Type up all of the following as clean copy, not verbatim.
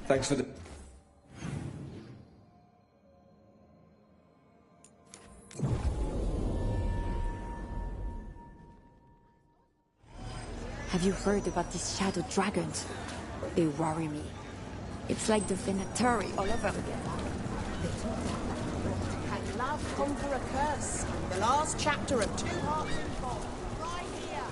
Thanks for the... Have you heard about these shadow dragons? They worry me. It's like the Venatori all over again. Can love conquer a curse? The last chapter of Two Hearts and Four. Right here.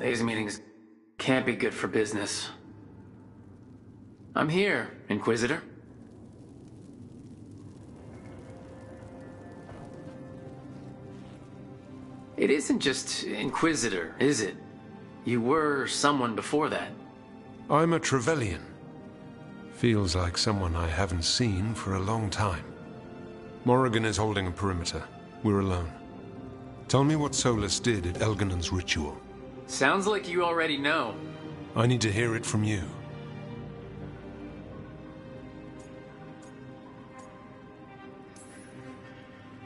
These meetings can't be good for business. I'm here, Inquisitor. It isn't just Inquisitor, is it? You were someone before that. I'm a Trevelyan. Feels like someone I haven't seen for a long time. Morrigan is holding a perimeter. We're alone. Tell me what Solus did at Elginon's ritual. Sounds like you already know. I need to hear it from you.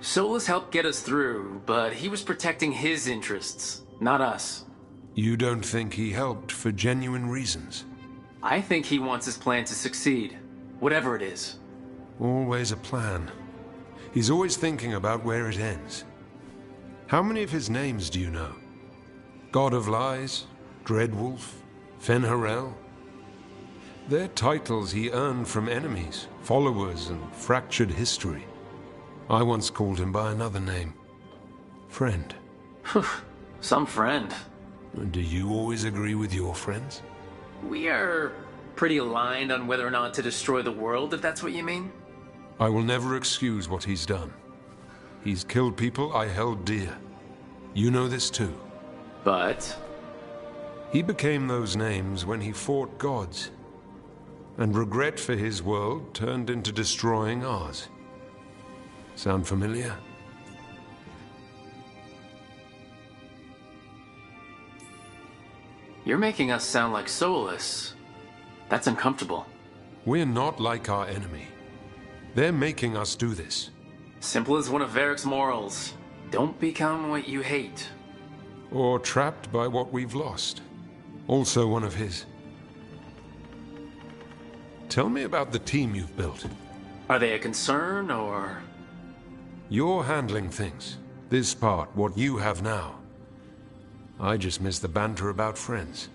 Solus helped get us through, but he was protecting his interests, not us. You don't think he helped for genuine reasons? I think he wants his plan to succeed, whatever it is. Always a plan. He's always thinking about where it ends. How many of his names do you know? God of Lies, Dreadwolf, Fen'Harel. They're titles he earned from enemies, followers, and fractured history. I once called him by another name. Friend. Some friend. And do you always agree with your friends? We are pretty aligned on whether or not to destroy the world, if that's what you mean. I will never excuse what he's done. He's killed people I held dear. You know this too. But? He became those names when he fought gods. And regret for his world turned into destroying ours. Sound familiar? You're making us sound like Solus. That's uncomfortable. We're not like our enemy. They're making us do this. Simple as one of Varric's morals. Don't become what you hate. Or trapped by what we've lost. Also one of his. Tell me about the team you've built. Are they a concern, or...? You're handling things. This part, what you have now. I just miss the banter about friends.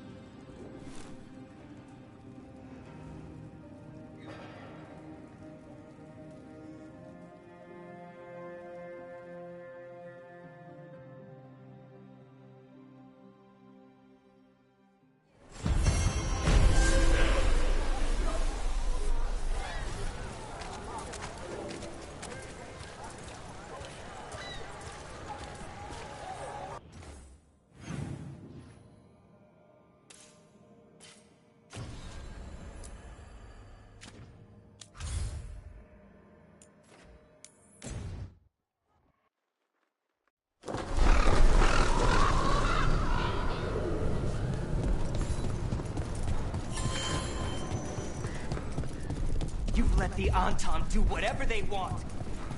You've let the Anton do whatever they want.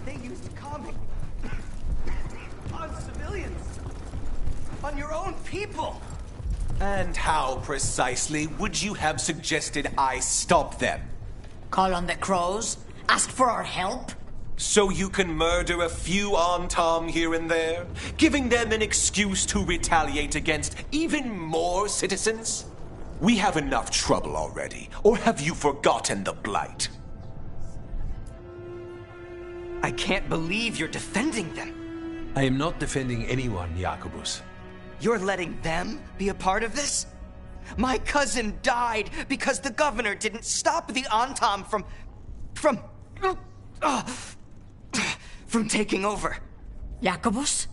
They used comic on civilians, on your own people. And how precisely would you have suggested I stop them? Call on the crows? Ask for our help? So you can murder a few Antom here and there, giving them an excuse to retaliate against even more citizens? We have enough trouble already, or have you forgotten the Blight? I can't believe you're defending them. I am not defending anyone, Jacobus. You're letting them be a part of this? My cousin died because the governor didn't stop the Antam from taking over. Jacobus?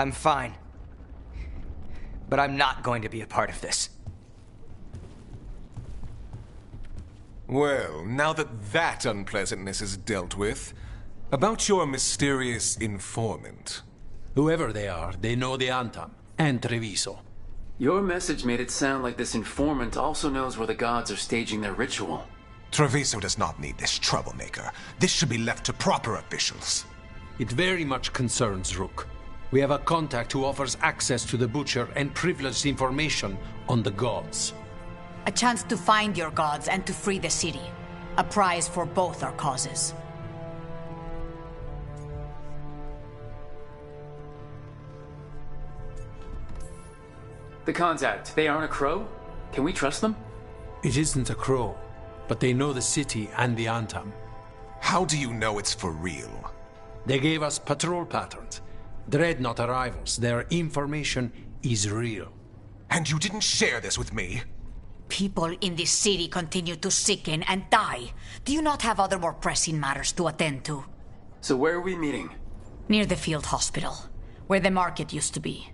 I'm fine. But I'm not going to be a part of this. Well, now that unpleasantness is dealt with, about your mysterious informant. Whoever they are, they know the Antam and Treviso. Your message made it sound like this informant also knows where the gods are staging their ritual. Treviso does not need this troublemaker. This should be left to proper officials. It very much concerns Rook. We have a contact who offers access to the Butcher and privileged information on the gods. A chance to find your gods and to free the city. A prize for both our causes. The contact, they aren't a crow? Can we trust them? It isn't a crow, but they know the city and the Antam. How do you know it's for real? They gave us patrol patterns. Dreadnought arrivals. Their information is real. And you didn't share this with me? People in this city continue to sicken and die. Do you not have other more pressing matters to attend to? So where are we meeting? Near the field hospital, where the market used to be.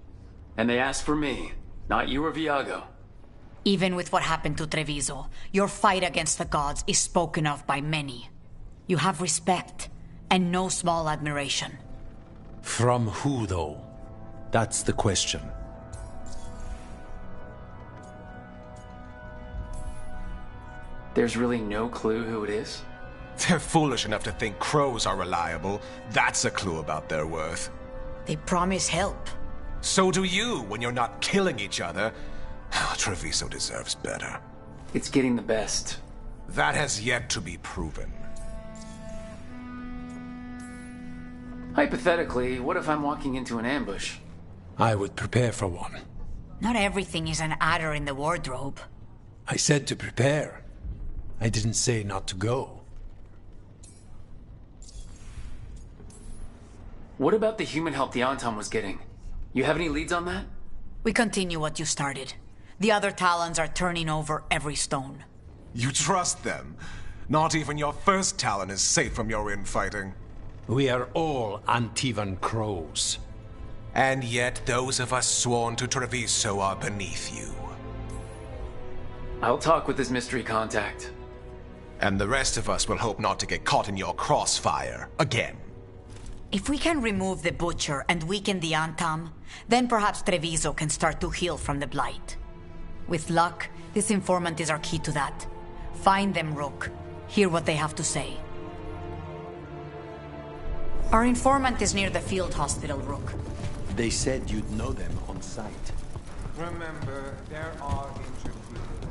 And they asked for me, not you or Viago. Even with what happened to Treviso, your fight against the gods is spoken of by many. You have respect, and no small admiration. From who, though? That's the question. There's really no clue who it is? They're foolish enough to think crows are reliable. That's a clue about their worth. They promise help. So do you when you're not killing each other. Treviso deserves better. It's getting the best. That has yet to be proven. Hypothetically, what if I'm walking into an ambush? I would prepare for one. Not everything is an adder in the wardrobe. I said to prepare. I didn't say not to go. What about the human help the Anton was getting? You have any leads on that? We continue what you started. The other Talons are turning over every stone. You trust them? Not even your first Talon is safe from your infighting. We are all Antivan crows. And yet those of us sworn to Treviso are beneath you. I'll talk with this mystery contact. And the rest of us will hope not to get caught in your crossfire again. If we can remove the Butcher and weaken the Antam, then perhaps Treviso can start to heal from the Blight. With luck, this informant is our key to that. Find them, Rook. Hear what they have to say. Our informant is near the field hospital, Rook. They said you'd know them on sight. Remember, there are injured people.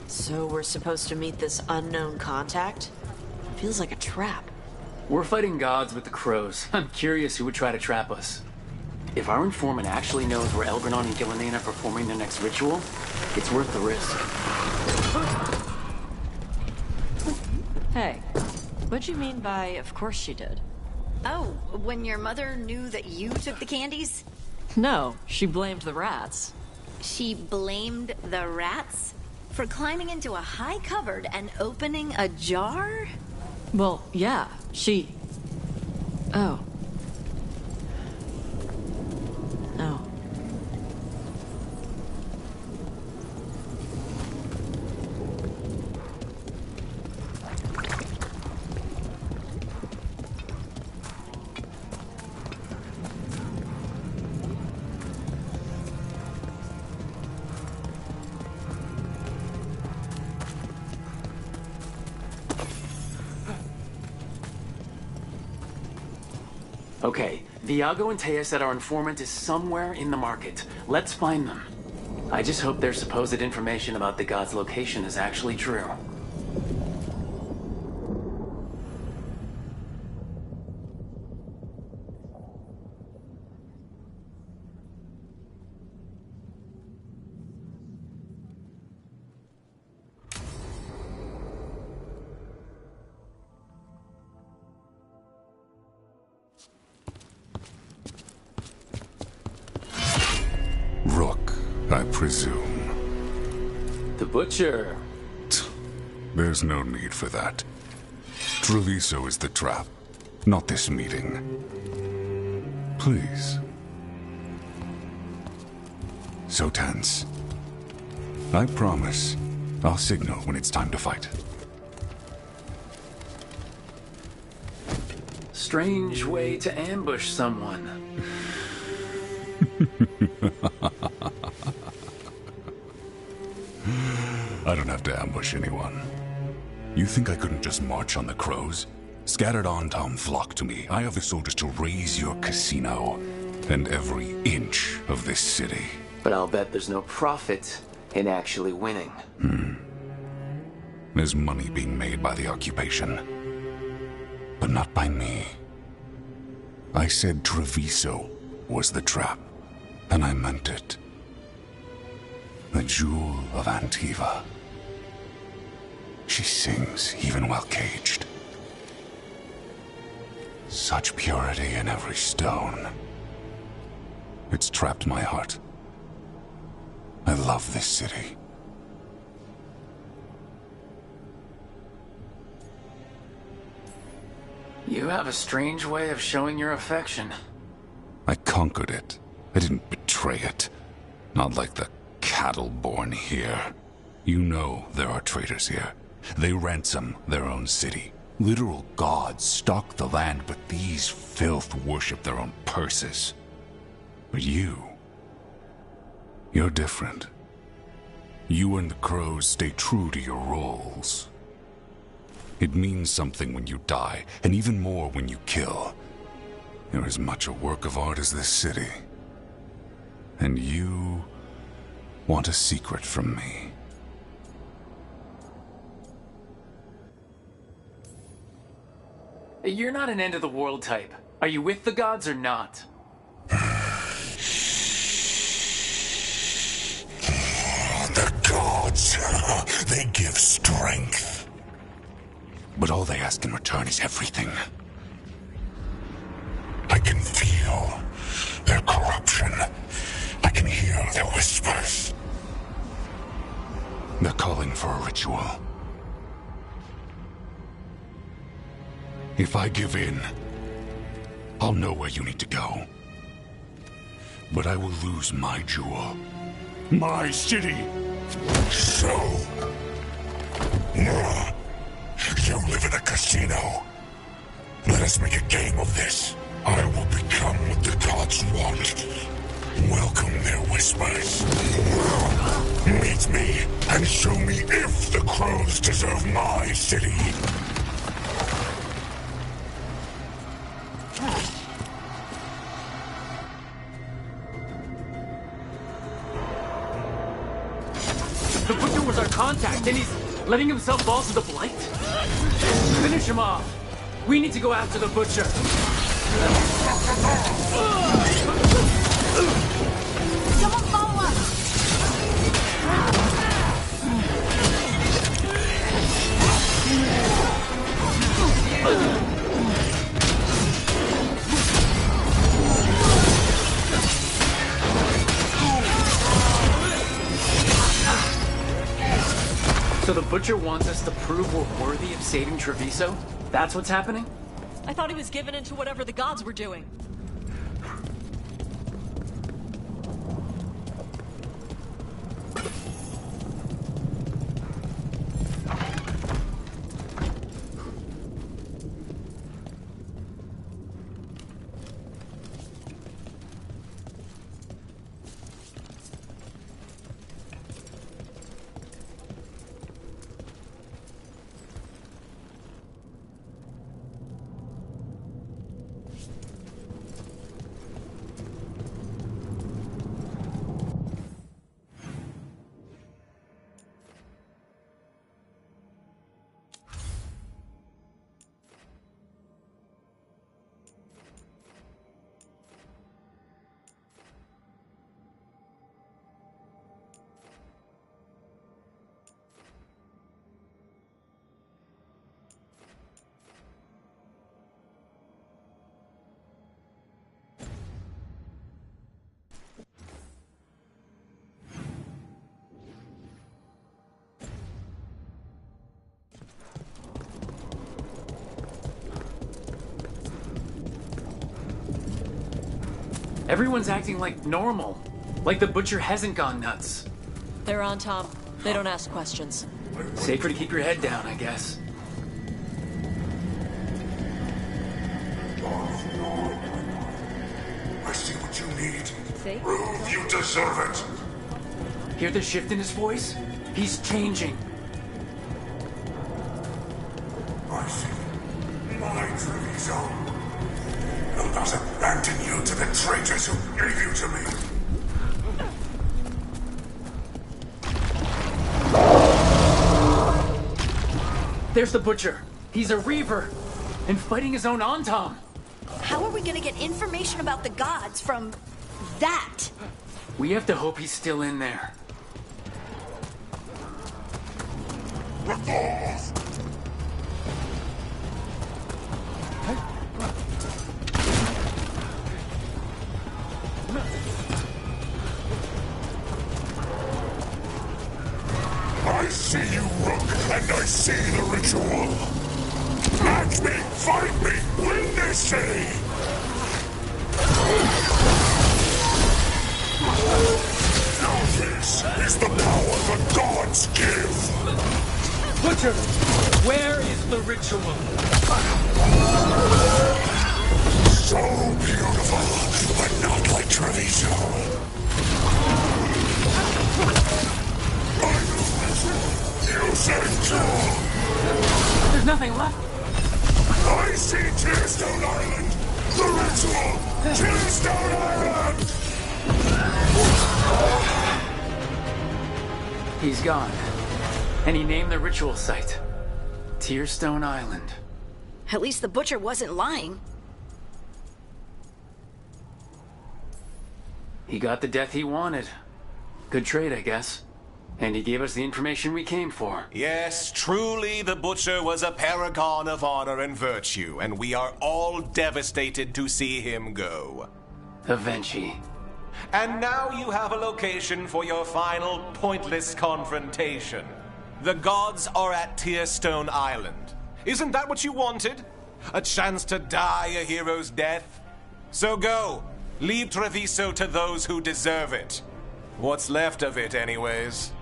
So we're supposed to meet this unknown contact? Feels like a trap. We're fighting gods with the crows. I'm curious who would try to trap us. If our informant actually knows where Elgranon and Gillinan are performing their next ritual, it's worth the risk. Hey, what'd you mean by of course she did? Oh, when your mother knew that you took the candies? No, she blamed the rats. She blamed the rats? For climbing into a high cupboard and opening a jar? Well, yeah, she... Oh. Oh. Okay, Viago and Taya said our informant is somewhere in the market. Let's find them. I just hope their supposed information about the god's location is actually true. presume. The Butcher. There's no need for that. Treviso is the trap, not this meeting. Please. So tense. I promise I'll signal when it's time to fight. Strange way to ambush someone. I don't have to ambush anyone. You think I couldn't just march on the crows? Scattered Antom flock to me. I have the soldiers to raise your casino and every inch of this city. But I'll bet there's no profit in actually winning. There's money being made by the occupation. But not by me. I said Treviso was the trap, and I meant it. The Jewel of Antiva. She sings even while caged. Such purity in every stone. It's trapped my heart. I love this city. You have a strange way of showing your affection. I conquered it. I didn't betray it. Not like the cattle born here. You know there are traitors here. They ransom their own city. Literal gods stalk the land, but these filth worship their own purses. But you're different. You and the crows stay true to your roles. It means something when you die, and even more when you kill. You're as much a work of art as this city. And you want a secret from me. You're not an end-of-the-world type. Are you with the gods or not? The gods, they give strength. But all they ask in return is everything. I can feel their corruption. I can hear their whispers. They're calling for a ritual. If I give in, I'll know where you need to go. But I will lose my jewel. My city! So... you live in a casino. Let us make a game of this. I will become what the gods want. Welcome their whispers. Meet me and show me if the crows deserve my city. The Butcher was our contact, and he's letting himself fall to the Blight? Finish him off. We need to go after the Butcher. Someone follow us! So the Butcher wants us to prove we're worthy of saving Treviso? That's what's happening? I thought he was given into whatever the gods were doing. Everyone's acting like normal. Like the Butcher hasn't gone nuts. They're on, Tom. They don't ask questions. Safer to keep your head down, I guess. I see what you need. See? Prove you deserve it. Hear the shift in his voice? He's changing. I see. My Treviso. And thus abandon you to the traitors who gave you to me. There's the Butcher. He's a Reaver. And fighting his own Antom. How are we gonna get information about the gods from that? We have to hope he's still in there. I see you, Rook, and I see the ritual. Match me, fight me, win this city! Now this is the power the gods give! Butcher! Where is the ritual? So beautiful, but not like Treviso. You said draw! There's nothing left. I see Tearstone Island! The ritual! Tearstone Island! He's gone. And he named the ritual site. Tearstone Island. At least the Butcher wasn't lying. He got the death he wanted. Good trade, I guess. And he gave us the information we came for. Yes, truly the Butcher was a paragon of honor and virtue, and we are all devastated to see him go. Eventually. And now you have a location for your final pointless confrontation. The gods are at Tearstone Island. Isn't that what you wanted? A chance to die a hero's death? So go. Leave Treviso to those who deserve it. What's left of it, anyways.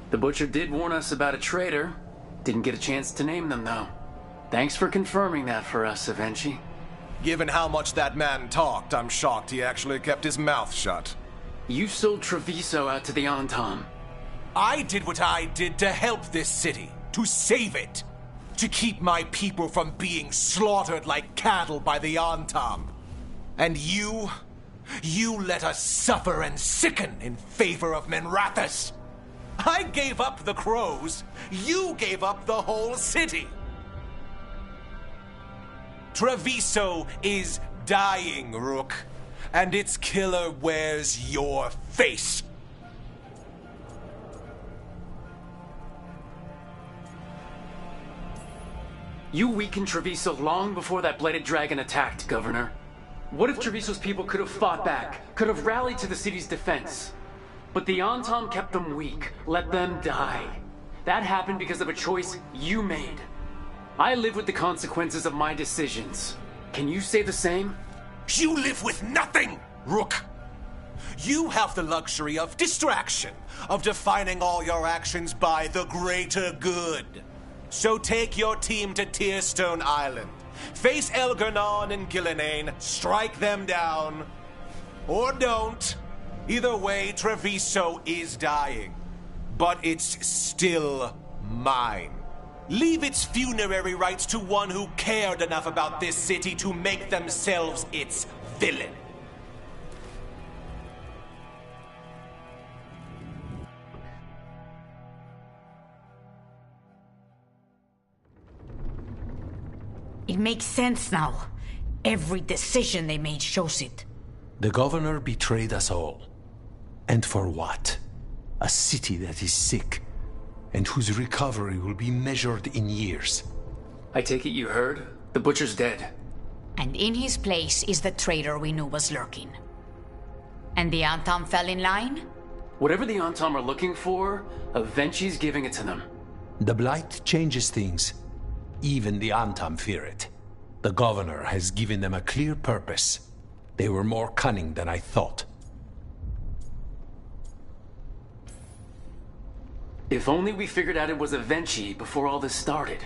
The Butcher did warn us about a traitor. Didn't get a chance to name them, though. Thanks for confirming that for us, Avenchi. Given how much that man talked, I'm shocked he actually kept his mouth shut. You sold Treviso out to the Antom. I did what I did to help this city, to save it, to keep my people from being slaughtered like cattle by the Antom. And you let us suffer and sicken in favor of Menrathus. I gave up the crows, you gave up the whole city. Treviso is dying, Rook, and its killer wears your face. You weakened Treviso long before that Blighted Dragon attacked, Governor. What if Treviso's people could have fought back, could have rallied to the city's defense? But the Antom kept them weak, let them die. That happened because of a choice you made. I live with the consequences of my decisions. Can you say the same? You live with nothing, Rook. You have the luxury of distraction, of defining all your actions by the greater good. So take your team to Tearstone Island. Face Elgernon and Gillenane, strike them down. Or don't. Either way, Treviso is dying. But it's still mine. Leave its funerary rites to one who cared enough about this city to make themselves its villain. It makes sense now. Every decision they made shows it. The governor betrayed us all. And for what? A city that is sick, and whose recovery will be measured in years. I take it you heard? The Butcher's dead. And in his place is the traitor we knew was lurking. And the Antom fell in line? Whatever the Antom are looking for, Avenchi's giving it to them. The Blight changes things. even the Antam fear it. The governor has given them a clear purpose. They were more cunning than I thought. If only we figured out it was Avenchi before all this started.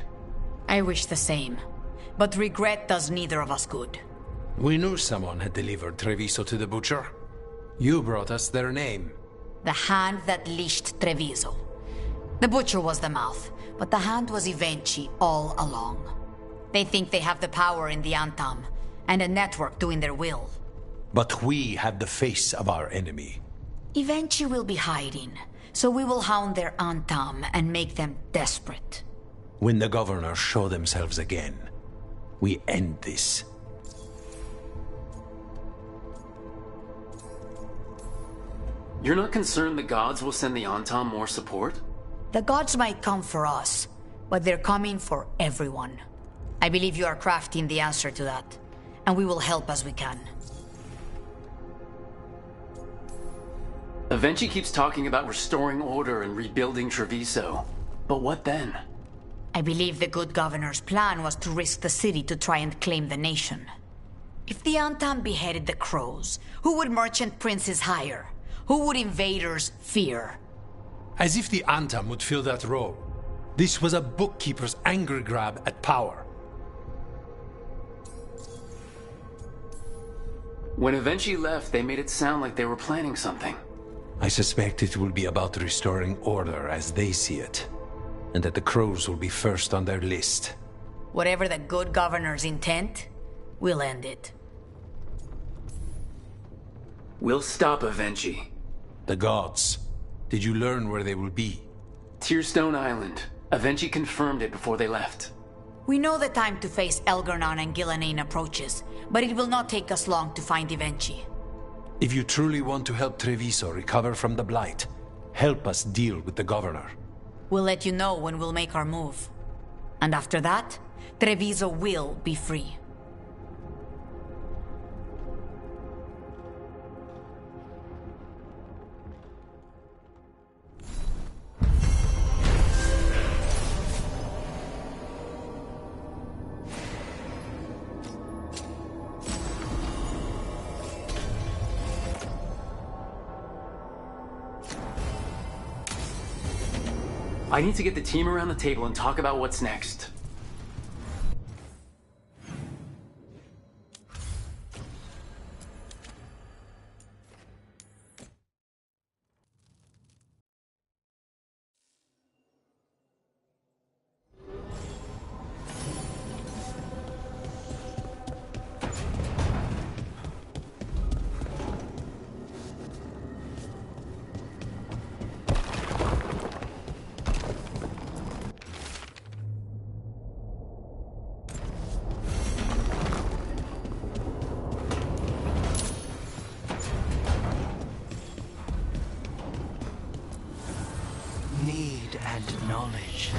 I wish the same. But regret does neither of us good. We knew someone had delivered Treviso to the butcher. You brought us their name. The hand that leashed Treviso. The butcher was the mouth, but the hand was Avenchi all along. They think they have the power in the Antam, and a network doing their will. But we have the face of our enemy. Avenchi will be hiding, so we will hound their Antam and make them desperate. When the governors show themselves again, we end this. You're not concerned the gods will send the Antam more support? The gods might come for us, but they're coming for everyone. I believe you are crafting the answer to that, and we will help as we can. Avenchi keeps talking about restoring order and rebuilding Treviso. But what then? I believe the good governor's plan was to risk the city to try and claim the nation. If the Antam beheaded the crows, who would merchant princes hire? Who would invaders fear? As if the Antam would fill that role. This was a bookkeeper's angry grab at power. When Avenchi left, they made it sound like they were planning something. I suspect it will be about restoring order as they see it, and that the crows will be first on their list. Whatever the good governor's intent, we'll end it. We'll stop Avenchi. The gods. Did you learn where they will be? Tearstone Island. Avenchi confirmed it before they left. We know the time to face Elgar'nan and Gillenane approaches, but it will not take us long to find Avenchi. If you truly want to help Treviso recover from the Blight, help us deal with the governor. We'll let you know when we'll make our move. And after that, Treviso will be free. I need to get the team around the table and talk about what's next. Need and knowledge.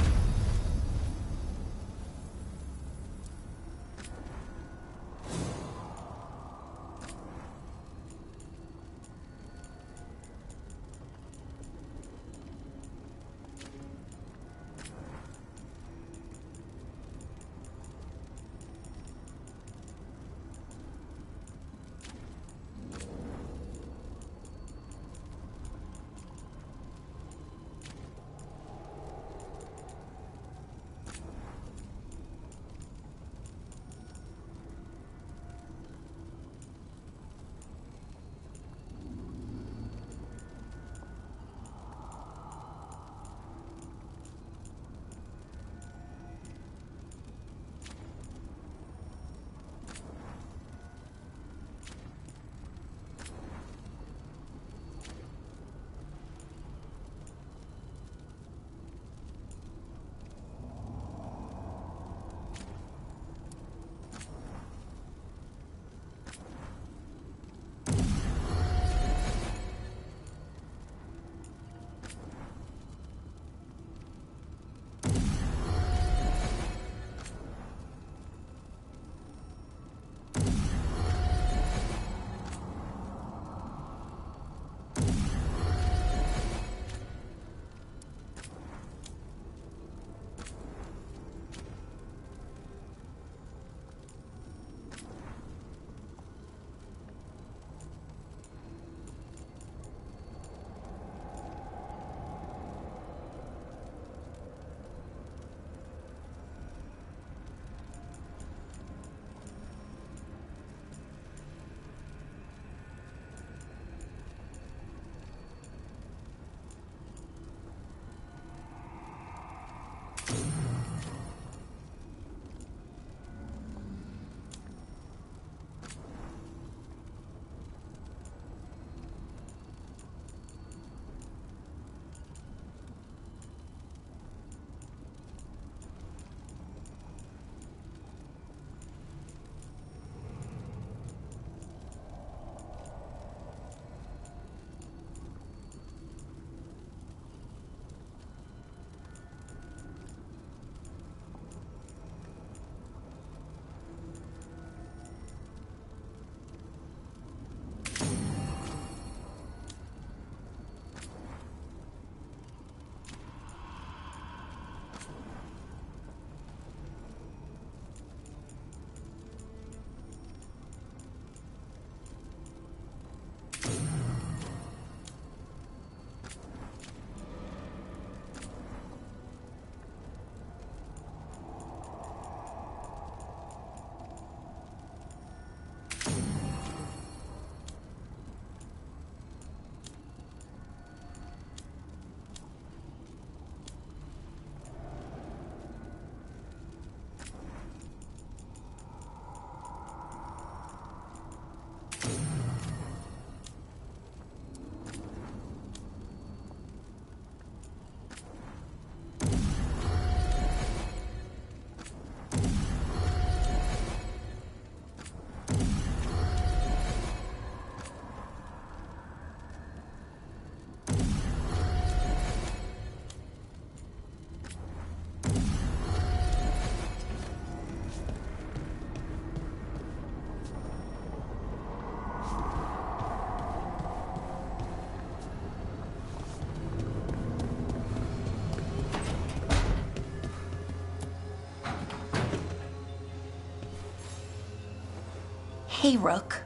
Hey, Rook.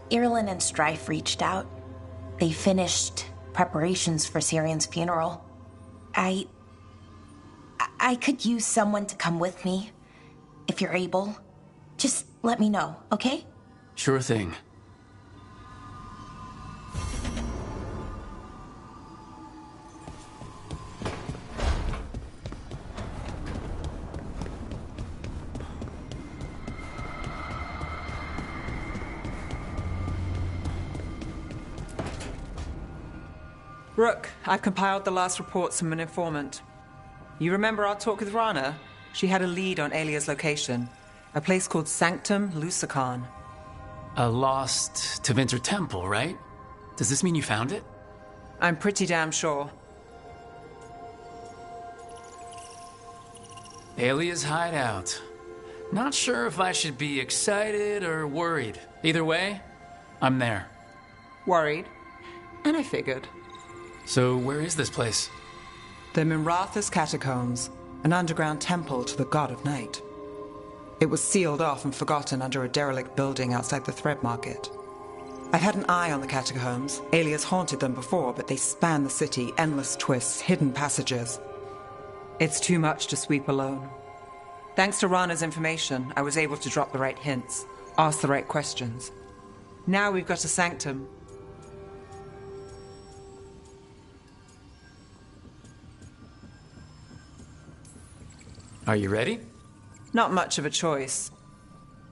Irulan and Strife reached out. They finished preparations for Syrion's funeral. I could use someone to come with me. If you're able, just let me know, okay? Sure thing. Rook, I've compiled the last reports from an informant. You remember our talk with Rana? She had a lead on Alia's location. A place called Sanctum Lucican. A lost Tevinter temple, right? Does this mean you found it? I'm pretty damn sure. Alia's hideout. Not sure if I should be excited or worried. Either way, I'm there. Worried? And I figured. So where is this place? The Minratha's Catacombs, an underground temple to the god of night. It was sealed off and forgotten under a derelict building outside the Thread Market. I've had an eye on the catacombs. Alias haunted them before, but they span the city, endless twists, hidden passages. It's too much to sweep alone. Thanks to Rana's information, I was able to drop the right hints, ask the right questions. Now we've got a sanctum. Are you ready? Not much of a choice.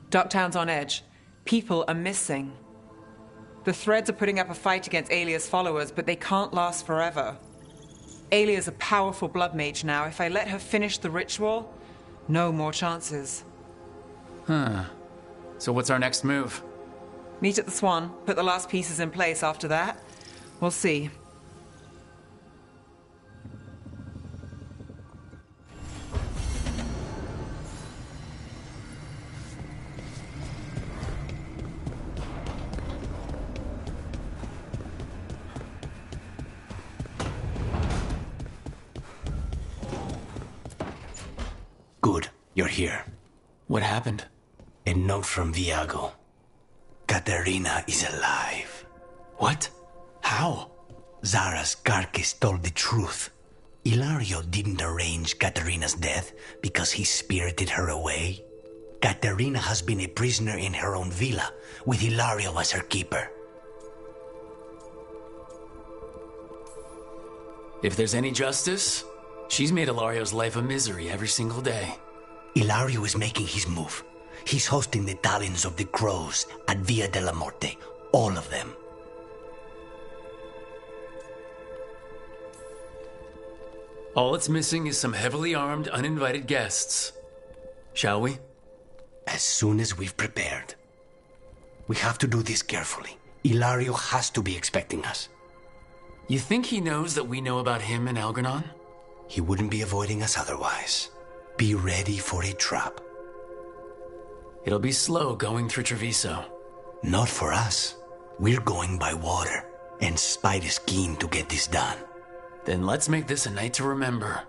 Ducktown's on edge. People are missing. The Threads are putting up a fight against Alia's followers, but they can't last forever. Alia's a powerful blood mage now. If I let her finish the ritual, no more chances. Huh. So what's our next move? Meet at the Swan, put the last pieces in place after that. We'll see. Good, you're here. What happened? A note from Viago. Katerina is alive. What? How? Zara's carcass told the truth. Ilario didn't arrange Katerina's death because he spirited her away. Katerina has been a prisoner in her own villa, with Ilario as her keeper. If there's any justice, she's made Ilario's life a misery every single day. Ilario is making his move. He's hosting the talons of the crows at Via della Morte. All of them. All it's missing is some heavily armed, uninvited guests. Shall we? As soon as we've prepared. We have to do this carefully. Ilario has to be expecting us. You think he knows that we know about him and Algernon? He wouldn't be avoiding us otherwise. Be ready for a trap. It'll be slow going through Treviso. Not for us. We're going by water, and Spite is keen to get this done. Then let's make this a night to remember.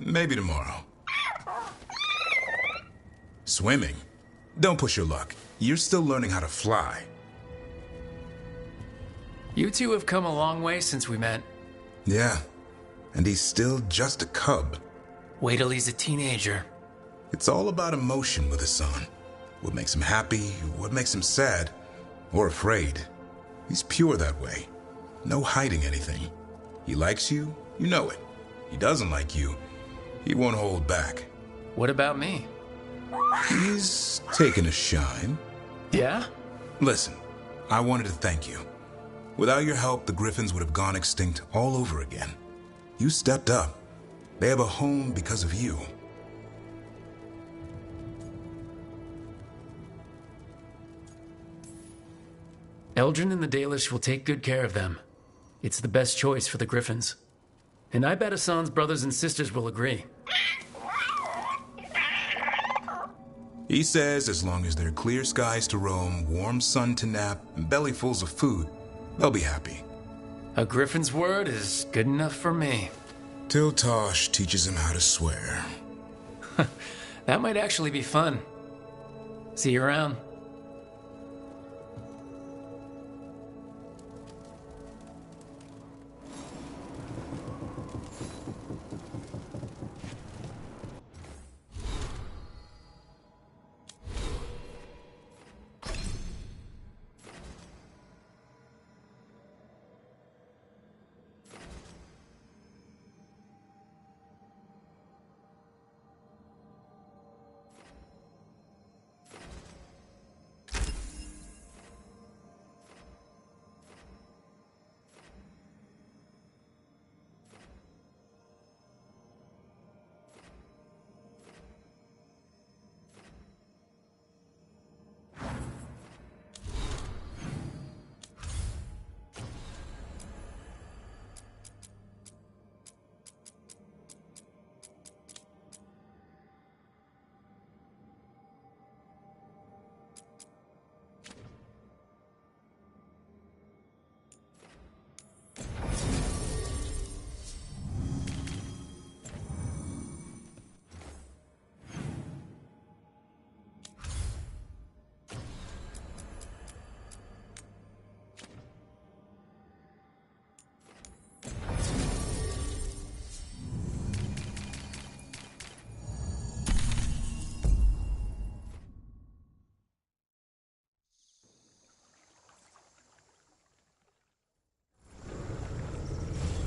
Maybe tomorrow. Swimming? Don't push your luck. You're still learning how to fly. You two have come a long way since we met. Yeah. And he's still just a cub. Wait till he's a teenager. It's all about emotion with his son. What makes him happy, what makes him sad, or afraid. He's pure that way. No hiding anything. He likes you, you know it. He doesn't like you, he won't hold back. What about me? He's taken a shine. Yeah? Listen, I wanted to thank you. Without your help, the Griffins would have gone extinct all over again. You stepped up. They have a home because of you. Eldrin and the Dalish will take good care of them. It's the best choice for the Griffins. And I bet Hassan's brothers and sisters will agree. He says as long as there are clear skies to roam, warm sun to nap, and bellyfuls of food, they'll be happy. A Griffin's word is good enough for me. Till Tosh teaches him how to swear. That might actually be fun. See you around.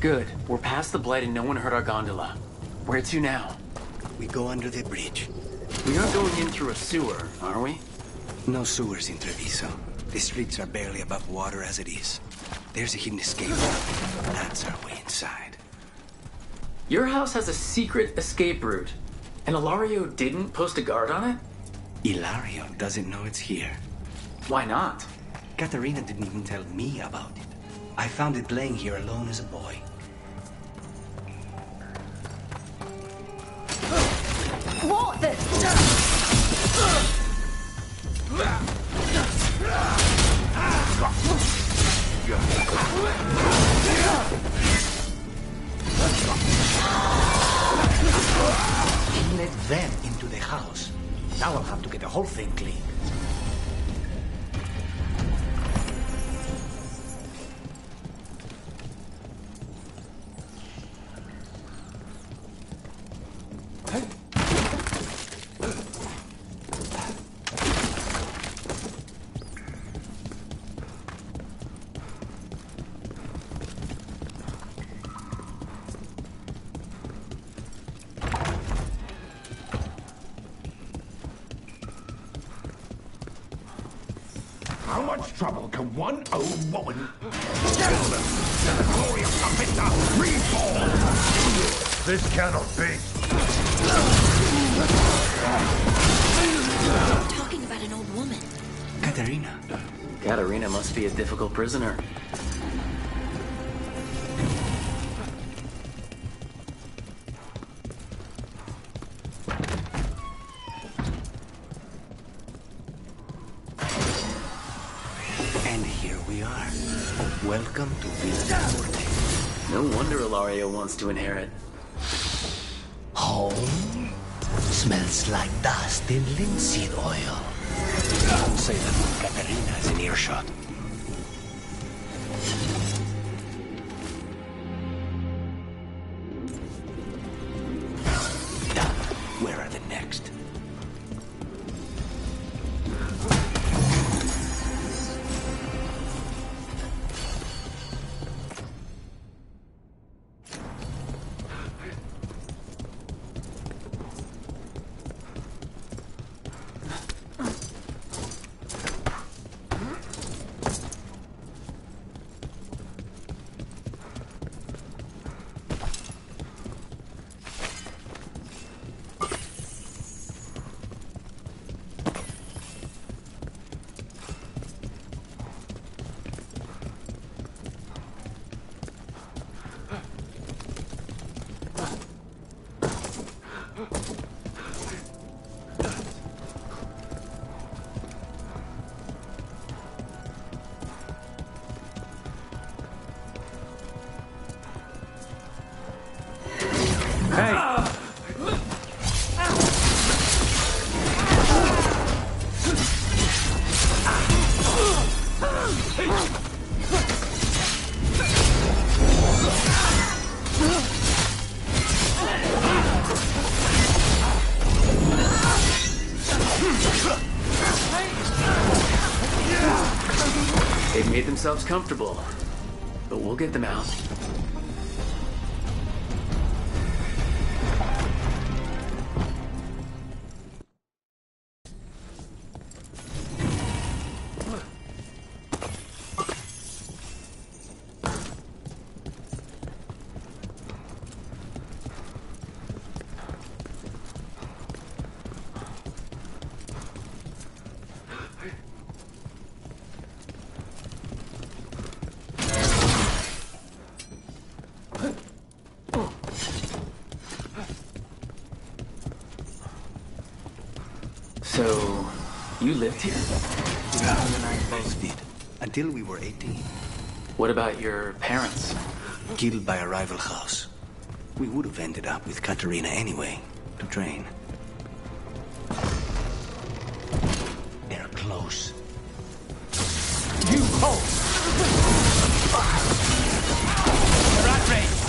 Good. We're past the Blight and no one heard our gondola. Where to now? We go under the bridge. We aren't going in through a sewer, are we? No sewers in Treviso. The streets are barely above water as it is. There's a hidden escape route. That's our way inside. Your house has a secret escape route, and Ilario didn't post a guard on it? Ilario doesn't know it's here. Why not? Katerina didn't even tell me about it. I found it laying here alone as a boy. What the? He let them into the house. Now I'll have to get the whole thing clean. How much trouble can one old woman? Gentlemen, to the glory of Kapita, reborn! This cannot be. Talking about an old woman. Katerina. Katerina must be a difficult prisoner. Welcome to Veilguard. No wonder Ilario wants to inherit. Home? Smells like dust and linseed oil. Don't say that when Katerina is in earshot. They've made themselves comfortable, but we'll get them out. So, you lived here? Aaron and I both did, until we were 18. What about your parents? Killed by a rival house. We would have ended up with Katerina anyway, to train. They're close. You hold! Rat race!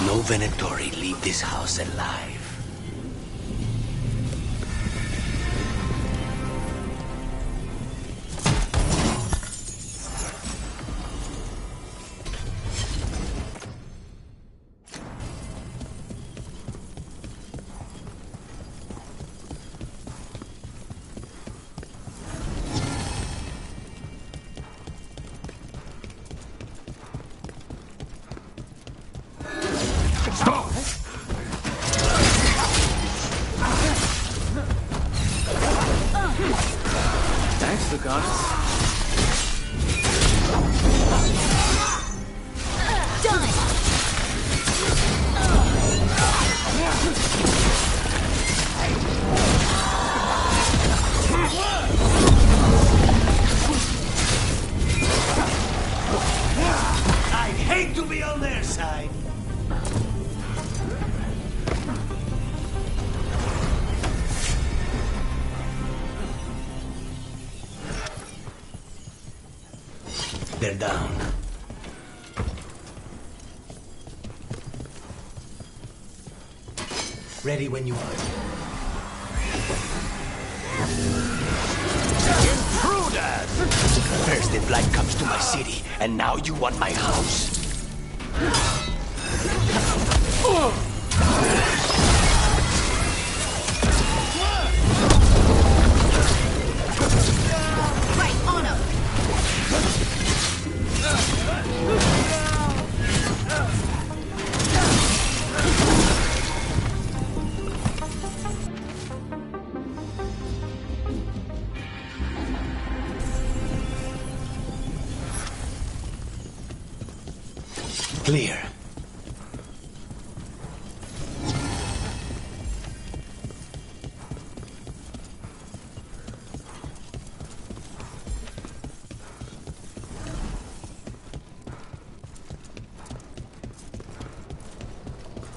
No Venatori leave this house alive. Thanks, the goddess. I'd hate to be on their side. They're down. Ready when you are. Intruders! First the blight comes to my city, and now you want my house. Right, on him! Clear.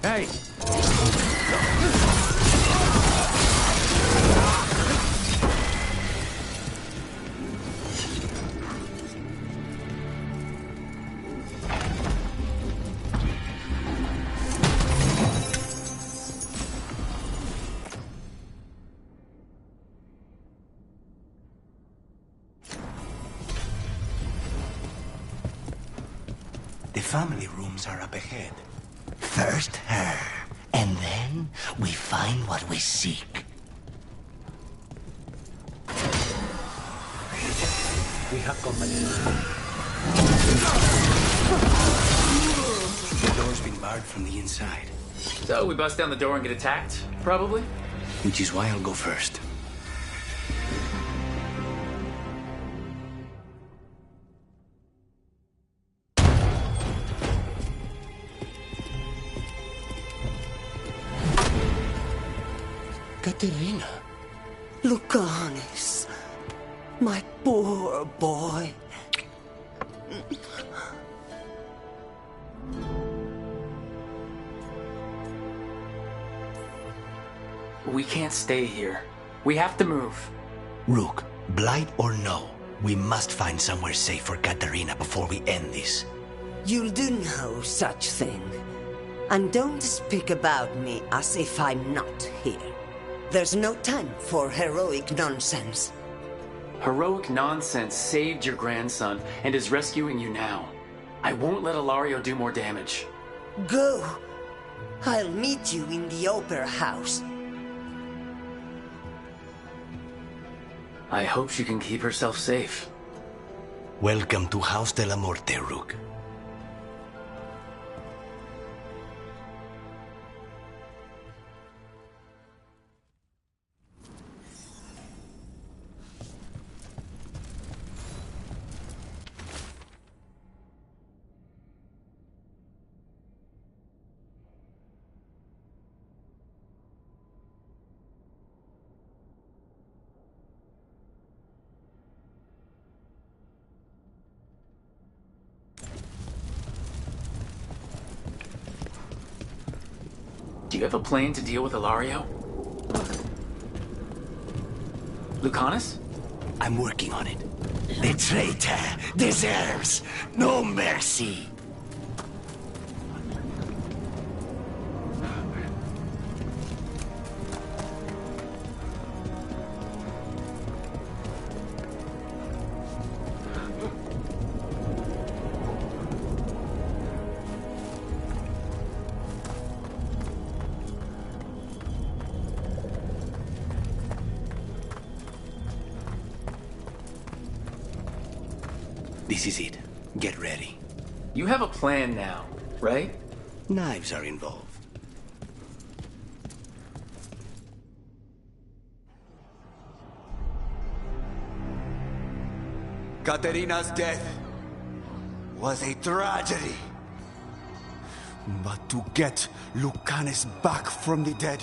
Hey! The family rooms are up ahead. First her, and then we find what we seek. We have company. The door's been barred from the inside. So we bust down the door and get attacked, probably? Which is why I'll go first. Katerina. Lucanis. My poor boy. We can't stay here. We have to move. Rook, blight or no, we must find somewhere safe for Katarina before we end this. You'll do no such thing. And don't speak about me as if I'm not here. There's no time for heroic nonsense. Heroic nonsense saved your grandson and is rescuing you now. I won't let Ilario do more damage. Go. I'll meet you in the opera house. I hope she can keep herself safe. Welcome to House de la Morte, Rook. Do you have a plan to deal with Ilario? Lucanus? I'm working on it. The traitor deserves no mercy. This is it. Get ready. You have a plan now, right? Knives are involved. Katerina's death was a tragedy. But to get Lucanus back from the dead,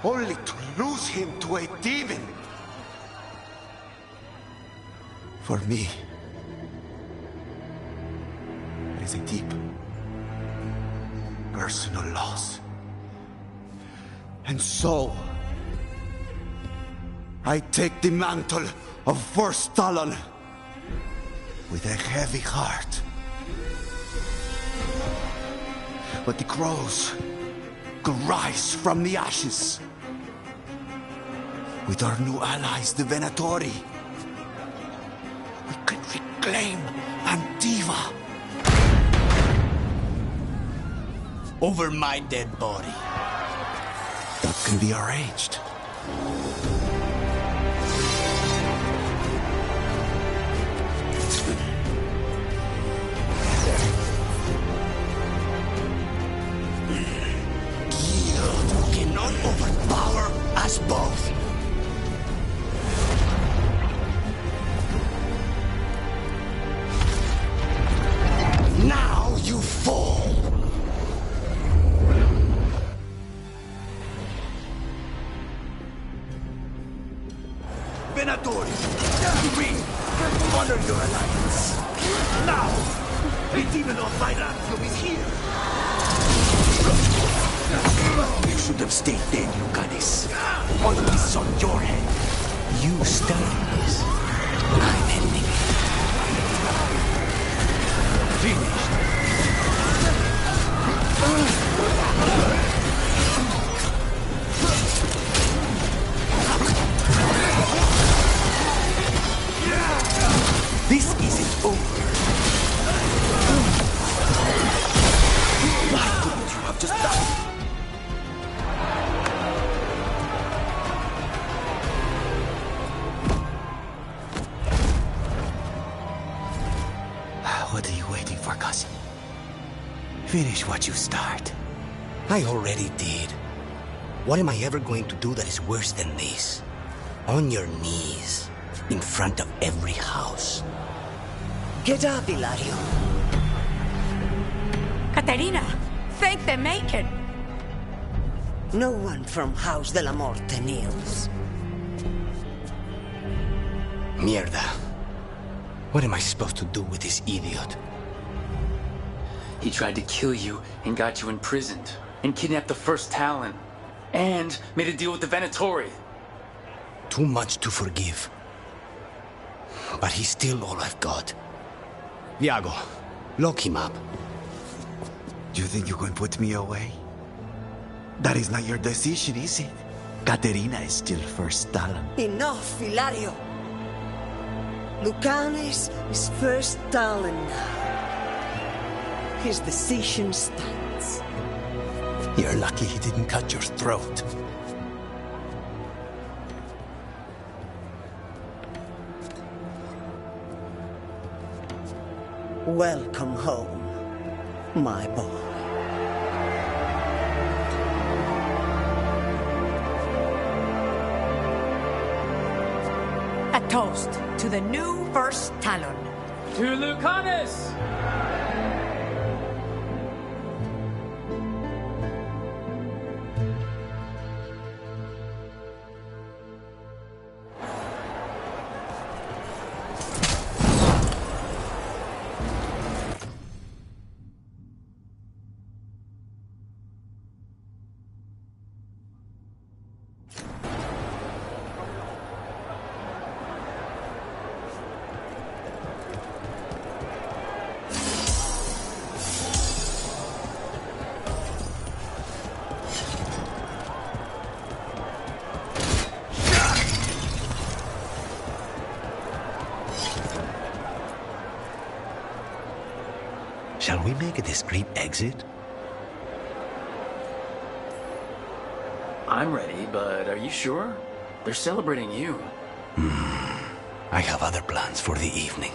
only to lose him to a demon. For me, it is a deep, personal loss. And so, I take the mantle of First Talon with a heavy heart. But the crows could rise from the ashes. With our new allies, the Venatori, we could reclaim Antiva. Over my dead body. That can be arranged. Guild cannot overpower us both. Now you fall. Venatori, we honor your alliance. Now, the demon of Veilguard is here. You should have stayed dead, Lucanus. All of this is on your head. You started this. I'm ending it. Finished. This isn't over. Why couldn't you have just died? What are you waiting for, cousin? Finish what you start. I already did. What am I ever going to do that is worse than this? On your knees, in front of every house. Get up, Ilario. Katerina, thank the Maker. No one from House de la Morte kneels. Mierda. What am I supposed to do with this idiot? He tried to kill you and got you imprisoned, and kidnapped the first Talon, and made a deal with the Venatori. Too much to forgive. But he's still all I've got. Iago, lock him up. You think you can put me away? That is not your decision, is it? Katerina is still first Talon. Enough, Hilario. Lucanes is first Talon now. His decision stands. You're lucky he didn't cut your throat. Welcome home, my boy. A toast to the new first Talon. To Lucanus! Shall we make a discreet exit? I'm ready, but are you sure? They're celebrating you. I have other plans for the evening.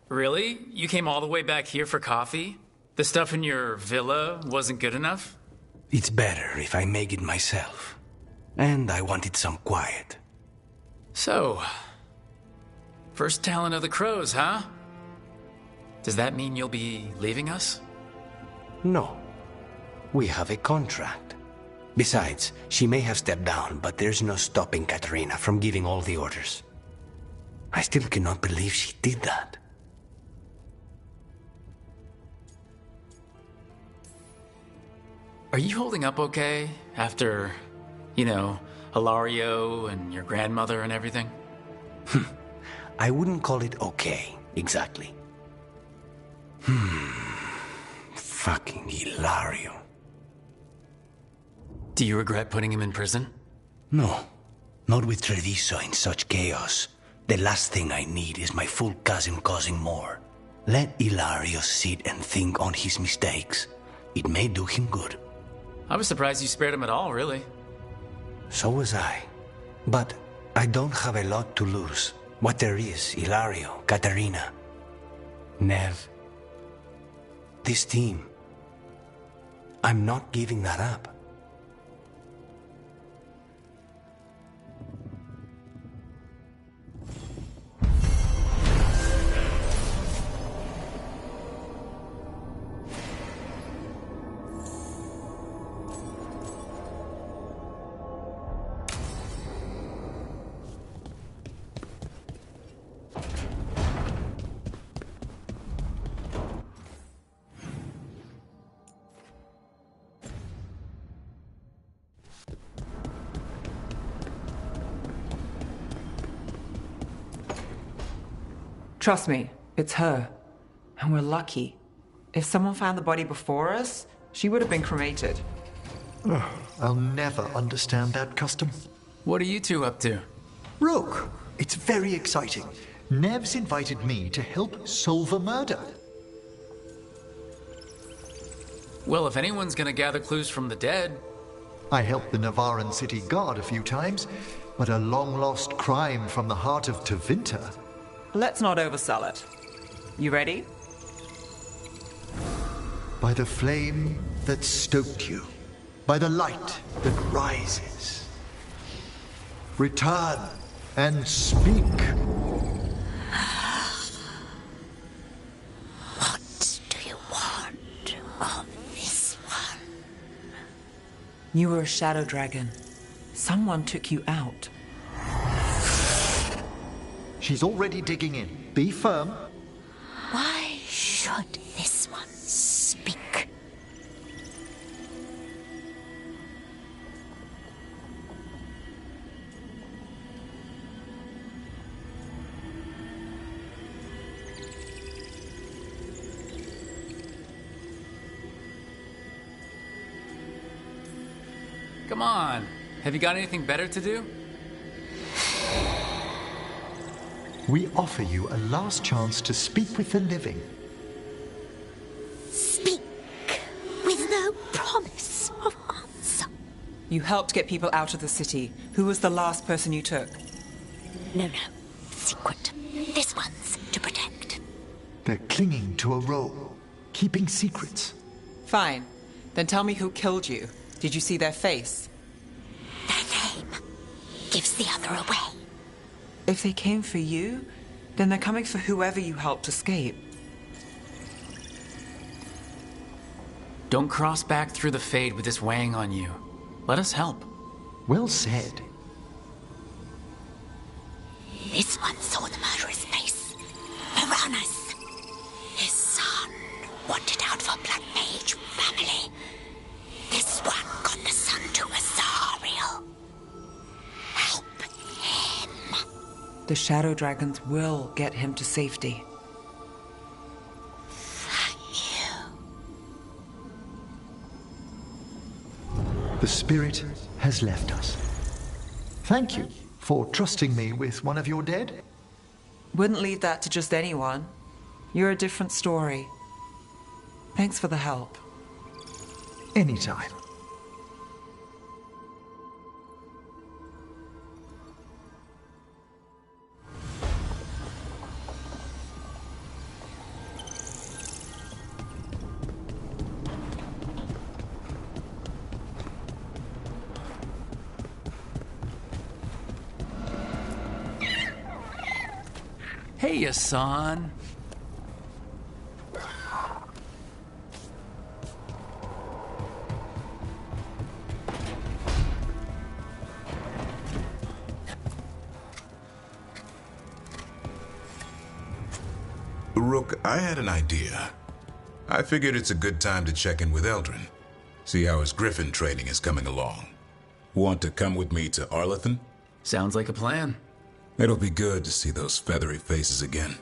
Really? You came all the way back here for coffee? The stuff in your villa wasn't good enough? It's better if I make it myself. And I wanted some quiet. So, first Talon of the Crows, huh? Does that mean you'll be leaving us? No. We have a contract. Besides, she may have stepped down, but there's no stopping Katerina from giving all the orders. I still cannot believe she did that. Are you holding up okay after, Hilario and your grandmother and everything? I wouldn't call it okay, exactly. Fucking Hilario. Do you regret putting him in prison? No, not with Treviso in such chaos. The last thing I need is my full cousin causing more. Let Hilario sit and think on his mistakes. It may do him good. I was surprised you spared him at all, really. So was I. But I don't have a lot to lose. What there is, Hilario, Katerina, Nev. This team. I'm not giving that up. Trust me, it's her. And we're lucky. If someone found the body before us, she would have been cremated. Oh, I'll never understand that custom. What are you two up to? Rook, it's very exciting. Nev's invited me to help solve a murder. Well, if anyone's gonna gather clues from the dead... I helped the Navaran city guard a few times, but a long-lost crime from the heart of Tevinter. Let's not oversell it. You ready? By the flame that stoked you, by the light that rises. Return and speak. What do you want of this one? You were a shadow dragon. Someone took you out. She's already digging in. Be firm. Why should this one speak? Come on. Have you got anything better to do? We offer you a last chance to speak with the living. Speak with no promise of answer. You helped get people out of the city. Who was the last person you took? No. Secret. This one's to protect. They're clinging to a role, keeping secrets. Fine. Then tell me who killed you. Did you see their face? Their name gives the other away. If they came for you, then they're coming for whoever you helped escape. Don't cross back through the Fade with this weighing on you. Let us help. Well said. This one saw the murderer's face. Piranhas. His son wanted out for Blood Mage family. This one got the son to Azariel. Help him. The shadow dragons will get him to safety. The spirit has left us. Thank you for trusting me with one of your dead. Wouldn't leave that to just anyone. You're a different story. Thanks for the help. Anytime. Hey, Hassan. Rook, I had an idea. I figured it's a good time to check in with Eldrin. See how his Griffin training is coming along. Want to come with me to Arlethan? Sounds like a plan. It'll be good to see those feathery faces again.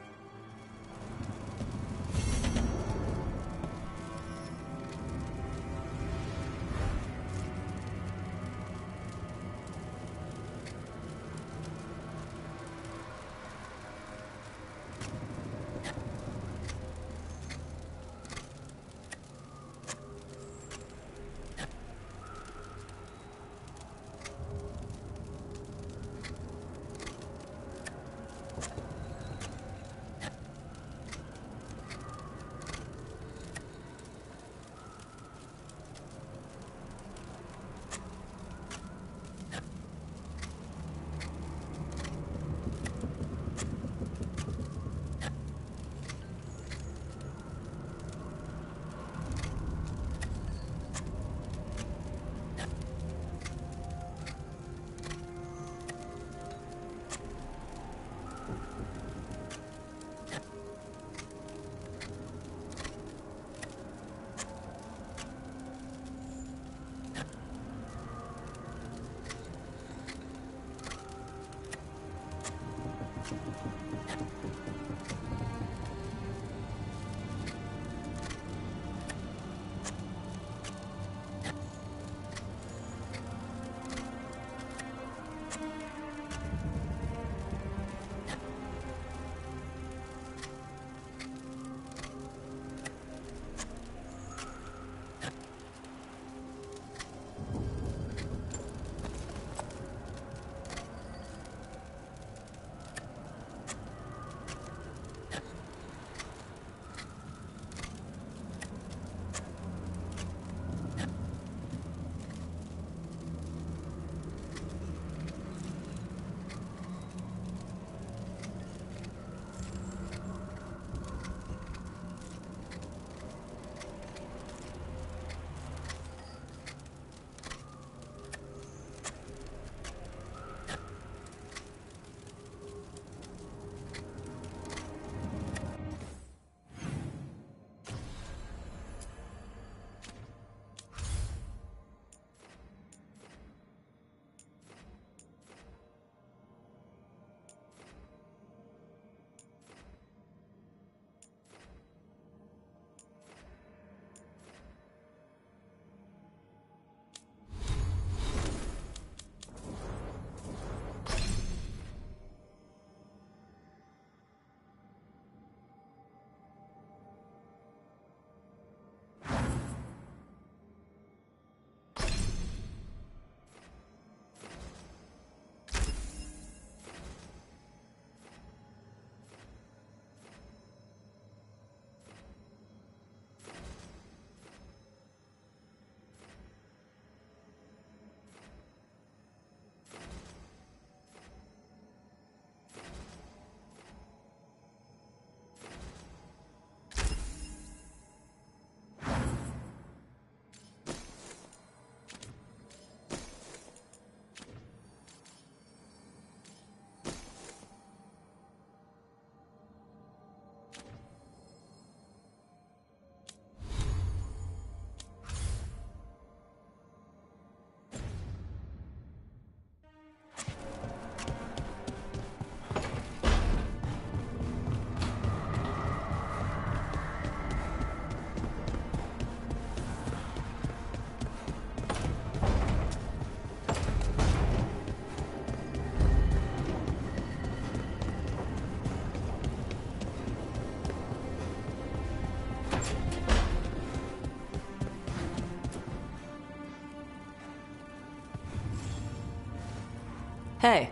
Hey,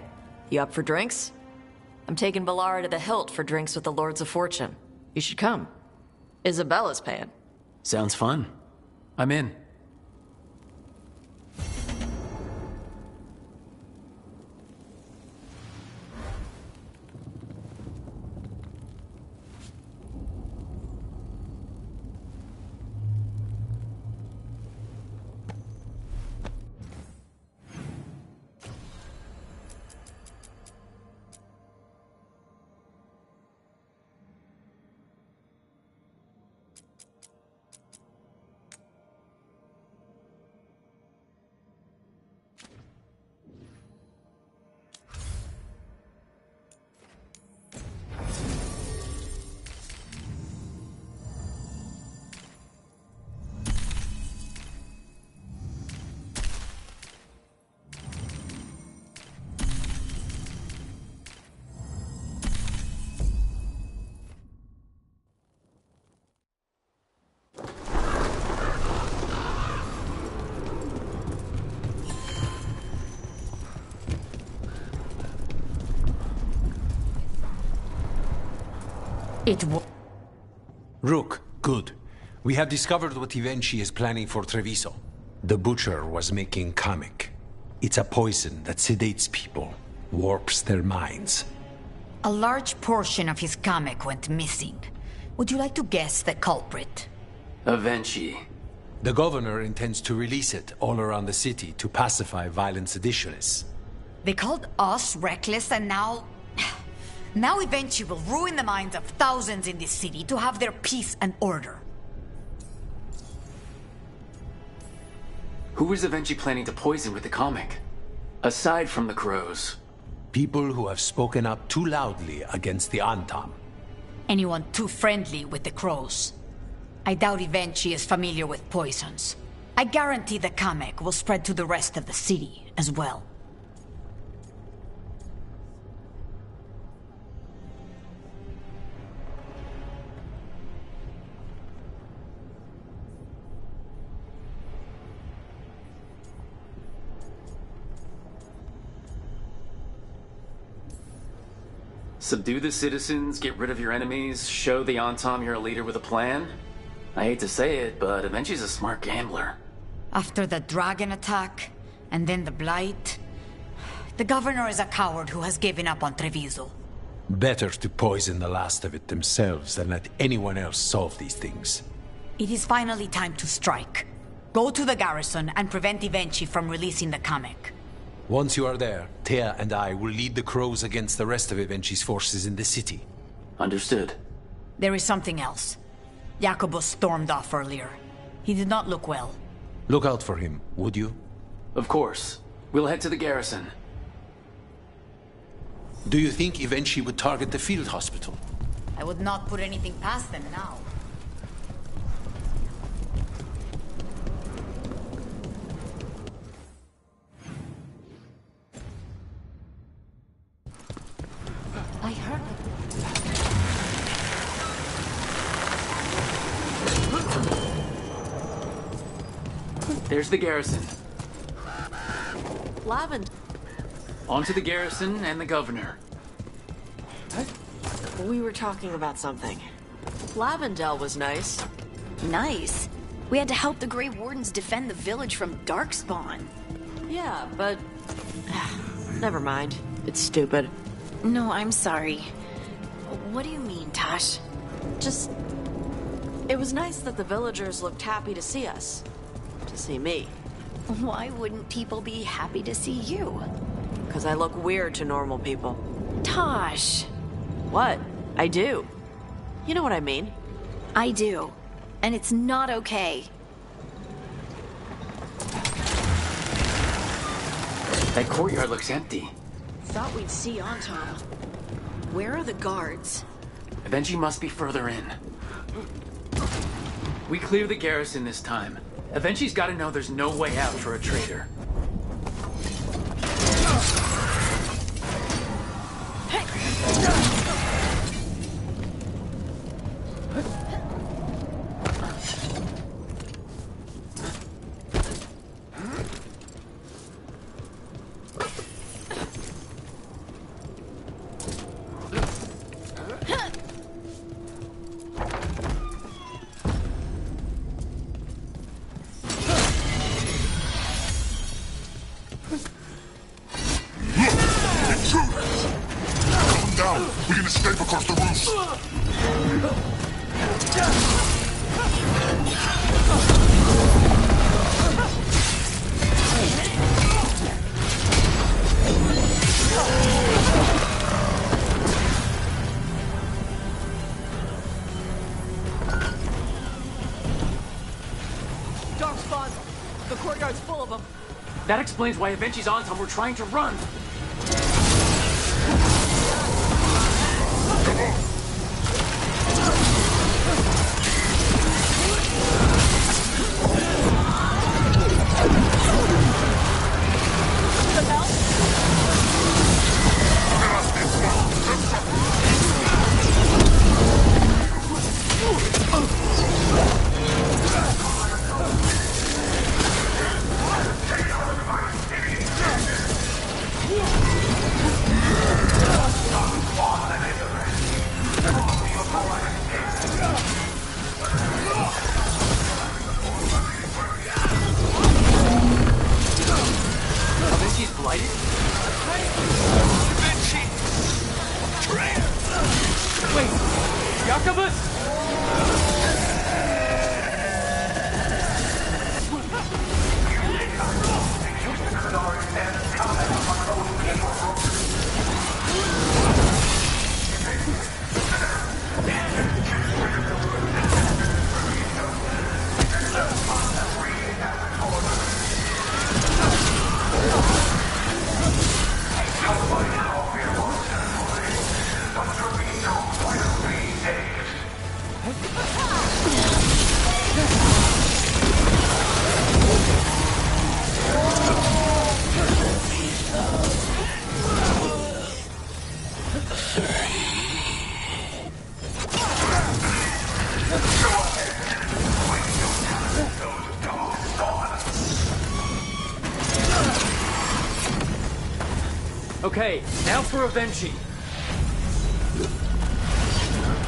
you up for drinks? I'm taking Valara to the Hilt for drinks with the Lords of Fortune. You should come. Isabella's paying. Sounds fun. I'm in. Rook, good. We have discovered what Ivenchi is planning for Treviso. The Butcher was making Kamek. It's a poison that sedates people, warps their minds. A large portion of his Kamek went missing. Would you like to guess the culprit? Ivenchi. The governor intends to release it all around the city to pacify violent seditionists. They called us reckless and now... Now Ivenchi will ruin the minds of thousands in this city to have their peace and order. Who is Ivenchi planning to poison with the comic? Aside from the crows. People who have spoken up too loudly against the Antam. Anyone too friendly with the crows. I doubt Ivenchi is familiar with poisons. I guarantee the Kamek will spread to the rest of the city as well. Subdue the citizens, get rid of your enemies, show the Antam you're a leader with a plan? I hate to say it, but Ivenchi's a smart gambler. After the dragon attack, and then the blight, the governor is a coward who has given up on Treviso. Better to poison the last of it themselves than let anyone else solve these things. It is finally time to strike. Go to the garrison and prevent Ivenchi from releasing the Kamek. Once you are there, Thea and I will lead the crows against the rest of Ivenchi's forces in the city. Understood. There is something else. Jacobus stormed off earlier. He did not look well. Look out for him, would you? Of course. We'll head to the garrison. Do you think Ivenchi would target the field hospital? I would not put anything past them now. I heard it. There's the garrison. Lavend. On to the garrison and the governor. We were talking about something. Lavendel was nice. Nice? We had to help the Grey Wardens defend the village from Darkspawn. Yeah, but... never mind. It's stupid. No, I'm sorry. What do you mean, Tosh? Just... It was nice that the villagers looked happy to see us. To see me. Why wouldn't people be happy to see you? Because I look weird to normal people. Tosh! What? I do. You know what I mean. I do. And it's not okay. That courtyard looks empty. Thought we'd see Antam. Where are the guards? Ivenchi must be further in. We clear the garrison this time. Ivenchi's gotta know there's no way out for a traitor. We can escape across the roofs! Dark spawns! The courtyard's full of them! That explains why Avenci's Antom were trying to run! Avenci's blighted? Wait, Jacobus? Okay, now for Avenci.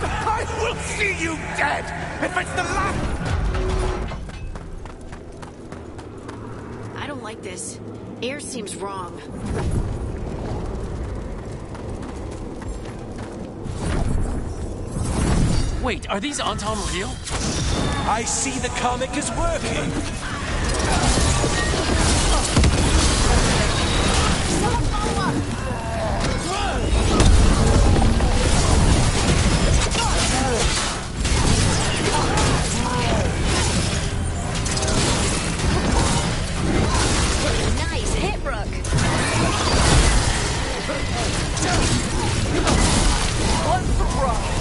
I will see you dead if it's the last. I don't like this. Air seems wrong. Wait, are these Antom real? I see the comic is working. Someone follow up! Nice hit, Rook! One surprise!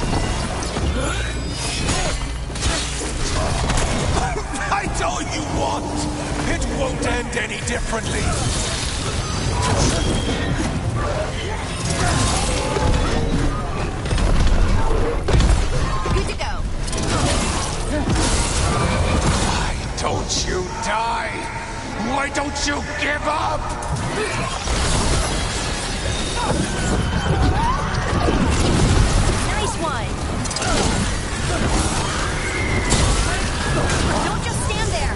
That's all you want! It won't end any differently! Good to go. Why don't you die? Why don't you give up? Nice one! Don't just stand there!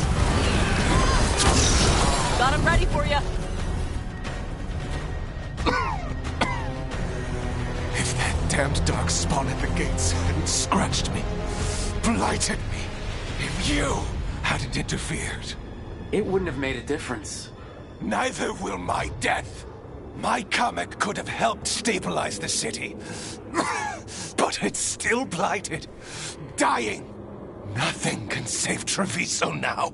Got him ready for you! If that damned dark spawn at the gates hadn't scratched me, blighted me, if you hadn't interfered, it wouldn't have made a difference. Neither will my death. My comic could have helped stabilize the city. But it's still blighted, dying. Nothing can save Treviso now.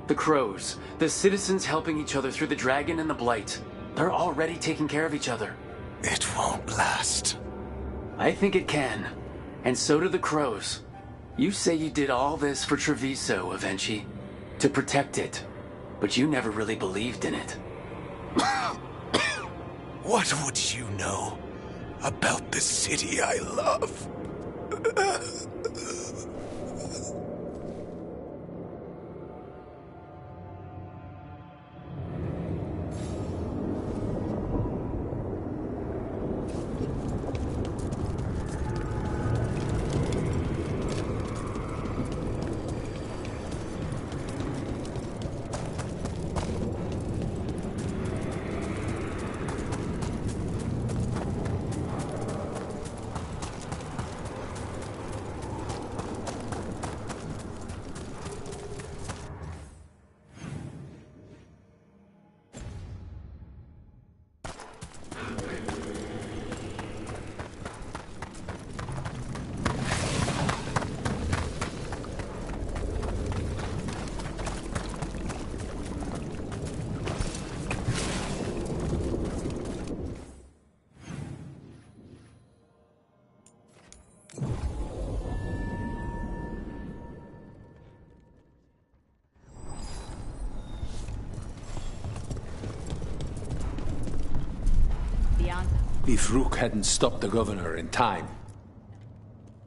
The Crows, the citizens helping each other through the Dragon and the Blight. They're already taking care of each other. It won't last. I think it can. And so do the Crows. You say you did all this for Treviso, Avenci. To protect it. But you never really believed in it. What would you know about the city I love? If Rook hadn't stopped the governor in time.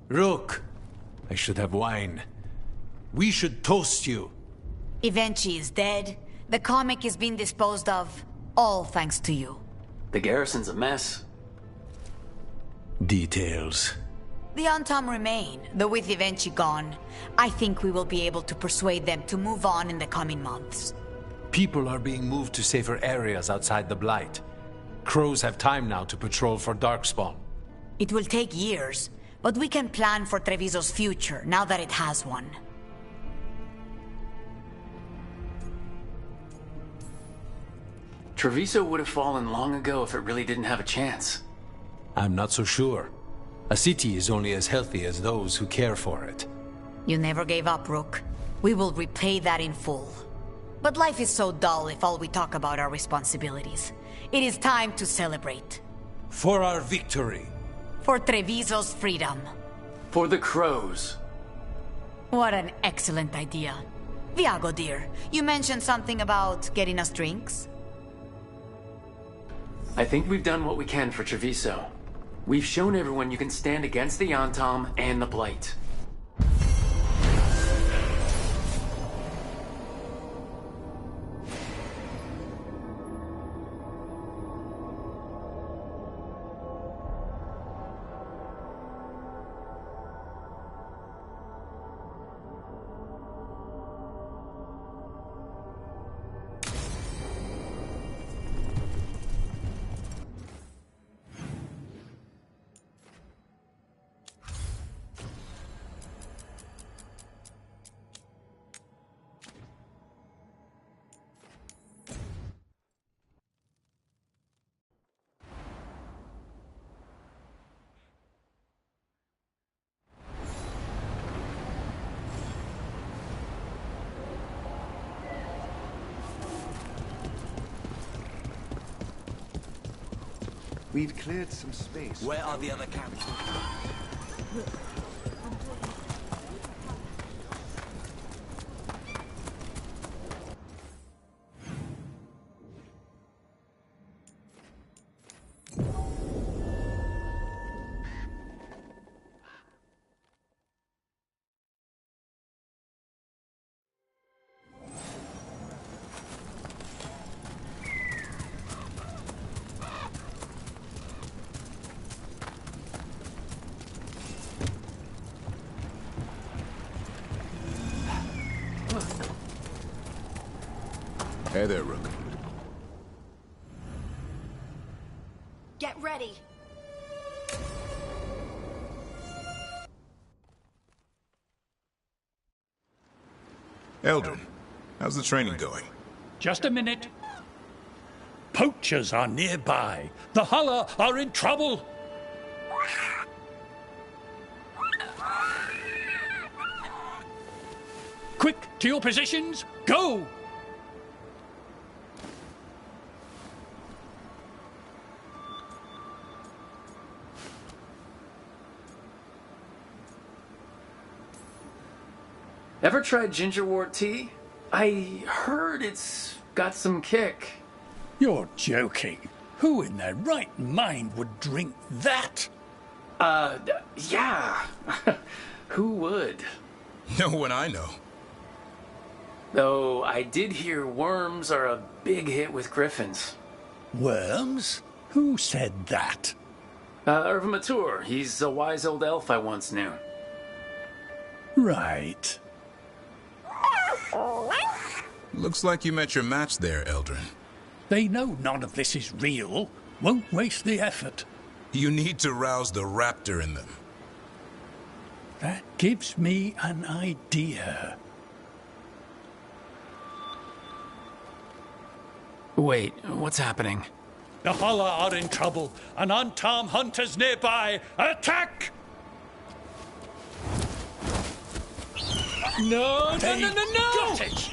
Rook! I should have wine. We should toast you. Evenchi is dead. The comic is being disposed of. All thanks to you. The garrison's a mess. Details. The Antam remain, though with Evenchi gone, I think we will be able to persuade them to move on in the coming months. People are being moved to safer areas outside the Blight. Crows have time now to patrol for Darkspawn. It will take years, but we can plan for Treviso's future now that it has one. Treviso would have fallen long ago if it really didn't have a chance. I'm not so sure. A city is only as healthy as those who care for it. You never gave up, Rook. We will repay that in full. But life is so dull if all we talk about are responsibilities. It is time to celebrate. For our victory. For Treviso's freedom. For the crows. What an excellent idea. Viago, dear, you mentioned something about getting us drinks? I think we've done what we can for Treviso. We've shown everyone you can stand against the Antam and the Blight. We've cleared some space. Where are the other captains? Hey there, Rook. Get ready. Eldrin, how's the training going? Just a minute. Poachers are nearby. The Hulla are in trouble. Quick, to your positions. Go! Ever tried gingerwort tea? I heard it's got some kick. You're joking. Who in their right mind would drink that? Yeah. Who would? No one I know. Though I did hear worms are a big hit with griffins. Worms? Who said that? Mature. He's a wise old elf I once knew. Right. Looks like you met your match there, Eldrin. They know none of this is real. Won't waste the effort. You need to rouse the raptor in them. That gives me an idea. Wait, what's happening? The Hulla are in trouble. An Antam hunter's nearby. Attack! No, They no! got it!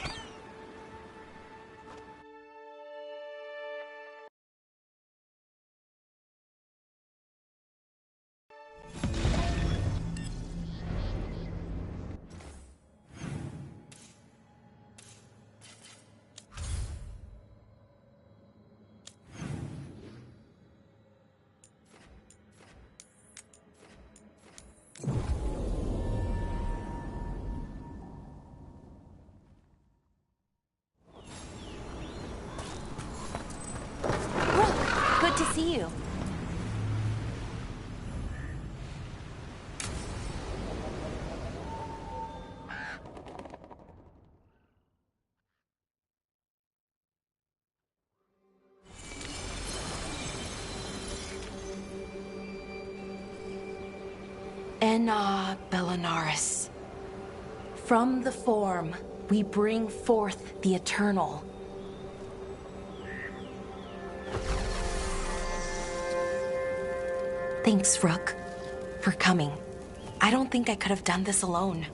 Vena Bellinaris. From the form, we bring forth the eternal. Thanks, Rook, for coming. I don't think I could have done this alone.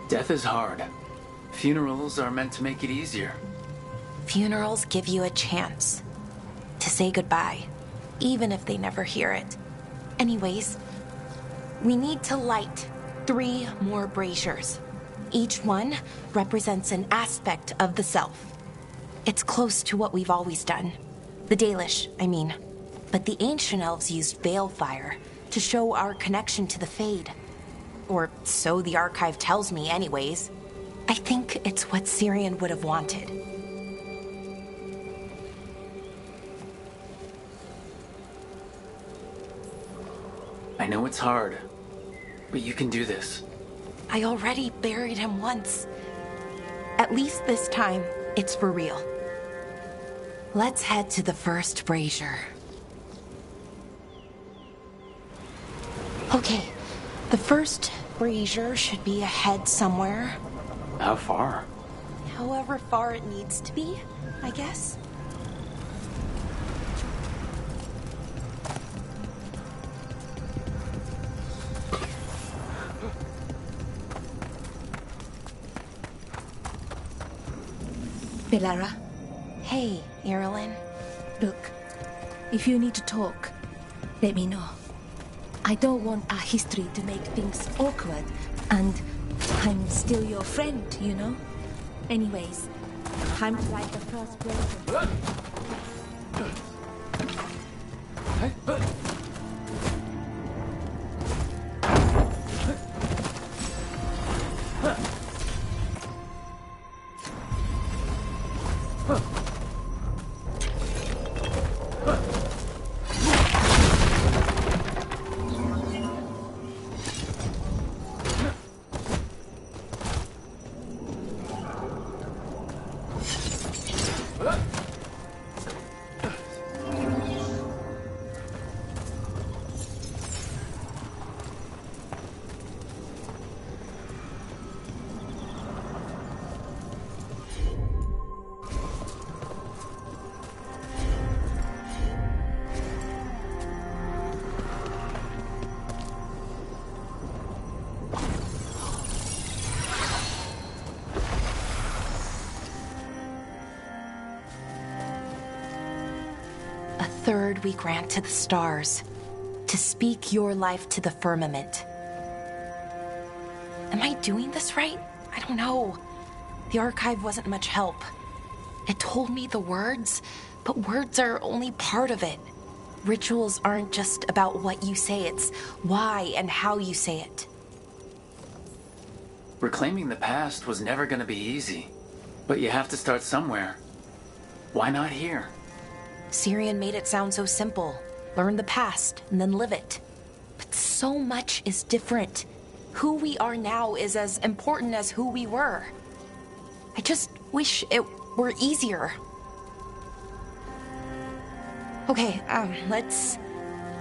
Death is hard. Funerals are meant to make it easier. Funerals give you a chance to say goodbye, even if they never hear it. Anyways, we need to light 3 more braziers. Each one represents an aspect of the self. It's close to what we've always done. The Dalish, I mean. But the ancient elves used veil fire to show our connection to the Fade. Or so the archive tells me anyways. I think it's what Syrian would have wanted. I know it's hard, but you can do this. I already buried him once. At least this time, it's for real. Let's head to the first brazier. Okay, the first brazier should be ahead somewhere. How far? However far it needs to be, I guess. Belara. Hey, Irilyn. Look, if you need to talk, let me know. I don't want our history to make things awkward, and I'm still your friend, you know? Anyways, time to write the first brazier. Third, we grant to the stars, to speak your life to the firmament. Am I doing this right? I don't know. The archive wasn't much help. It told me the words, but words are only part of it. Rituals aren't just about what you say, it's why and how you say it. Reclaiming the past was never going to be easy, but you have to start somewhere. Why not here? Syrian made it sound so simple. Learn the past and then live it. But so much is different. Who we are now is as important as who we were. I just wish it were easier. Okay, let's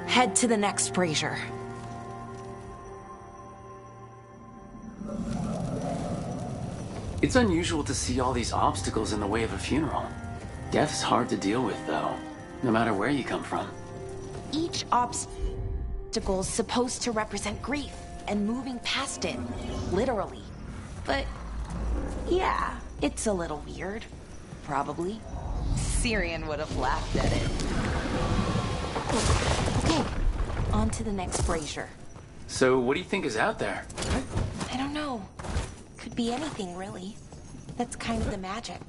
head to the next brazier. It's unusual to see all these obstacles in the way of a funeral. Death's hard to deal with, though, no matter where you come from. Each obstacle's supposed to represent grief and moving past it, literally. But, yeah, it's a little weird. Probably. Syrian would have laughed at it. Okay, on to the next brazier. So, what do you think is out there? I don't know. Could be anything, really. That's kind of the magic.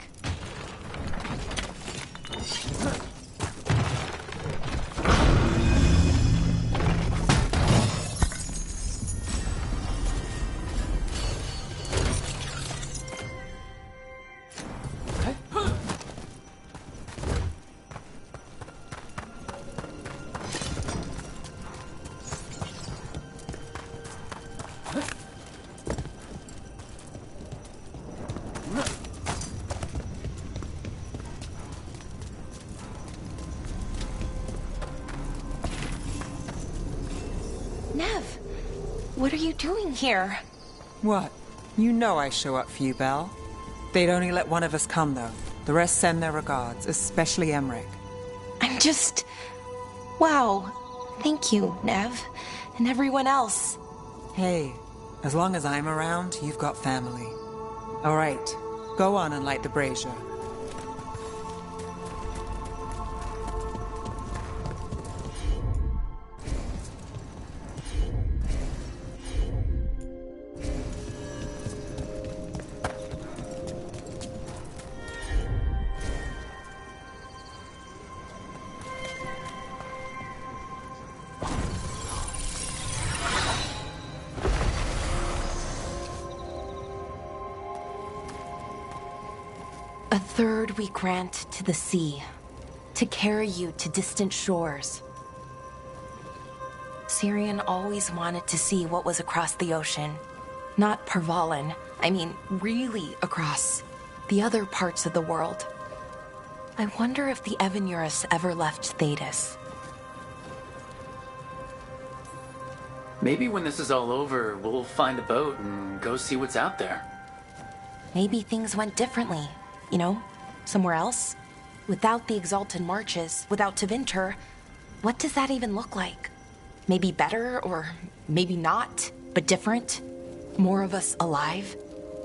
What are you doing here? What? You know I show up for you, Belle. They'd only let one of us come, though. The rest send their regards, especially Emmerich. I'm just... Wow. Thank you, Nev. And everyone else. Hey, as long as I'm around, you've got family. All right, go on and light the brazier. A third we grant to the sea, to carry you to distant shores. Syrian always wanted to see what was across the ocean. Not Pervalin, I mean really across the other parts of the world. I wonder if the Evanurus ever left Thetis. Maybe when this is all over, we'll find a boat and go see what's out there. Maybe things went differently. You know, somewhere else? Without the Exalted Marches, without Tevinter, what does that even look like? Maybe better, or maybe not, but different? More of us alive?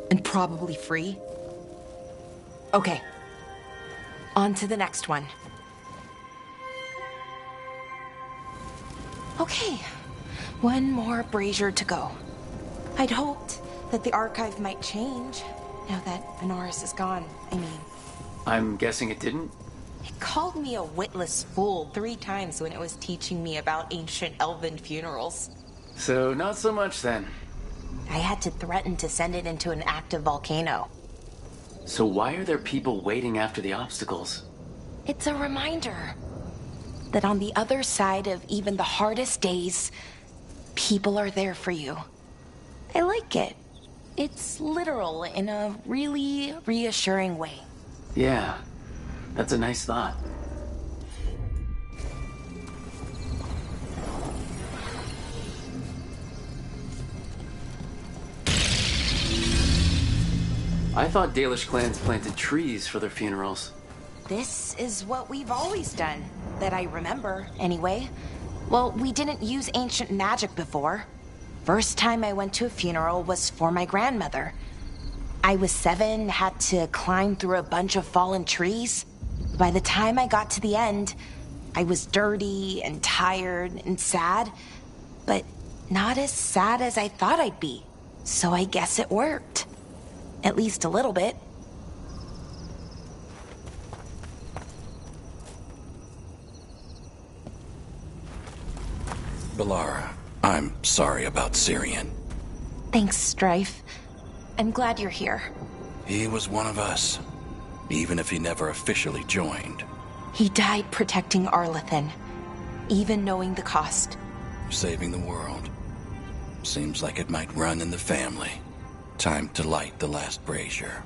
And probably free? Okay. On to the next one. Okay. One more brazier to go. I'd hoped that the archive might change. Now that Benares is gone, I mean. I'm guessing it didn't? It called me a witless fool 3 times when it was teaching me about ancient elven funerals. So, not so much then. I had to threaten to send it into an active volcano. So why are there people waiting after the obstacles? It's a reminder that on the other side of even the hardest days, people are there for you. I like it. It's literal in a really reassuring way. Yeah, that's a nice thought. I thought Dalish clans planted trees for their funerals. This is what we've always done, that I remember, anyway. Well, we didn't use ancient magic before. First time I went to a funeral was for my grandmother. I was 7, had to climb through a bunch of fallen trees. By the time I got to the end, I was dirty and tired and sad, but not as sad as I thought I'd be. So I guess it worked. At least a little bit. Balara, I'm sorry about Syrian. Thanks, Strife. I'm glad you're here. He was one of us, even if he never officially joined. He died protecting Arlathan, even knowing the cost. Saving the world. Seems like it might run in the family. Time to light the last brazier.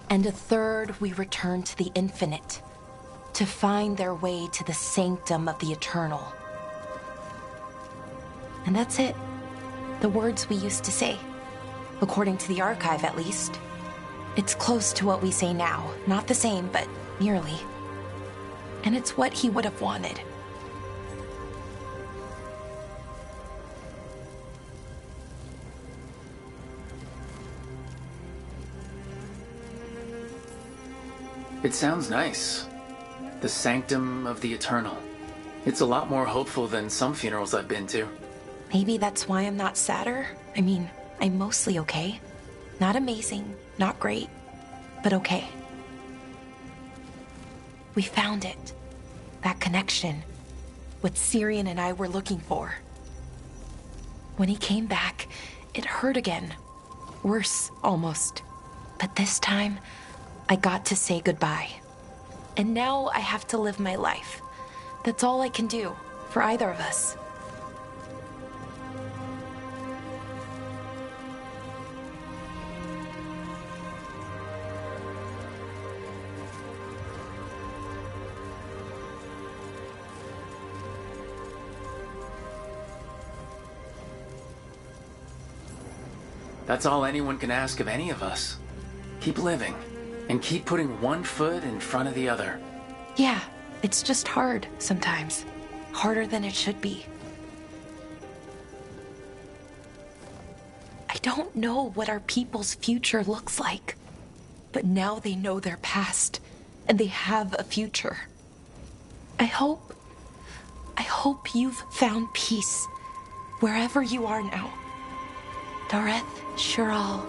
And a third we return to the infinite, to find their way to the sanctum of the eternal. And that's it. The words we used to say. According to the archive, at least. It's close to what we say now. Not the same, but nearly. And it's what he would have wanted. It sounds nice. The sanctum of the eternal. It's a lot more hopeful than some funerals I've been to. Maybe that's why I'm not sadder. I mean, I'm mostly okay. Not amazing, not great, but okay. We found it. That connection. What Syrian and I were looking for. When he came back, it hurt again. Worse, almost. But this time, I got to say goodbye. And now I have to live my life. That's all I can do, for either of us. That's all anyone can ask of any of us. Keep living, and keep putting one foot in front of the other. Yeah, it's just hard sometimes. Harder than it should be. I don't know what our people's future looks like, but now they know their past, and they have a future. I hope you've found peace wherever you are now. Dareth, Shural,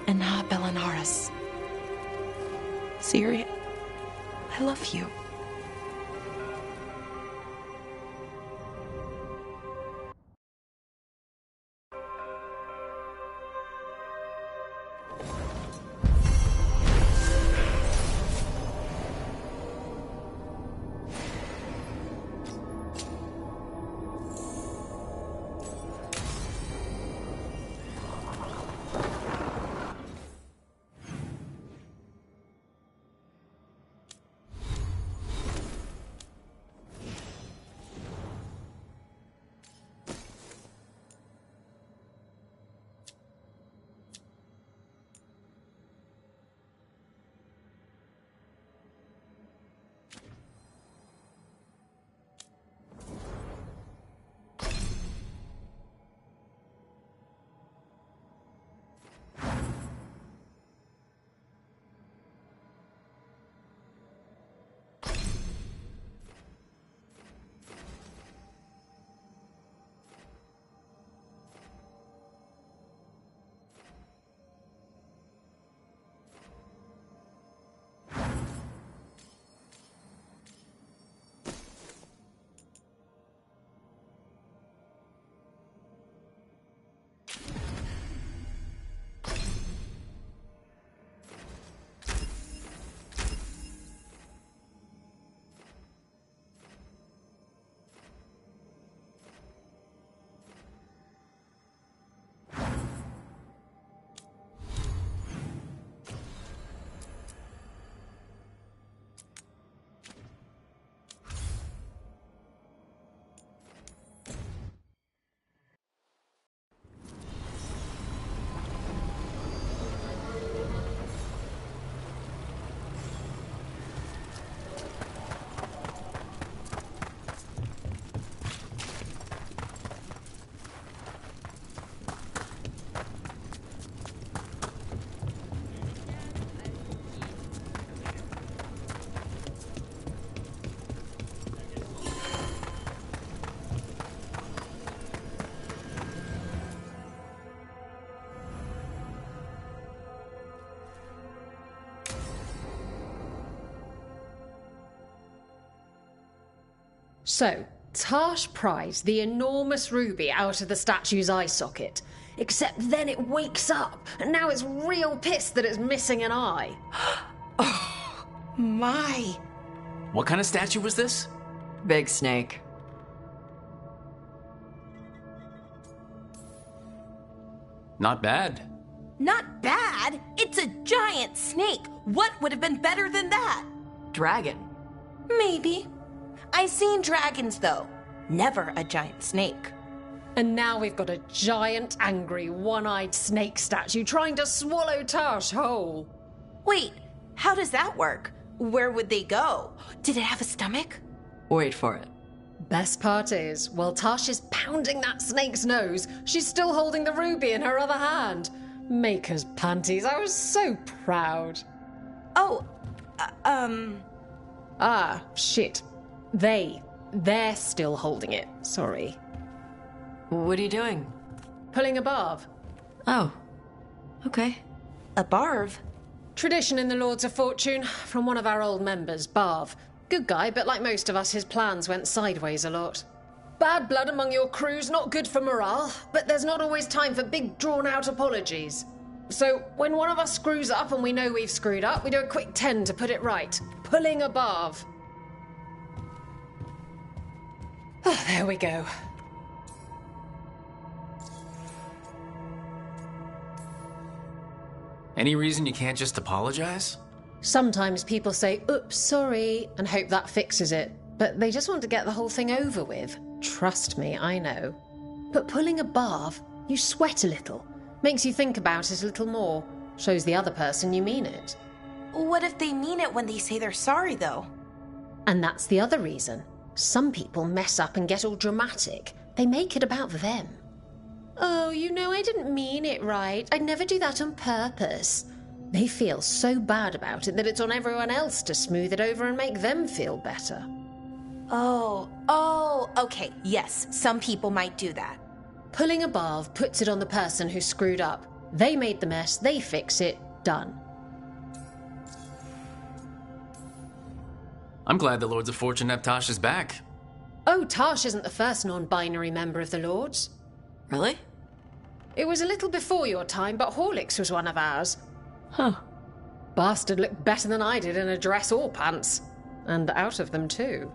and Ha Belanaris. Syria, I love you. So, Tash pries the enormous ruby out of the statue's eye socket. Except then it wakes up, and now it's real pissed that it's missing an eye. Oh, my. What kind of statue was this? Big snake. Not bad. Not bad? It's a giant snake. What would have been better than that? Dragon. Maybe. I've seen dragons, though. Never a giant snake. And now we've got a giant, angry, one-eyed snake statue trying to swallow Tash whole. Wait, how does that work? Where would they go? Did it have a stomach? Wait for it. Best part is, while Tash is pounding that snake's nose, she's still holding the ruby in her other hand. Maker's panties, I was so proud. Oh, Ah, shit. They're still holding it. Sorry. What are you doing? Pulling a barv. Oh. Okay. A barv? Tradition in the Lords of Fortune, from one of our old members, Barv. Good guy, but like most of us, his plans went sideways a lot. Bad blood among your crew's not good for morale, but there's not always time for big, drawn-out apologies. So, when one of us screws up and we know we've screwed up, we do a quick 10 to put it right. Pulling a barv. Oh, there we go. Any reason you can't just apologize? Sometimes people say, oops, sorry, and hope that fixes it. But they just want to get the whole thing over with. Trust me, I know. But pulling a barv, you sweat a little. Makes you think about it a little more. Shows the other person you mean it. What if they mean it when they say they're sorry, though? And that's the other reason. Some people mess up and get all dramatic. They make it about them. Oh, you know, I didn't mean it right. I'd never do that on purpose. They feel so bad about it that it's on everyone else to smooth it over and make them feel better. Oh, okay, yes, some people might do that. Pulling a barve puts it on the person who screwed up. They made the mess, they fix it, done. I'm glad the Lords of Fortune have Tasha's back. Oh, Tash isn't the first non-binary member of the Lords. Really? It was a little before your time, but Horlicks was one of ours. Huh. Bastard looked better than I did in a dress or pants. And out of them, too.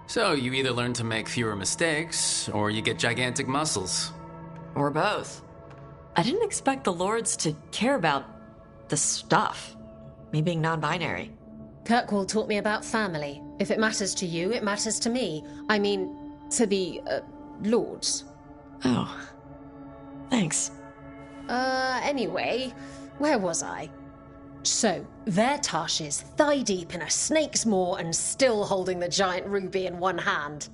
So, you either learn to make fewer mistakes, or you get gigantic muscles. Or both. I didn't expect the Lords to care about the stuff. Me being non-binary. Kirkwall taught me about family. If it matters to you, it matters to me. I mean, to the, Lords. Oh. Thanks. Anyway, where was I? So, there Tash is, thigh-deep in a snake's maw and still holding the giant ruby in one hand.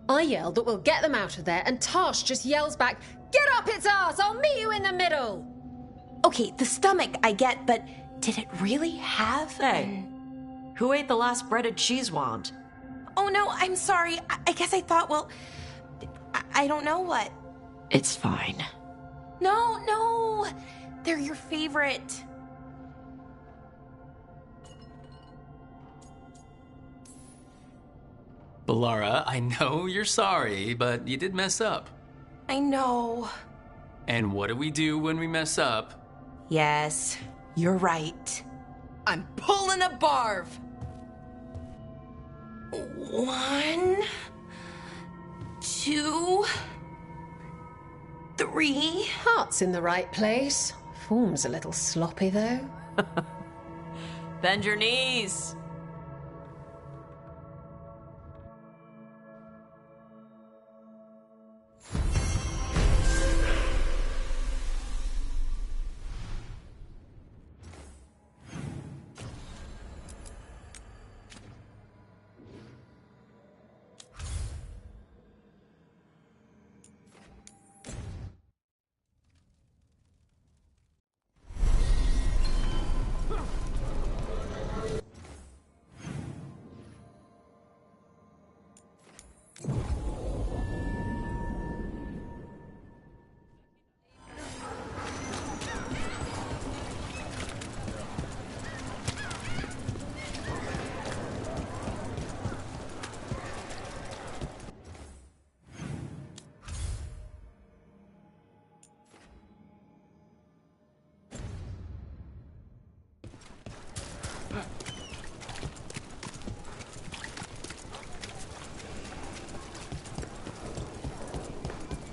I yell that we'll get them out of there, and Tash just yells back, "Get up its ass! I'll meet you in the middle!" Okay, the stomach I get, but did it really have... Hey, who ate the last breaded cheese wand? Oh no, I'm sorry. I guess I thought, well... I don't know what. It's fine. No! They're your favorite. Balara, I know you're sorry, but you did mess up. I know. And what do we do when we mess up? Yes, you're right. I'm pulling a barv. 1, 2, 3. Heart's in the right place. Form's a little sloppy, though. Bend your knees.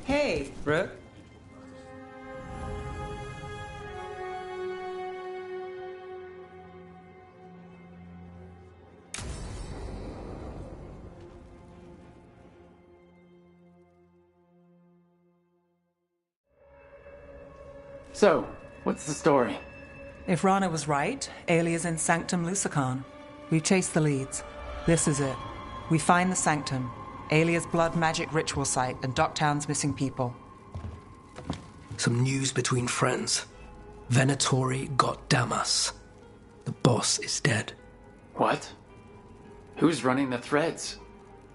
Hey, Rook. So, what's the story? If Rana was right, Aelia's in Sanctum Lusicon. We've chased the leads. This is it. We find the Sanctum, Aelia's blood magic ritual site, and Docktown's missing people. Some news between friends. Venatori got Damas. The boss is dead. What? Who's running the threads?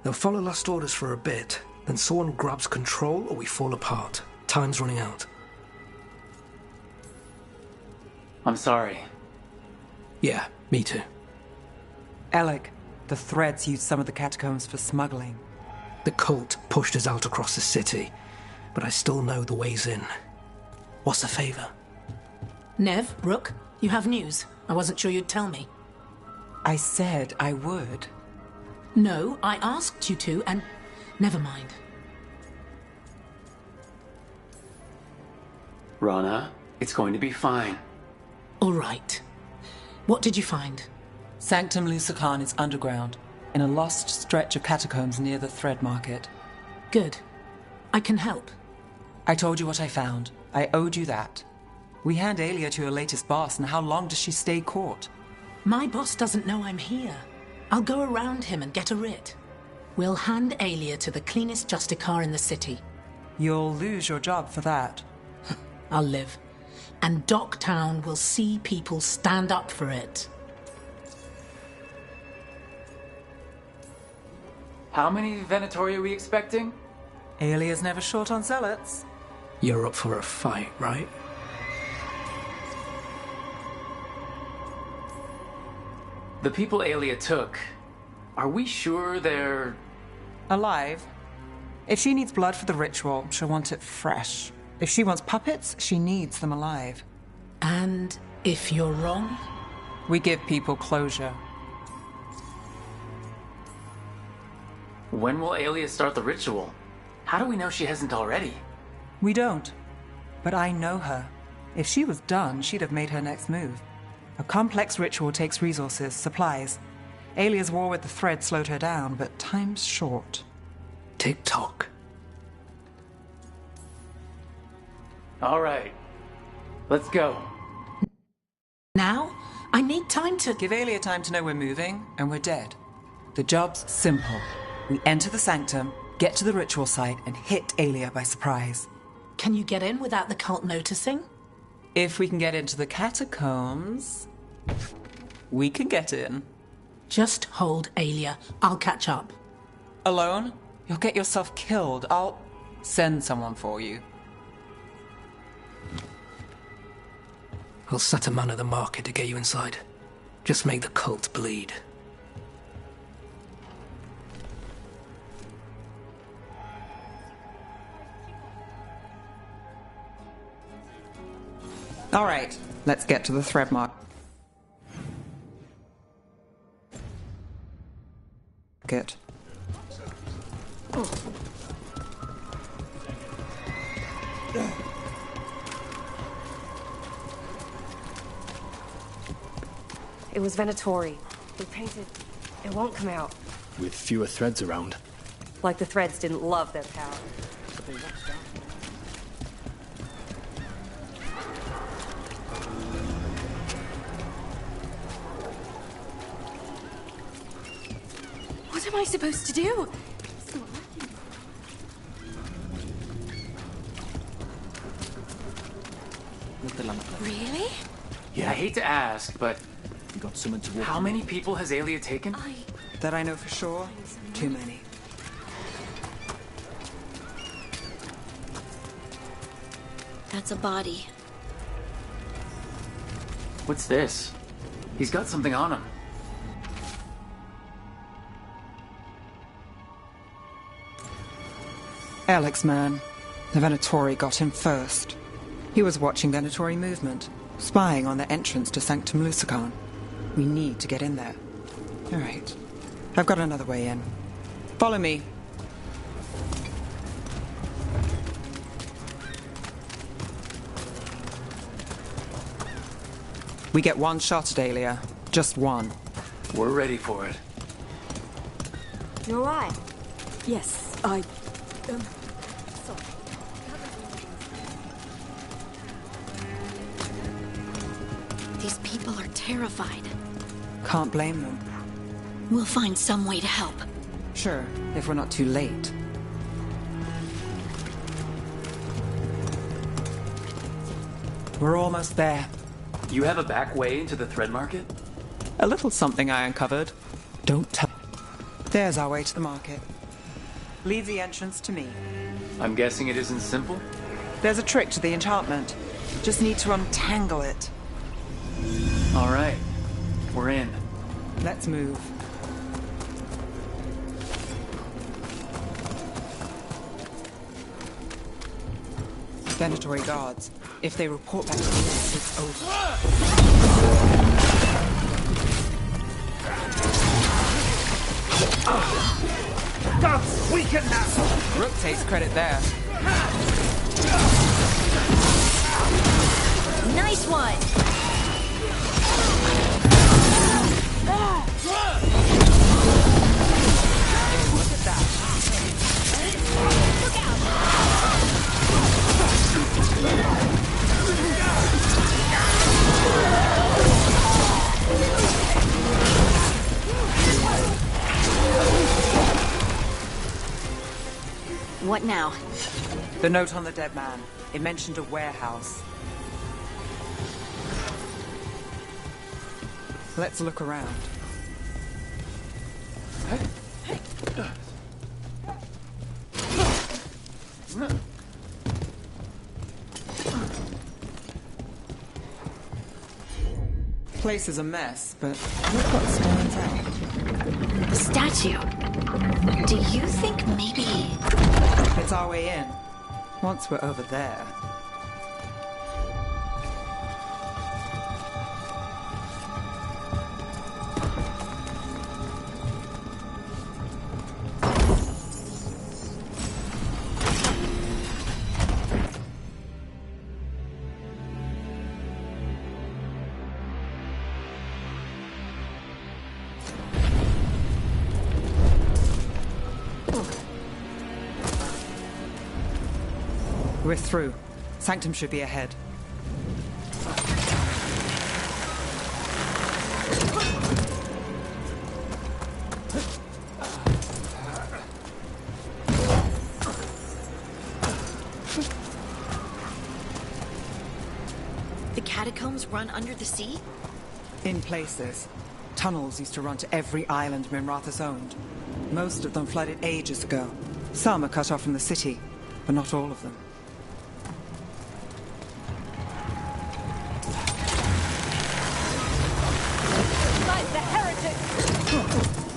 They'll follow last orders for a bit, then someone grabs control or we fall apart. Time's running out. I'm sorry. Yeah, me too. Alec, the threads used some of the catacombs for smuggling. The cult pushed us out across the city, but I still know the ways in. What's the favor? Nev, Rook, you have news. I wasn't sure you'd tell me. I said I would. No, I asked you to, and never mind. Rana, it's going to be fine. All right. What did you find? Sanctum Lucican is underground, in a lost stretch of catacombs near the Thread Market. Good. I can help. I told you what I found. I owed you that. We hand Aelia to your latest boss, and how long does she stay caught? My boss doesn't know I'm here. I'll go around him and get a writ. We'll hand Aelia to the cleanest Justicar in the city. You'll lose your job for that. I'll live. And Docktown will see people stand up for it. How many Venatori are we expecting? Aelia's never short on zealots. You're up for a fight, right? The people Aelia took, are we sure they're... alive? If she needs blood for the ritual, she'll want it fresh. If she wants puppets, she needs them alive. And if you're wrong? We give people closure. When will Aelia start the ritual? How do we know she hasn't already? We don't. But I know her. If she was done, she'd have made her next move. A complex ritual takes resources, supplies. Aelia's war with the Thread slowed her down, but time's short. Tick-tock. All right. Let's go. Now? I need time to... Give Aelia time to know we're moving, and we're dead. The job's simple. We enter the sanctum, get to the ritual site, and hit Aelia by surprise. Can you get in without the cult noticing? If we can get into the catacombs, we can get in. Just hold Aelia. I'll catch up. Alone? You'll get yourself killed. I'll send someone for you. I'll set a man at the market to get you inside. Just make the cult bleed. All right, let's get to the Thread Market. It was Venatori. We painted... It won't come out. With fewer threads around. Like the threads didn't love their power. But they watched out. What am I supposed to do? Really? Yeah. I hate to ask, but you got someone to walk. How many people has Aelia taken? That I know for sure, too many. That's a body. What's this? He's got something on him. Alex, man. The Venatori got him first. He was watching Venatori movement, spying on the entrance to Sanctum Lucican. We need to get in there. All right. I've got another way in. Follow me. We get one shot at Aelia. Just one. We're ready for it. You're right. Yes, I... sorry. These people are terrified. Can't blame them. We'll find some way to help. Sure, if we're not too late. We're almost there. You have a back way into the Thread Market? A little something I uncovered. Don't tell. There's our way to the market. Leave the entrance to me. I'm guessing it isn't simple? There's a trick to the enchantment. Just need to untangle it. All right. We're in. Let's move. Venatori guards. If they report back to us, it's over. Gods, weaken them! Rook takes credit there. Nice one! What now? The note on the dead man. It mentioned a warehouse. Let's look around. Place is a mess, but look what stands out. The statue. Do you think maybe... It's our way in. Once we're over there... We're through. Sanctum should be ahead. The catacombs run under the sea? In places. Tunnels used to run to every island Minrathous owned. Most of them flooded ages ago. Some are cut off from the city, but not all of them.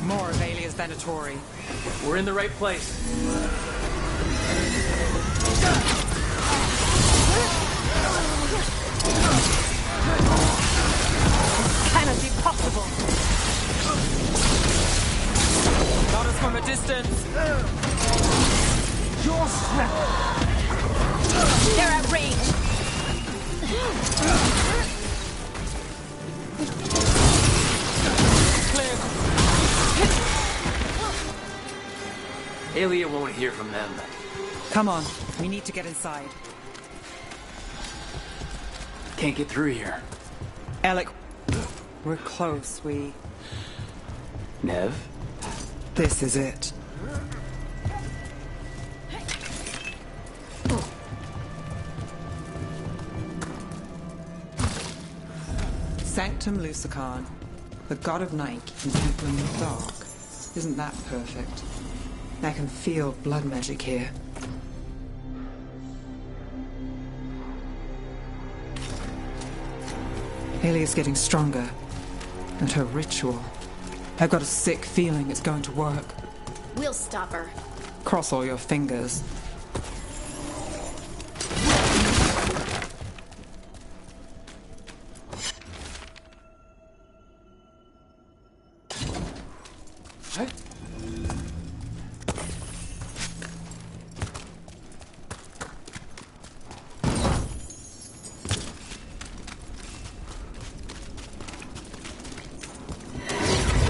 More of Alia's Venatori. We're in the right place. Cannot be possible. Not us from a distance. Your They're at range. Aelia won't hear from them. Come on, we need to get inside. Can't get through here. Alec, we're close, Nev? This is it. Sanctum Lucican, the god of night keeping people in the dark. Isn't that perfect? I can feel blood magic here. Alia's getting stronger. And her ritual. I've got a sick feeling it's going to work. We'll stop her. Cross all your fingers.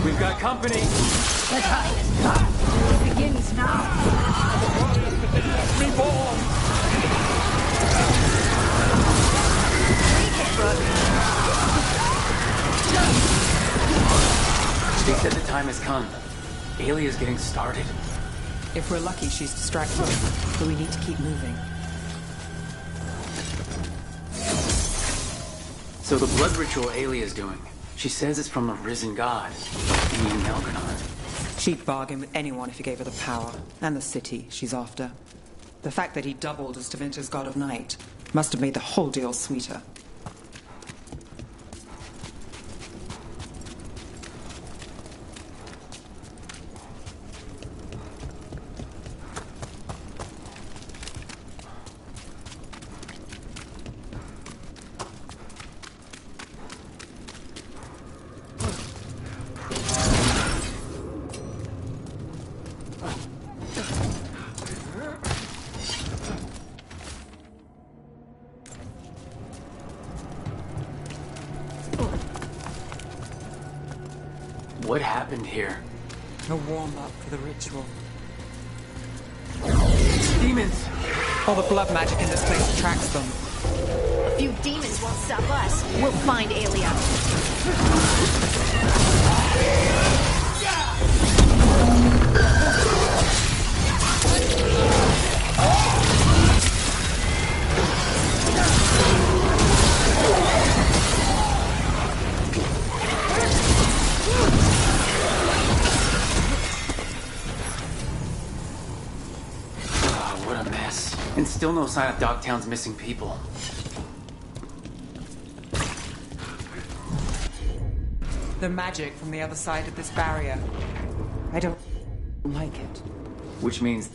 We've got company. The time has come. It begins now. Reborn. They said the time has come. Alia's getting started. If we're lucky, she's distracted. But we need to keep moving. So the blood ritual Alia's doing, she says it's from a risen god. You mean Melgrenot? She'd bargain with anyone if he gave her the power, and the city she's after. The fact that he doubled as Tevinter's god of night must have made the whole deal sweeter. What happened here? A warm-up for the ritual. Demons! All the blood magic in this place attracts them. A few demons won't stop us. We'll find Aelia. Still no sign of Dogtown's missing people. The magic from the other side of this barrier. I don't like it. Which means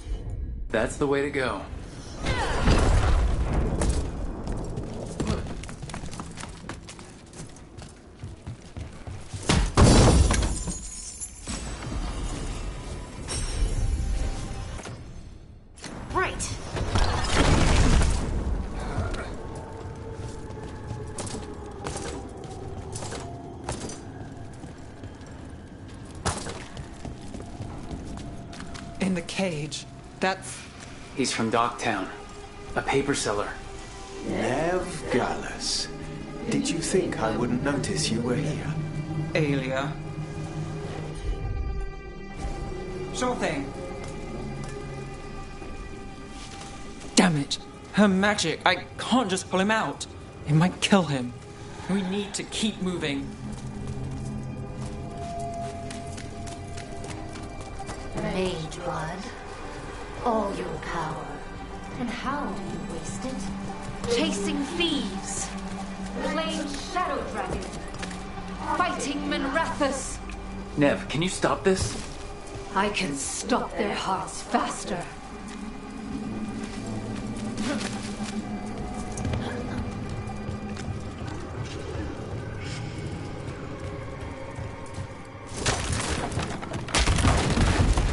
that's the way to go. Right. In the cage. That's... He's from Dogtown. A paper seller. Nev Gallus. Did you think I wouldn't notice you were here? Aelia. Sure thing. Damn it. Her magic. I can't just pull him out. It might kill him. We need to keep moving. Mage blood. All your power. And how do you waste it? Chasing thieves. Playing Shadow Dragon. Fighting Minrathus. Nev, can you stop this? I can stop their hearts faster.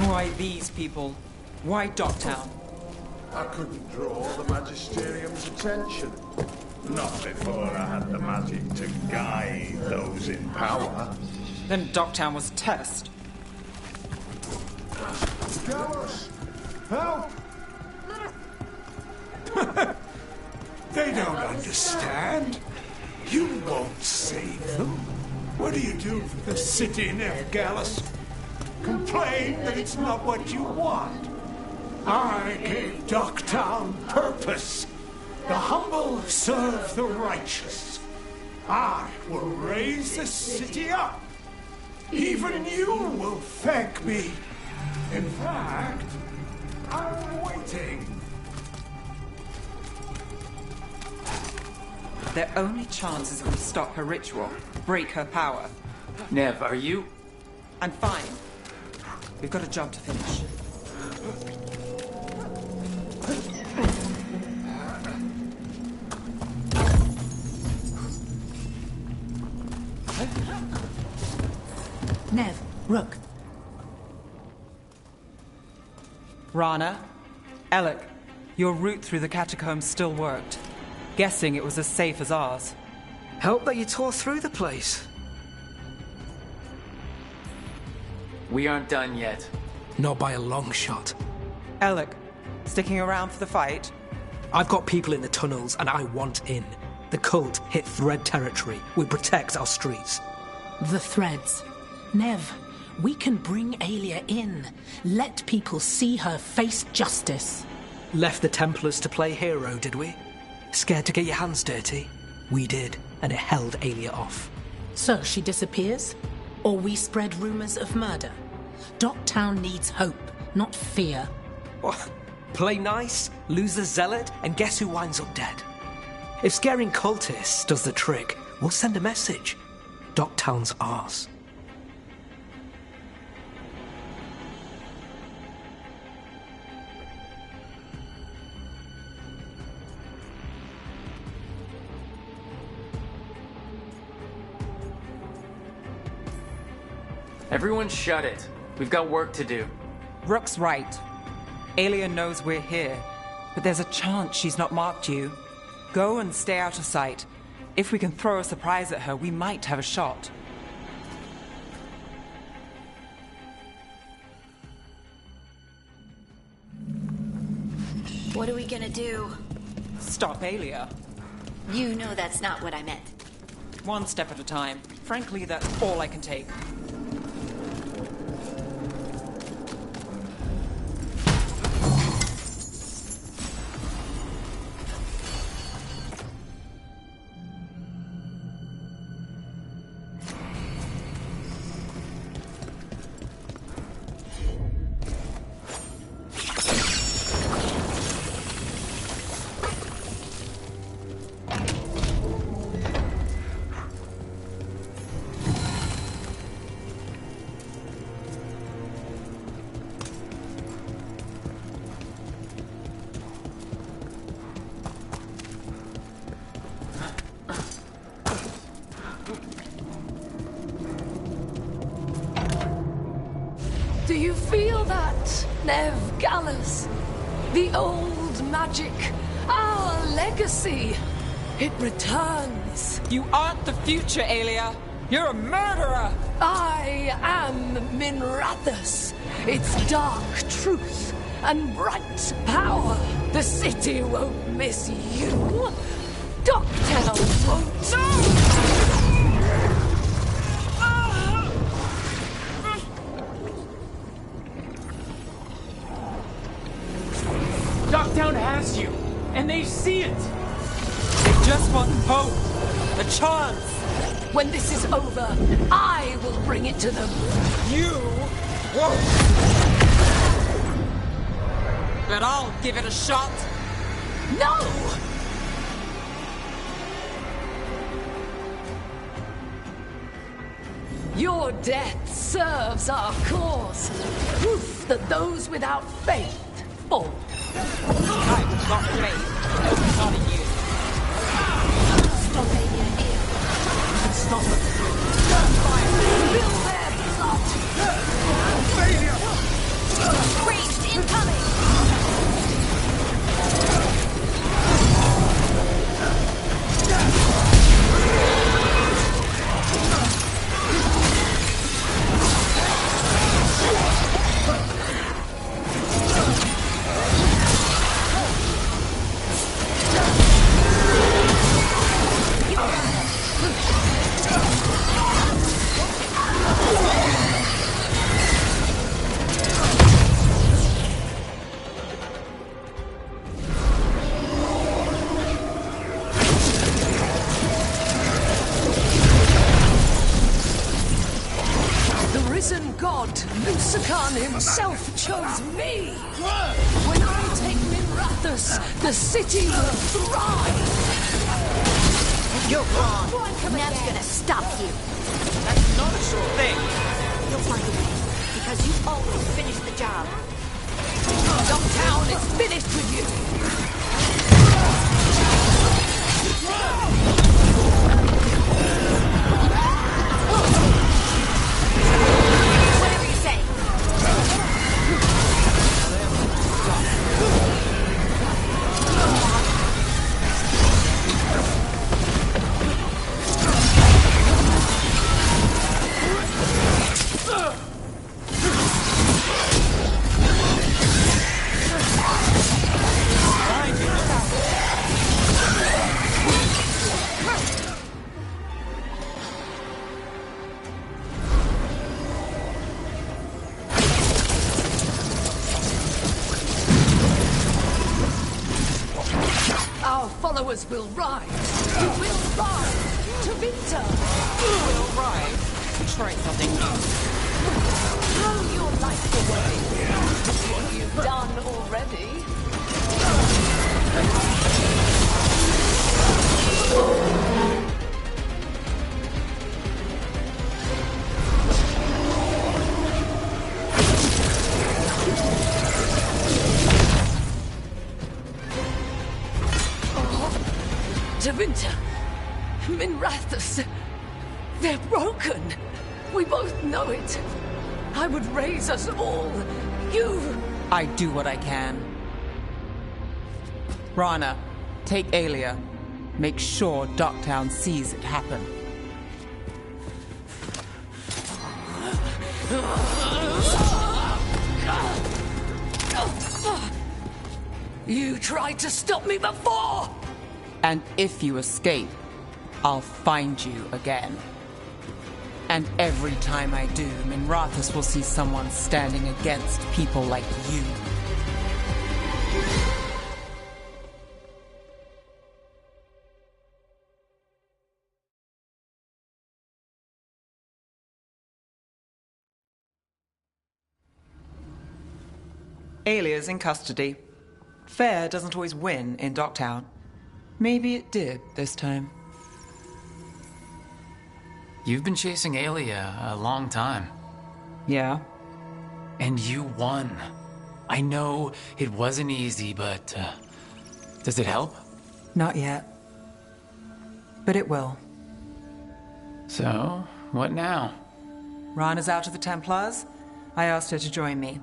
Why these people? Why Dogtown? I couldn't draw the Magisterium's attention. Not before I had the magic to guide those in power. Then Dogtown was test. Gallus! Help! They don't understand. You won't save them. What do you do for the city, Nev Gallus? Complain that it's not what you want. I gave Dogtown purpose. The humble serve the righteous. I will raise the city up. Even you will thank me. In fact, I'm waiting. Their only chance is if we stop her ritual, break her power. Nev, are you? I'm fine. We've got a job to finish. Nev, Rook. Rana, Alec, your route through the catacombs still worked. Guessing it was as safe as ours. Help that you tore through the place. We aren't done yet. Not by a long shot. Alec, sticking around for the fight? I've got people in the tunnels and I want in. The cult hit Thread territory. We protect our streets. The threads. Nev, we can bring Aelia in. Let people see her face justice. Left the Templars to play hero, did we? Scared to get your hands dirty? We did, and it held Aelia off. So she disappears? Or we spread rumors of murder? Dogtown needs hope, not fear. What? Play nice, lose the zealot, and guess who winds up dead? If scaring cultists does the trick, we'll send a message. Dogtown's ours. Everyone shut it. We've got work to do. Rook's right. Aelia knows we're here, but there's a chance she's not marked you. Go and stay out of sight. If we can throw a surprise at her, we might have a shot. What are we gonna do? Stop Aelia. You know that's not what I meant. One step at a time. Frankly, that's all I can take. Do you feel that, Nev Gallus? The old magic, our legacy. It returns. You aren't the future, Aelia. You're a murderer. I am Minrathus. Its dark truth and bright power. The city won't miss you. Dogtown won't. No! Dogtown has you, and they see it. They just want hope, a chance. When this is over, I will bring it to them. You won't. But I'll give it a shot. No! Your death serves our cause. Proof that those without faith fall. I've got faith, not in you. Stop Aelia here. Stop it. Fill their blood. Failure! Priest incoming! Himself chose me. When I take Minrathus, the city will thrive. You're wrong. Nev's gonna stop you. That's not a sure thing. You'll find a way, because you always finish the job. Dogtown is finished with you. Whatever you say. Followers will rise. You will rise to Vinter. Will rise. Try something new. Throw your life away. That's what you've done already. Winter, Minrathus, they're broken. We both know it. I would raise us all. You... I do what I can. Rana, take Aelia. Make sure Dogtown sees it happen. You tried to stop me before! And if you escape, I'll find you again. And every time I do, Minrathus will see someone standing against people like you. Aelia's in custody. Fair doesn't always win in Dogtown. Maybe it did this time. You've been chasing Aelia a long time. Yeah? And you won. I know it wasn't easy, but does it help? Not yet. But it will. So, what now? Rana's out of the Templars. I asked her to join me.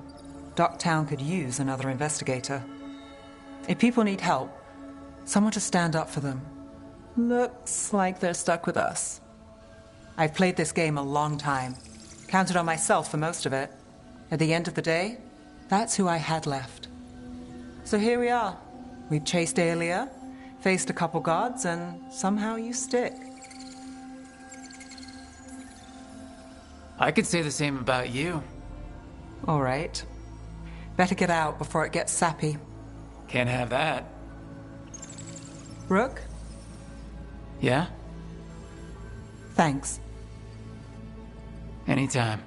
Docktown could use another investigator. If people need help, someone to stand up for them. Looks like they're stuck with us. I've played this game a long time. Counted on myself for most of it. At the end of the day, that's who I had left. So here we are. We've chased Aelia, faced a couple gods, and somehow you stick. I could say the same about you. All right. Better get out before it gets sappy. Can't have that. Rook? Yeah? Thanks. Anytime.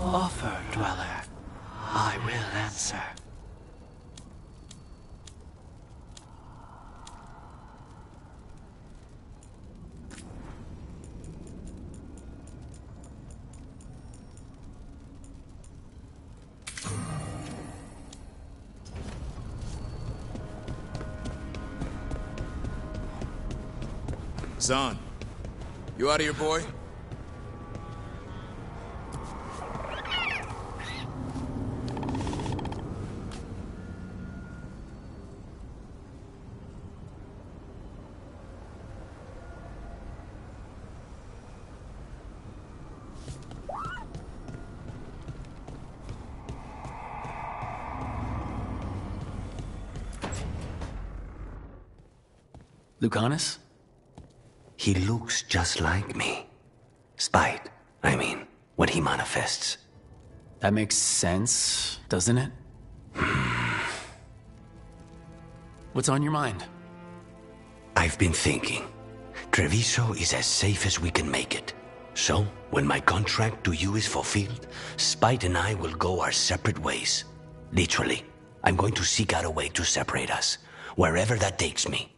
Offer, Dweller. I will answer. Son, you out of here, boy? Lucanus? He looks just like me. Spite, I mean, when he manifests. That makes sense, doesn't it? What's on your mind? I've been thinking. Treviso is as safe as we can make it. So, when my contract to you is fulfilled, Spite and I will go our separate ways. Literally, I'm going to seek out a way to separate us, wherever that takes me.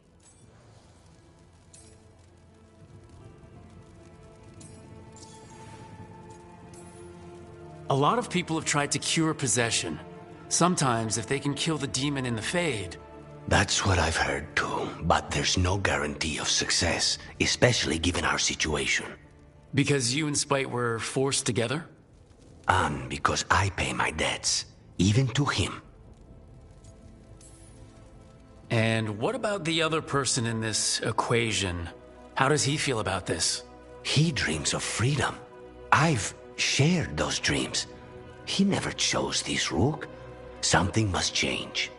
A lot of people have tried to cure possession. Sometimes, if they can kill the demon in the Fade. That's what I've heard too, but there's no guarantee of success, especially given our situation. Because you and Spite were forced together? And because I pay my debts, even to him. And what about the other person in this equation? How does he feel about this? He dreams of freedom. I've shared those dreams. He never chose this, Rook. Something must change.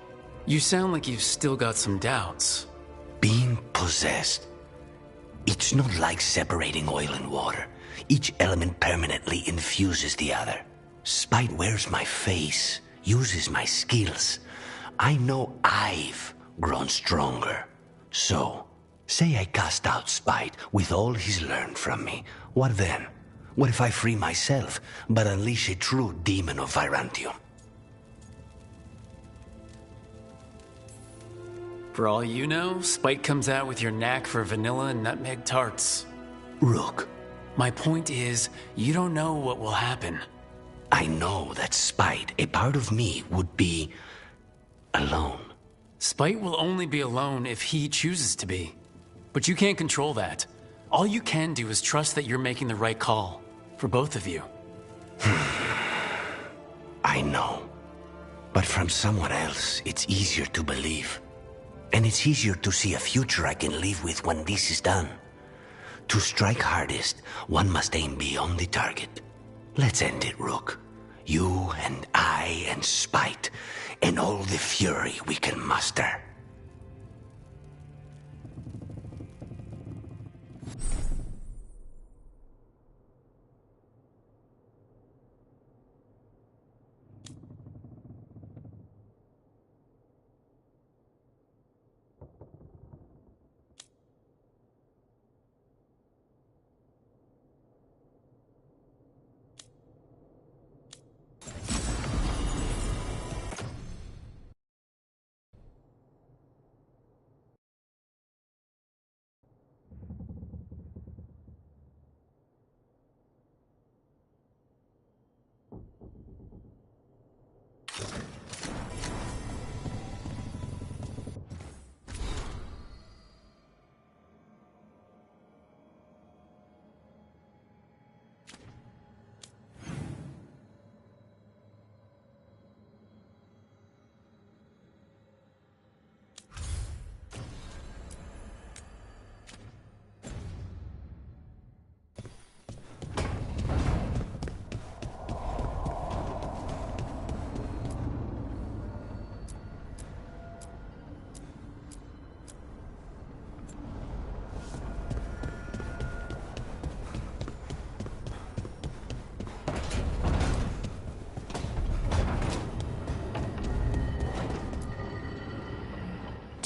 You sound like you've still got some doubts. Being possessed. It's not like separating oil and water. Each element permanently infuses the other. Spite wears my face, uses my skills. I know I've grown stronger. So, say I cast out Spite with all he's learned from me. What then? What if I free myself, but unleash a true demon of Virantium? For all you know, Spite comes out with your knack for vanilla and nutmeg tarts. Rook. My point is, you don't know what will happen. I know that Spite, a part of me, would be alone. Spite will only be alone if he chooses to be. But you can't control that. All you can do is trust that you're making the right call. For both of you. I know. But from someone else, it's easier to believe. And it's easier to see a future I can live with when this is done. To strike hardest, one must aim beyond the target. Let's end it, Rook. You and I and Spite, and all the fury we can muster.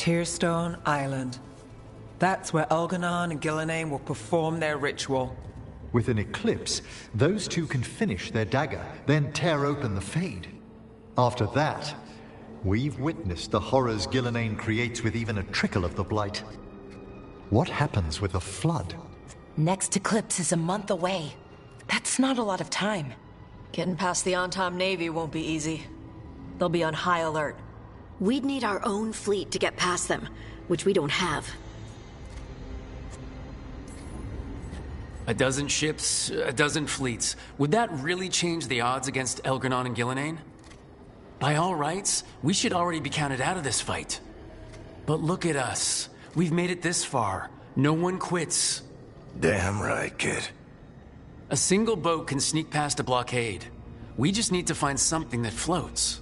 Tearstone Island. That's where Elganon and Gillenane will perform their ritual. With an eclipse, those two can finish their dagger, then tear open the Fade. After that, we've witnessed the horrors Gillenane creates with even a trickle of the Blight. What happens with a flood? Next eclipse is a month away. That's not a lot of time. Getting past the Antom Navy won't be easy. They'll be on high alert. We'd need our own fleet to get past them, which we don't have. A dozen ships, a dozen fleets. Would that really change the odds against Elganon and Gillenane? By all rights, we should already be counted out of this fight. But look at us. We've made it this far. No one quits. Damn right, kid. A single boat can sneak past a blockade. We just need to find something that floats.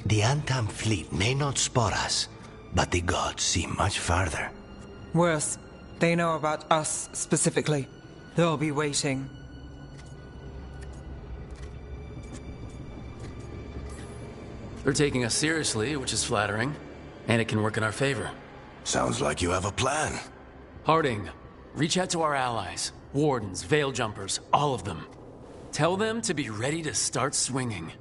The Antam fleet may not spot us, but the gods see much farther. Worse, they know about us specifically. They'll be waiting. They're taking us seriously, which is flattering, and it can work in our favor. Sounds like you have a plan. Harding, reach out to our allies. Wardens, Veil Jumpers, all of them. Tell them to be ready to start swinging.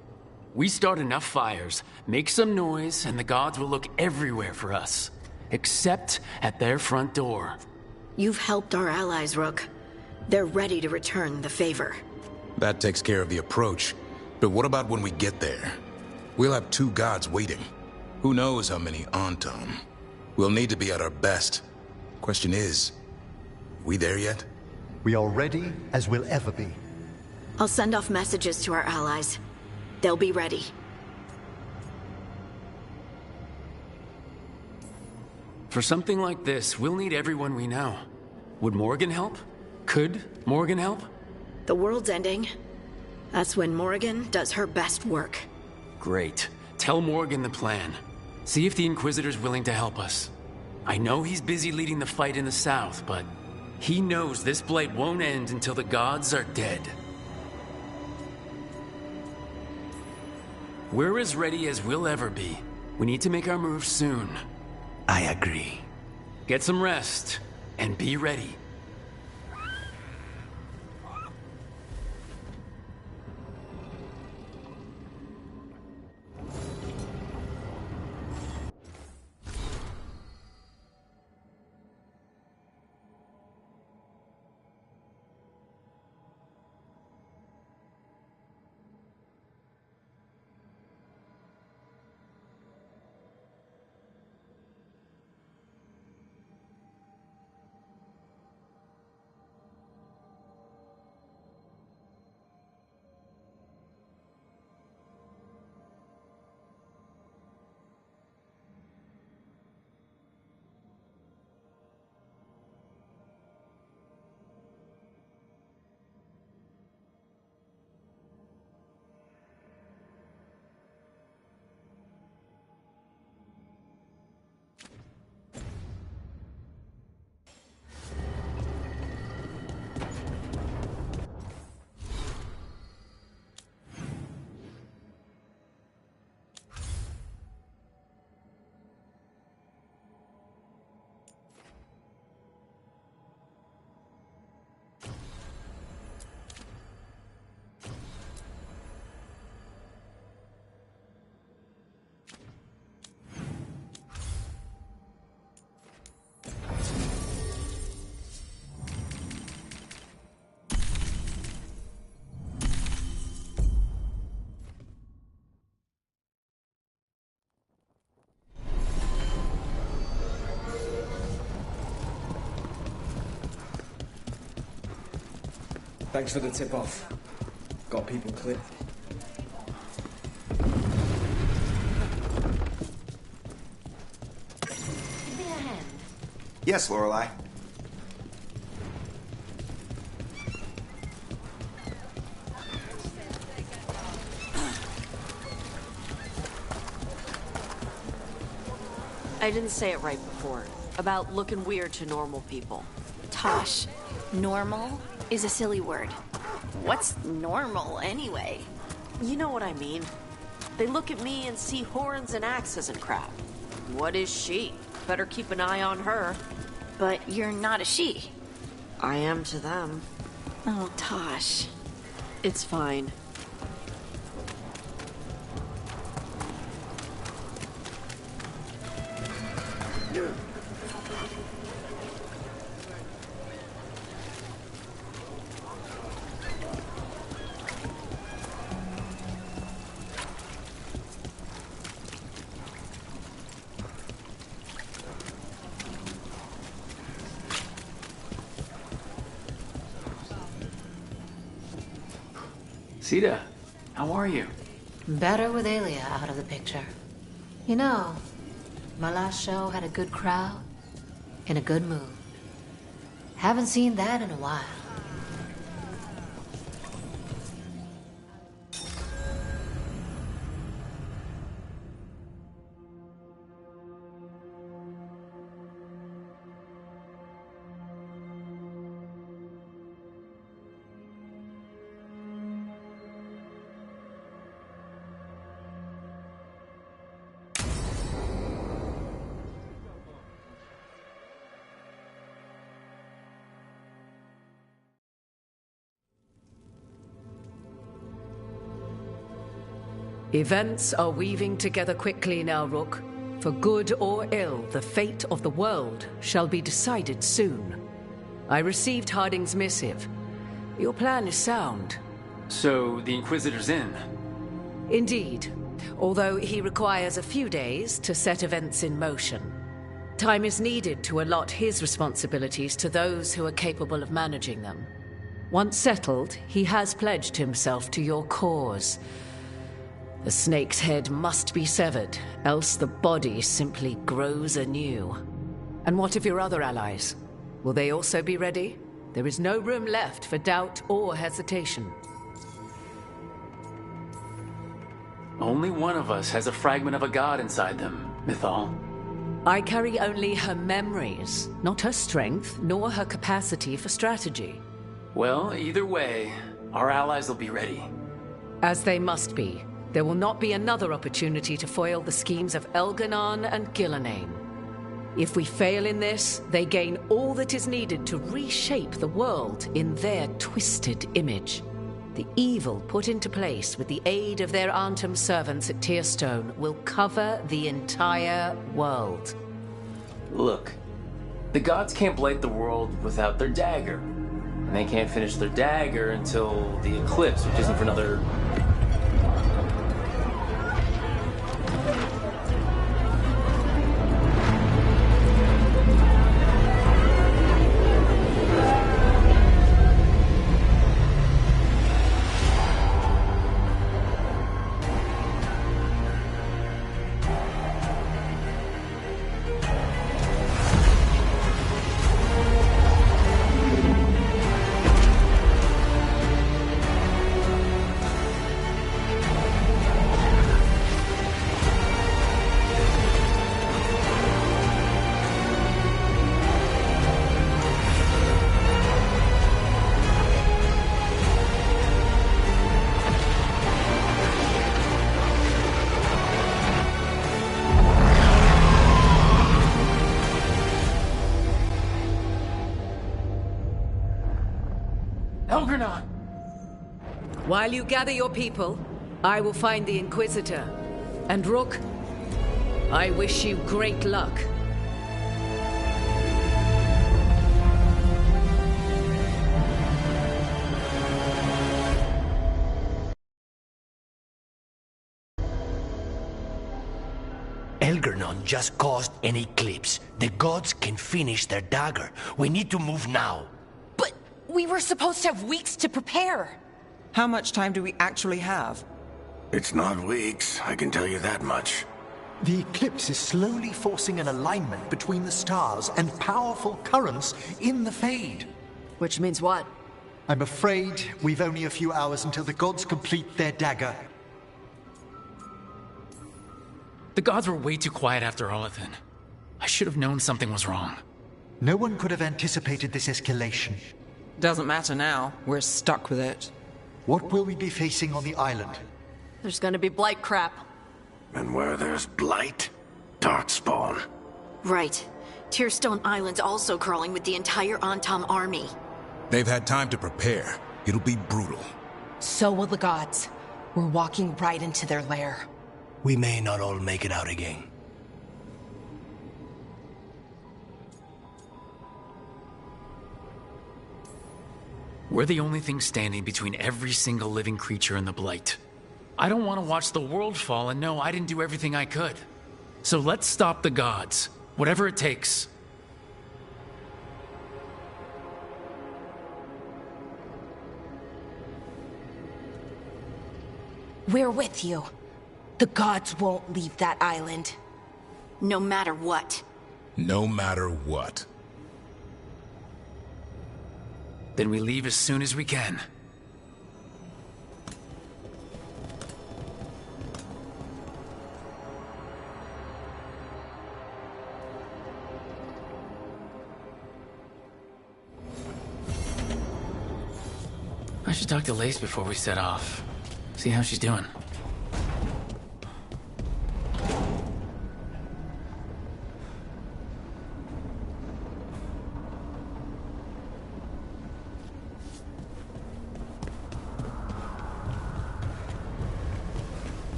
We start enough fires, make some noise, and the gods will look everywhere for us. Except at their front door. You've helped our allies, Rook. They're ready to return the favor. That takes care of the approach. But what about when we get there? We'll have two gods waiting. Who knows how many Antom? We'll need to be at our best. Question is, we there yet? We are ready as we'll ever be. I'll send off messages to our allies. They'll be ready. For something like this, we'll need everyone we know. Would Morgan help? Could Morgan help? The world's ending. That's when Morgan does her best work. Great. Tell Morgan the plan. See if the Inquisitor's willing to help us. I know he's busy leading the fight in the south, but he knows this blight won't end until the gods are dead. We're as ready as we'll ever be. We need to make our move soon. I agree. Get some rest, and be ready. Thanks for the tip-off. Got people clear. Give me a hand. Yes, Lorelei. I didn't say it right before. About looking weird to normal people. Tosh, normal is a silly word. What's normal, anyway? You know what I mean. They look at me and see horns and axes and crap. What is she? Better keep an eye on her. But you're not a she. I am to them. Oh, Tosh. It's fine. Sita, how are you? Better with Aelia out of the picture. You know, my last show had a good crowd in a good mood. Haven't seen that in a while. Events are weaving together quickly now, Rook. For good or ill, the fate of the world shall be decided soon. I received Harding's missive. Your plan is sound. So, the Inquisitor's in? Indeed, although he requires a few days to set events in motion. Time is needed to allot his responsibilities to those who are capable of managing them. Once settled, he has pledged himself to your cause. The snake's head must be severed, else the body simply grows anew. And what of your other allies? Will they also be ready? There is no room left for doubt or hesitation. Only one of us has a fragment of a god inside them, Mythal. I carry only her memories, not her strength, nor her capacity for strategy. Well, either way, our allies will be ready. As they must be. There will not be another opportunity to foil the schemes of Elganon and Gillenane. If we fail in this, they gain all that is needed to reshape the world in their twisted image. The evil put into place with the aid of their Arnhem servants at Tearstone will cover the entire world. Look, the gods can't blight the world without their dagger. And they can't finish their dagger until the eclipse, which isn't for another... While you gather your people, I will find the Inquisitor. And Rook, I wish you great luck. Elganon just caused an eclipse. The gods can finish their dagger. We need to move now. But we were supposed to have weeks to prepare. How much time do we actually have? It's not weeks, I can tell you that much. The eclipse is slowly forcing an alignment between the stars and powerful currents in the Fade. Which means what? I'm afraid we've only a few hours until the gods complete their dagger. The gods were way too quiet after Olithin. I should have known something was wrong. No one could have anticipated this escalation. Doesn't matter now. We're stuck with it. What will we be facing on the island? There's gonna be blight crap. And where there's blight, darkspawn. Right. Tearstone Island's also crawling with the entire Antom army. They've had time to prepare. It'll be brutal. So will the gods. We're walking right into their lair. We may not all make it out again. We're the only thing standing between every single living creature and the Blight. I don't want to watch the world fall and know I didn't do everything I could. So let's stop the gods, whatever it takes. We're with you. The gods won't leave that island. No matter what. No matter what. Then we leave as soon as we can. I should talk to Lace before we set off. See how she's doing.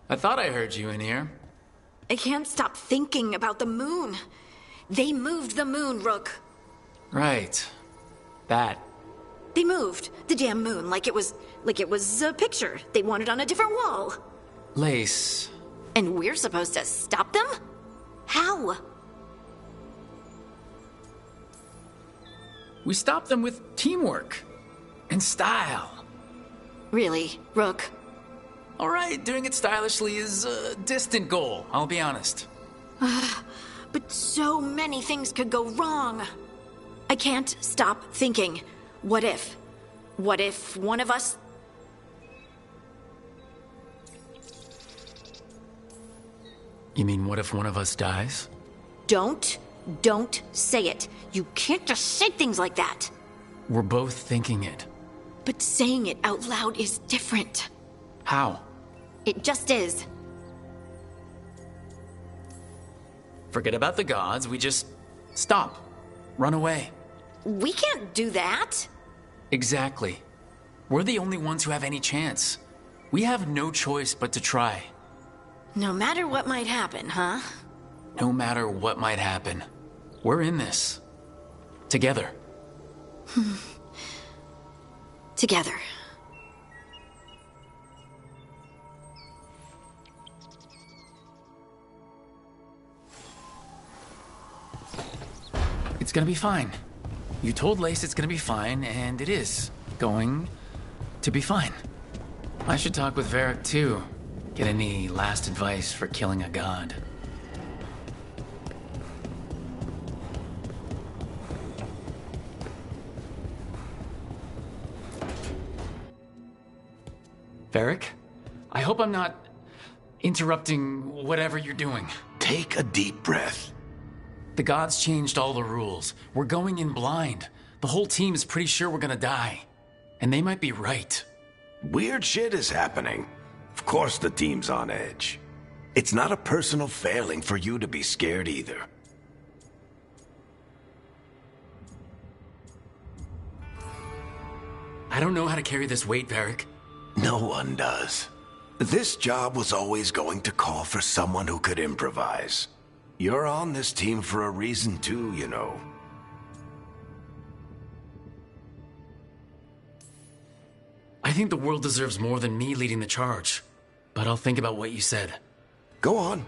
I thought I heard you in here. I can't stop thinking about the moon. They moved the moon, Rook. Right. That. They moved the damn moon like it was a picture they wanted on a different wall. Lace. And we're supposed to stop them? How? We stopped them with teamwork. And style. Really, Rook? All right, doing it stylishly is a distant goal, I'll be honest. But so many things could go wrong. I can't stop thinking, what if? What if one of us... You mean, what if one of us dies? Don't say it. You can't just say things like that. We're both thinking it. But saying it out loud is different. How? It just is. Forget about the gods, we just stop. Run away. We can't do that. Exactly. We're the only ones who have any chance. We have no choice but to try. No matter what might happen, huh? No matter what might happen. We're in this. Together. Together. It's gonna be fine. You told Lace it's gonna be fine, and it is going to be fine. I should talk with Varric too. Get any last advice for killing a god. Varric? I hope I'm not interrupting whatever you're doing. Take a deep breath. The gods changed all the rules. We're going in blind. The whole team is pretty sure we're gonna die. And they might be right. Weird shit is happening. Of course the team's on edge. It's not a personal failing for you to be scared either. I don't know how to carry this weight, Varric. No one does. This job was always going to call for someone who could improvise. You're on this team for a reason too, you know. I think the world deserves more than me leading the charge. But I'll think about what you said. Go on.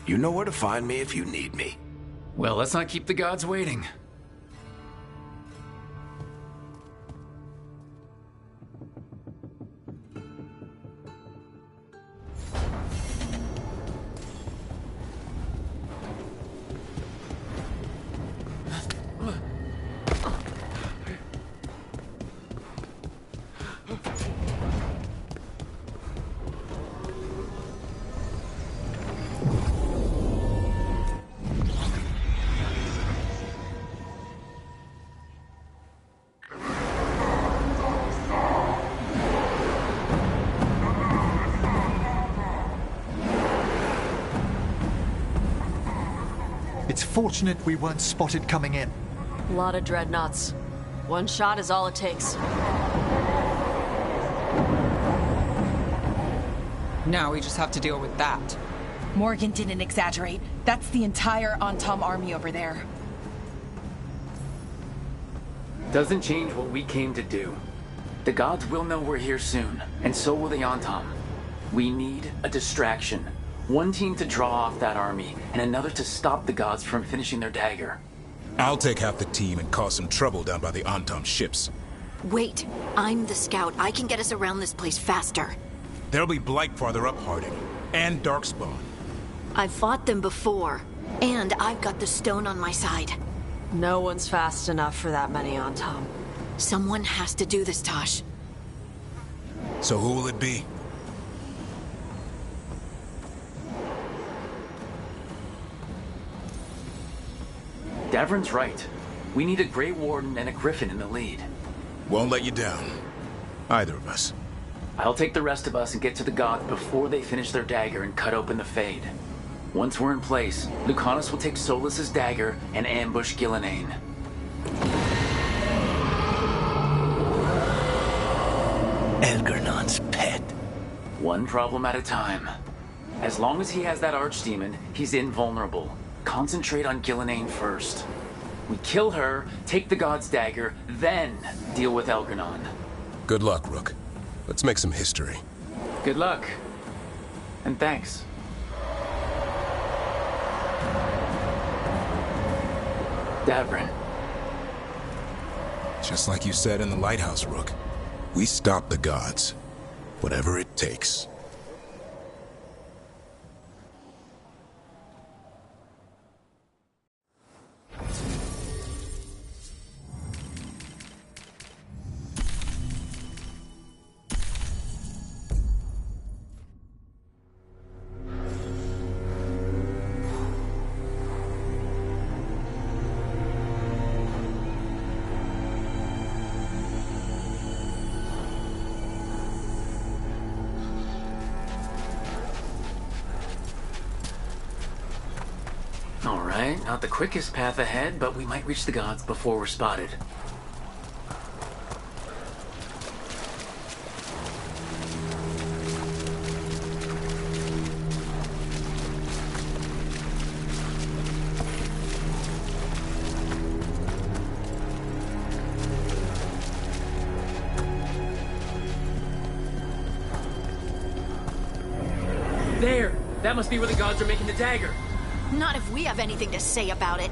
You know where to find me if you need me. Well, let's not keep the gods waiting. It's fortunate we weren't spotted coming in. A lot of dreadnoughts. One shot is all it takes. Now we just have to deal with that. Morgan didn't exaggerate. That's the entire Antom army over there. Doesn't change what we came to do. The gods will know we're here soon, and so will the Antom. We need a distraction. One team to draw off that army, and another to stop the gods from finishing their dagger. I'll take half the team and cause some trouble down by the Antom ships. Wait, I'm the scout. I can get us around this place faster. There'll be Blight farther up Harding, and Darkspawn. I've fought them before, and I've got the stone on my side. No one's fast enough for that many Antom. Someone has to do this, Tosh. So who will it be? Davrin's right. We need a Grey Warden and a Griffin in the lead. Won't let you down. Either of us. I'll take the rest of us and get to the gods before they finish their dagger and cut open the Fade. Once we're in place, Lucanus will take Solus's dagger and ambush Gillenane. Elgernon's pet. One problem at a time. As long as he has that archdemon, he's invulnerable. Concentrate on Gillenane first. We kill her, take the god's dagger, then deal with Elgernon. Good luck, Rook. Let's make some history. Good luck. And thanks. Davrin. Just like you said in the lighthouse, Rook. We stop the gods. Whatever it takes. Alright, not the quickest path ahead, but we might reach the gods before we're spotted. There! That must be where the gods are making the dagger. Not if we have anything to say about it.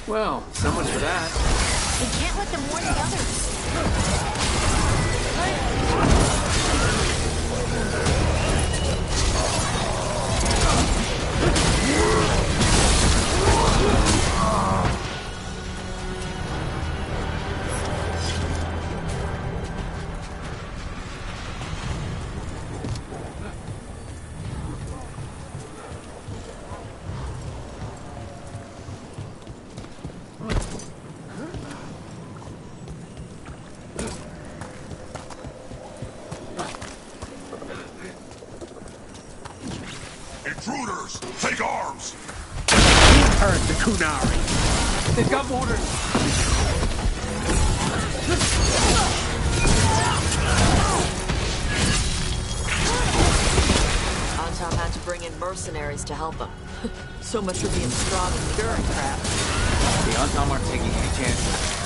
Well, so much for that. We can't let them warn the others. Intruders! Take arms! You heard the Kunari. They've got mortars. Antom had to bring in mercenaries to help him. So much for being strong and enduring crap. The Antom aren't taking any chances.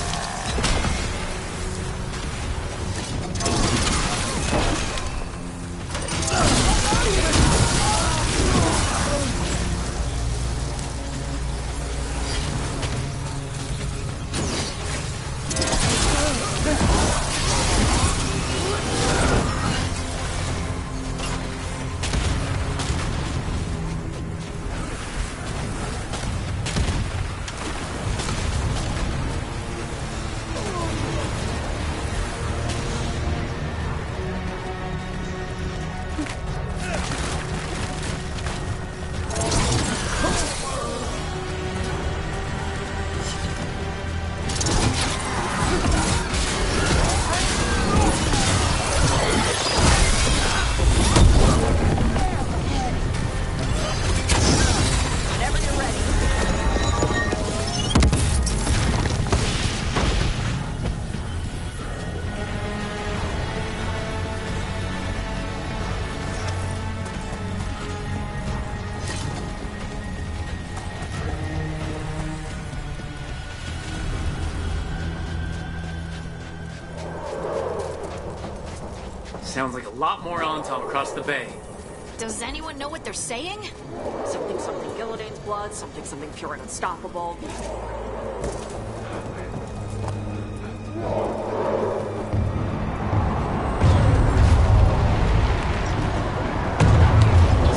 Sounds like a lot more Antom across the bay. Does anyone know what they're saying? Something Gillidane's blood, something pure and unstoppable.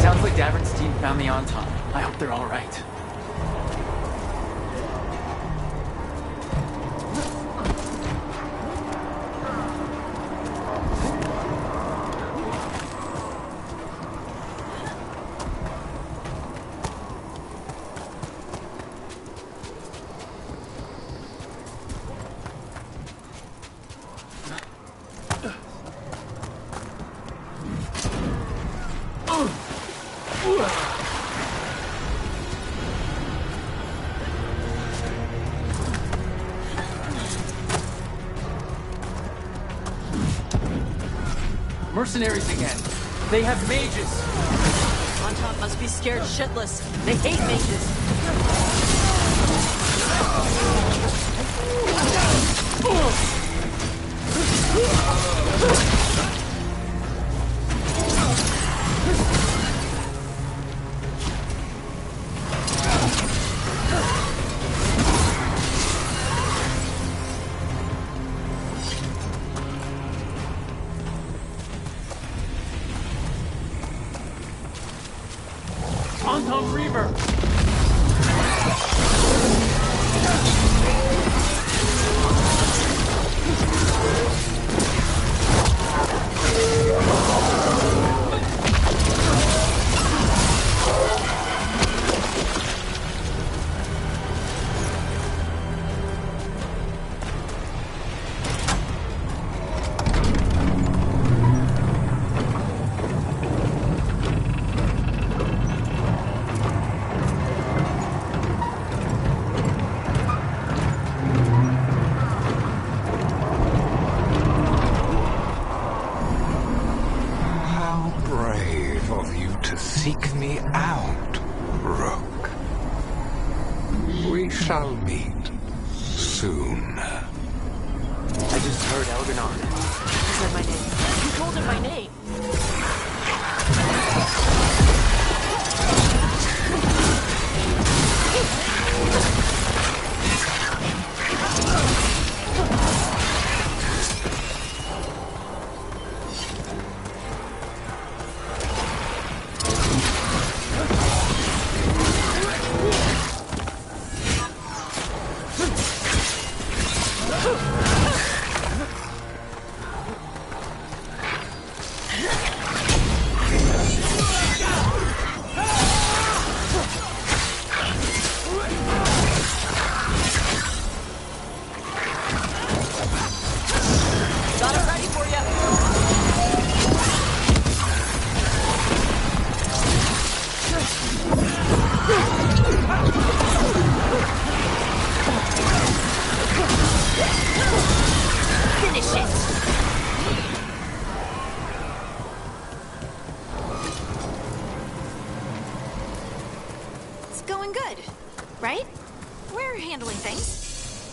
Sounds like Davern's team found the Antom. I hope they're all right. Mercenaries again. They have mages. Antom must be scared shitless. They hate mages. Antom Reaver! Count Rook. We shall meet soon. I just heard Elganon. He said my name. You told him my name.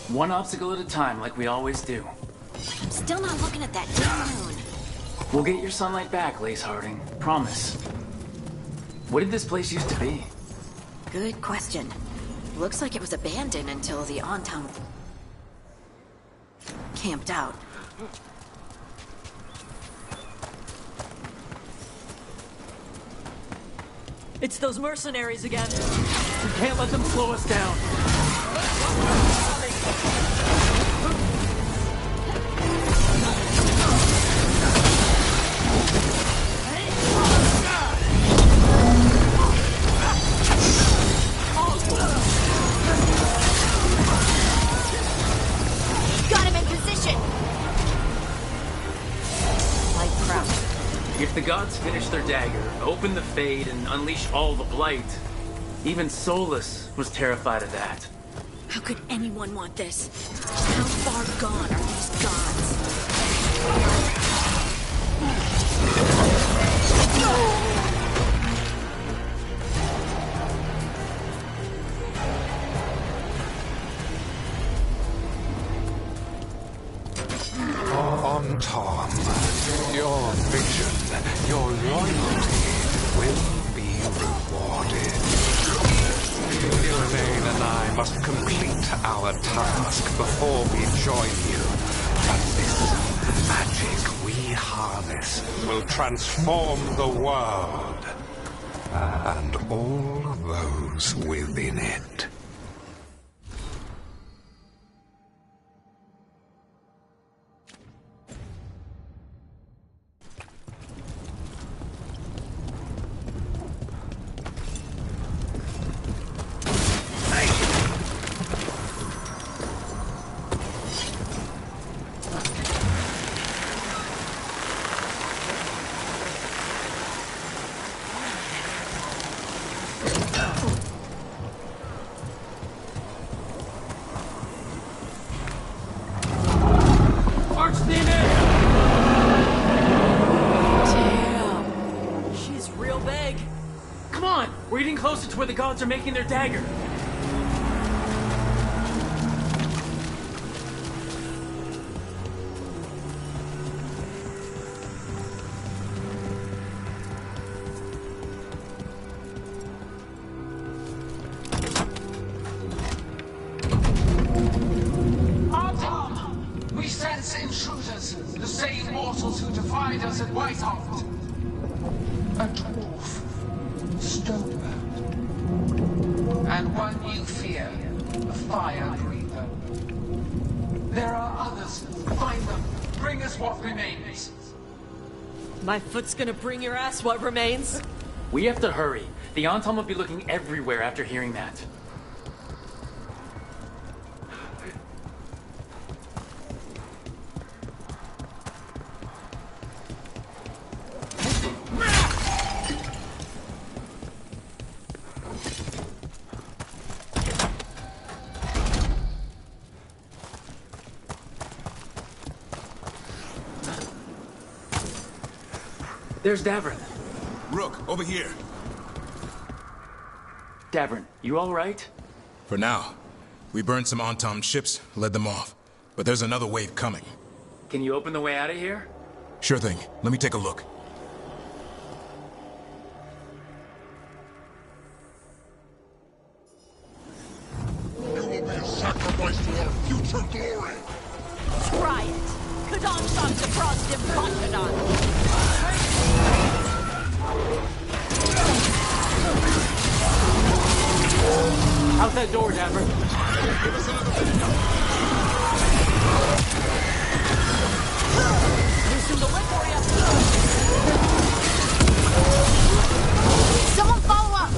One obstacle at a time, like we always do. I'm still not looking at that damn moon. We'll get your sunlight back, Lace Harding. Promise. What did this place used to be? Good question. Looks like it was abandoned until the Antom camped out. It's those mercenaries again. We can't let them slow us down. Got him in position! Light crap. If the gods finish their dagger, open the Fade, and unleash all the blight, even Solus was terrified of that. How could anyone want this? How far gone are these gods? On Tom, your vision, your loyalty will be rewarded. Elaine and I must complete our task before we join you. But this magic we harness will transform the world. And all those within it. Where the gods are making their dagger. Artom! We sense intruders, the same mortals who defied us at Whitehaft. A dwarf. Stone. And one you fear, a fire breather. There are others. Find them. Bring us what remains. My foot's gonna bring your ass what remains. We have to hurry. The Antom will be looking everywhere after hearing that. There's Davrin. Rook, over here. Davern, you alright? For now. We burned some Antom ships, led them off. But there's another wave coming. Can you open the way out of here? Sure thing. Let me take a look. You will be a sacrifice to our future glory! Try it! Kadan shot defrost Kadan! How's that door, Dapper? Loosen the lip for you! Someone follow up!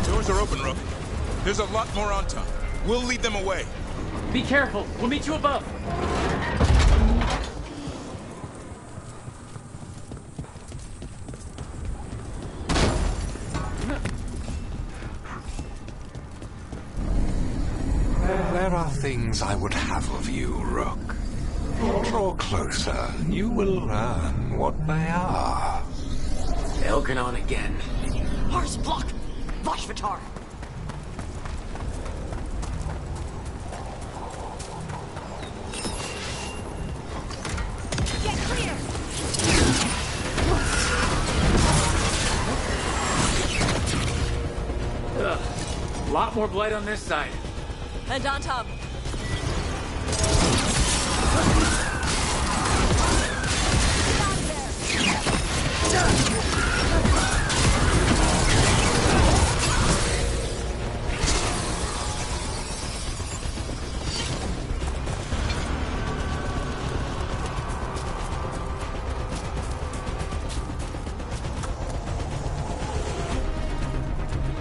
Doors are open, Rook. There's a lot more on top. We'll lead them away. Be careful. We'll meet you above. There are things I would have of you, Rook. Draw closer. You will learn what they are. Elganon again. Horse block! Vashvatar! Get clear! Ugh. Lot more blight on this side. And on top.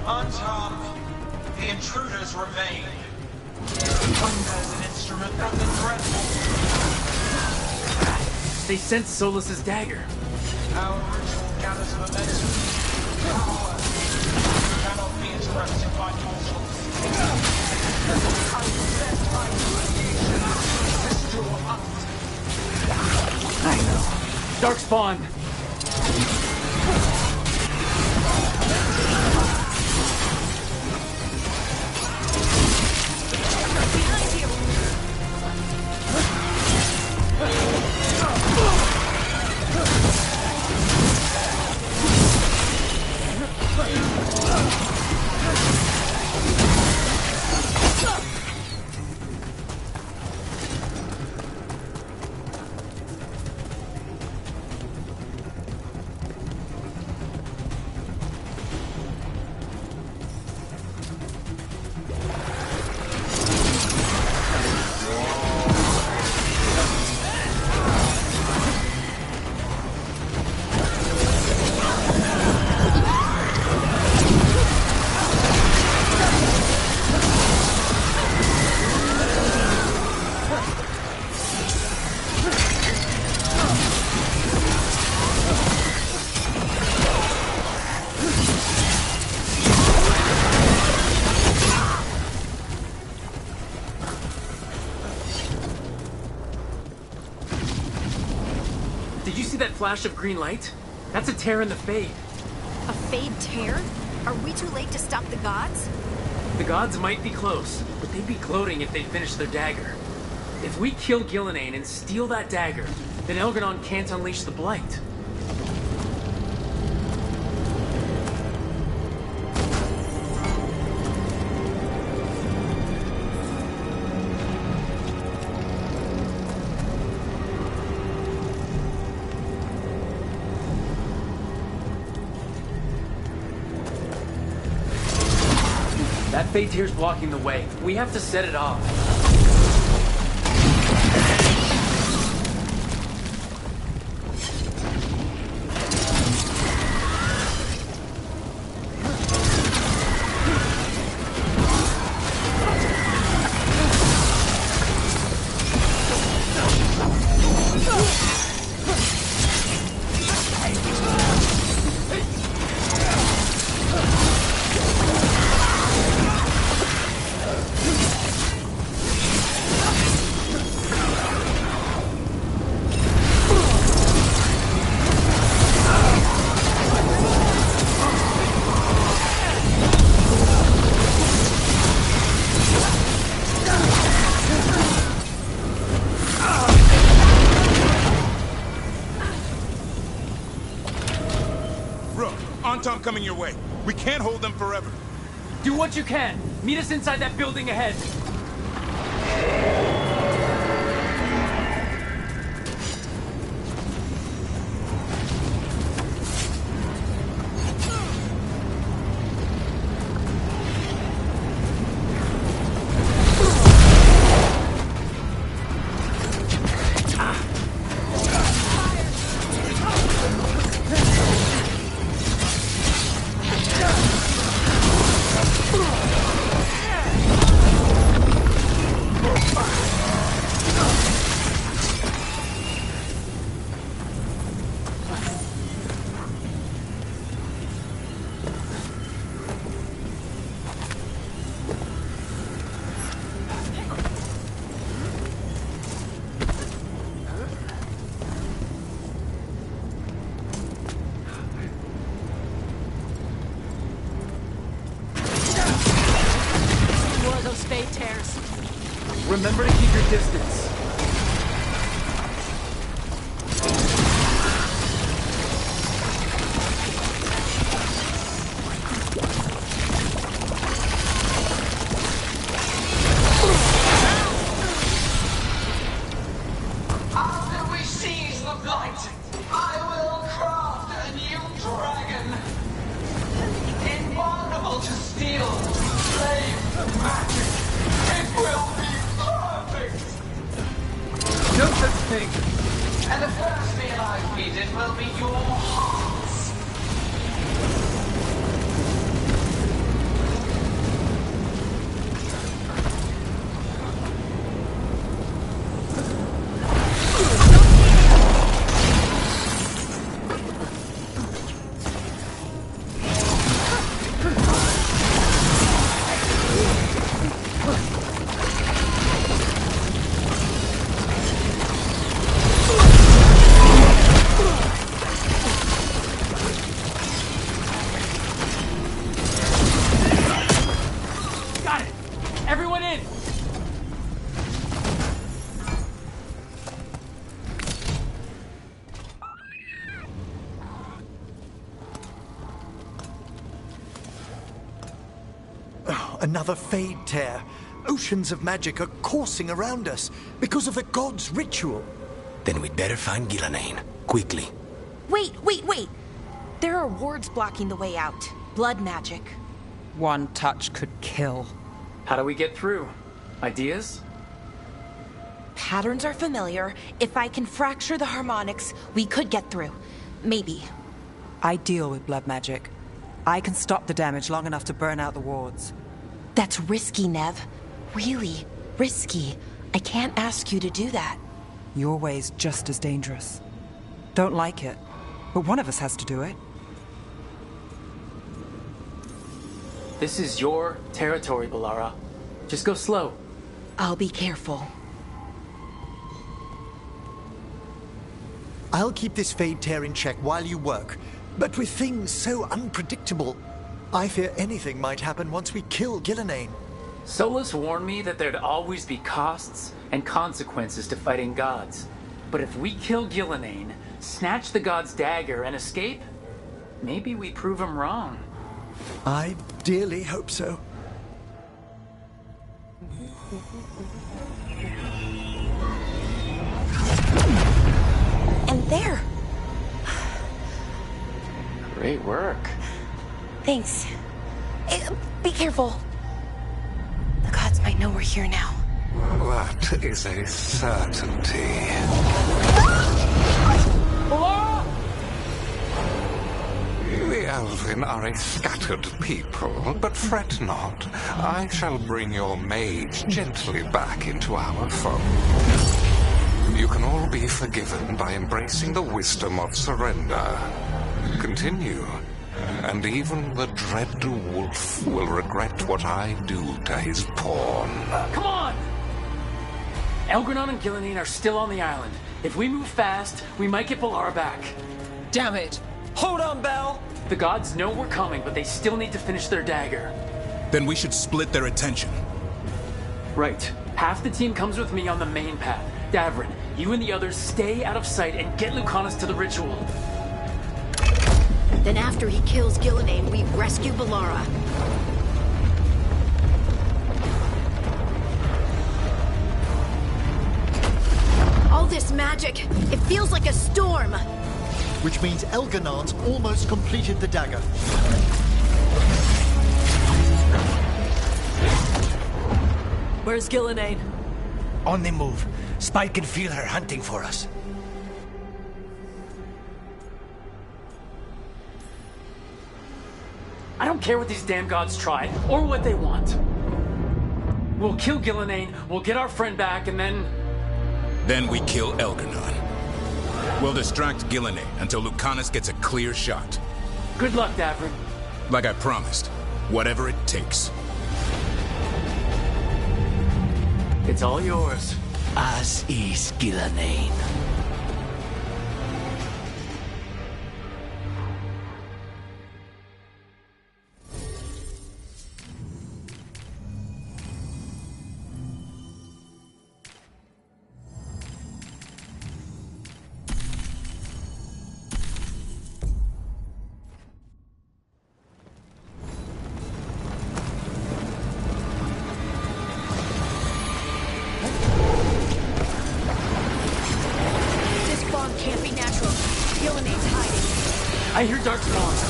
On top, the intruders remain. As an instrument of the dreadful. They sense Solus's dagger. Our ritual gathers of immense power. Cannot be interrupted by mortals. I set my creation. Restore us. I know. Dark spawn. Did you see that flash of green light? That's a tear in the Fade. A Fade tear? Are we too late to stop the gods? The gods might be close, but they'd be gloating if they'd finished their dagger. If we kill Gillenane and steal that dagger, then Elganon can't unleash the Blight. That Fade tear's blocking the way. We have to set it off. Anton coming your way. We can't hold them forever. Do what you can. Meet us inside that building ahead. Remember to keep your distance. After we seize the blight, I will craft a new dragon. Invulnerable to steel, slave to magic. It will be no such thing. And the first meal I feed it will be your hearts. Another Fade tear. Oceans of magic are coursing around us because of the god's ritual. Then we'd better find Gillenane. Quickly. Wait! There are wards blocking the way out. Blood magic. One touch could kill. How do we get through? Ideas? Patterns are familiar. If I can fracture the harmonics, we could get through. Maybe. I deal with blood magic. I can stop the damage long enough to burn out the wards. That's risky, Nev. Really risky. I can't ask you to do that. Your way's just as dangerous. Don't like it, but one of us has to do it. This is your territory, Balara. Just go slow. I'll be careful. I'll keep this Fade tear in check while you work, but with things so unpredictable, I fear anything might happen once we kill Gillenane. Solus warned me that there'd always be costs and consequences to fighting gods. But if we kill Gillenane, snatch the god's dagger, and escape, maybe we prove him wrong. I dearly hope so. And there! Great work. Thanks. Be careful. The gods might know we're here now. That is a certainty. The Elven are a scattered people, but fret not. I shall bring your mage gently back into our fold. You can all be forgiven by embracing the wisdom of surrender. Continue, and even the dread wolf will regret what I do to his pawn. Come on! Elgranon and Gillenane are still on the island. If we move fast, we might get Balara back. Damn it! Hold on, Belle! The gods know we're coming, but they still need to finish their dagger. Then we should split their attention. Right. Half the team comes with me on the main path. Davrin, you and the others stay out of sight and get Lucanus to the ritual. Then after he kills Gillenane, we rescue Balara. All this magic, it feels like a storm. Which means Elganar's almost completed the dagger. Where's Gillenane? On the move. Spike can feel her hunting for us. I don't care what these damn gods try, or what they want. We'll kill Gillenane, we'll get our friend back, and then... Then we kill Elganon. We'll distract Gillenane until Lucanus gets a clear shot. Good luck, Davrin. Like I promised, whatever it takes. It's all yours. As is Gillenane. I hear dark spawns.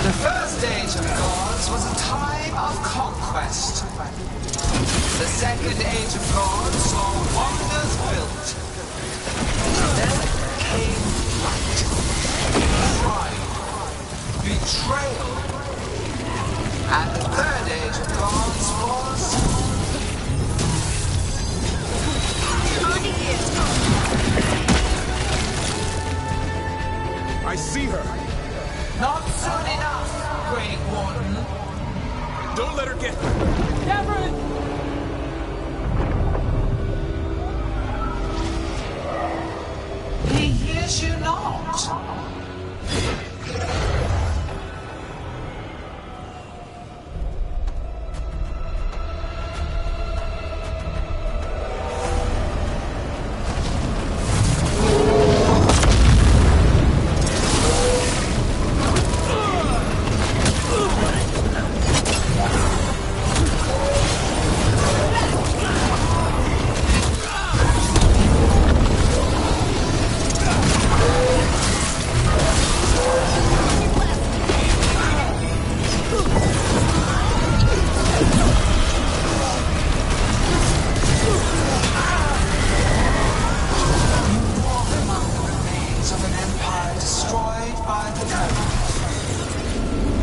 The first age of gods was a time of conquest. The second age of gods saw wonders built. Then came light, pride, betrayal. And the third age of gods was... I see her. Not soon enough, Great Warden. Don't let her get... Davrin! He hears you not.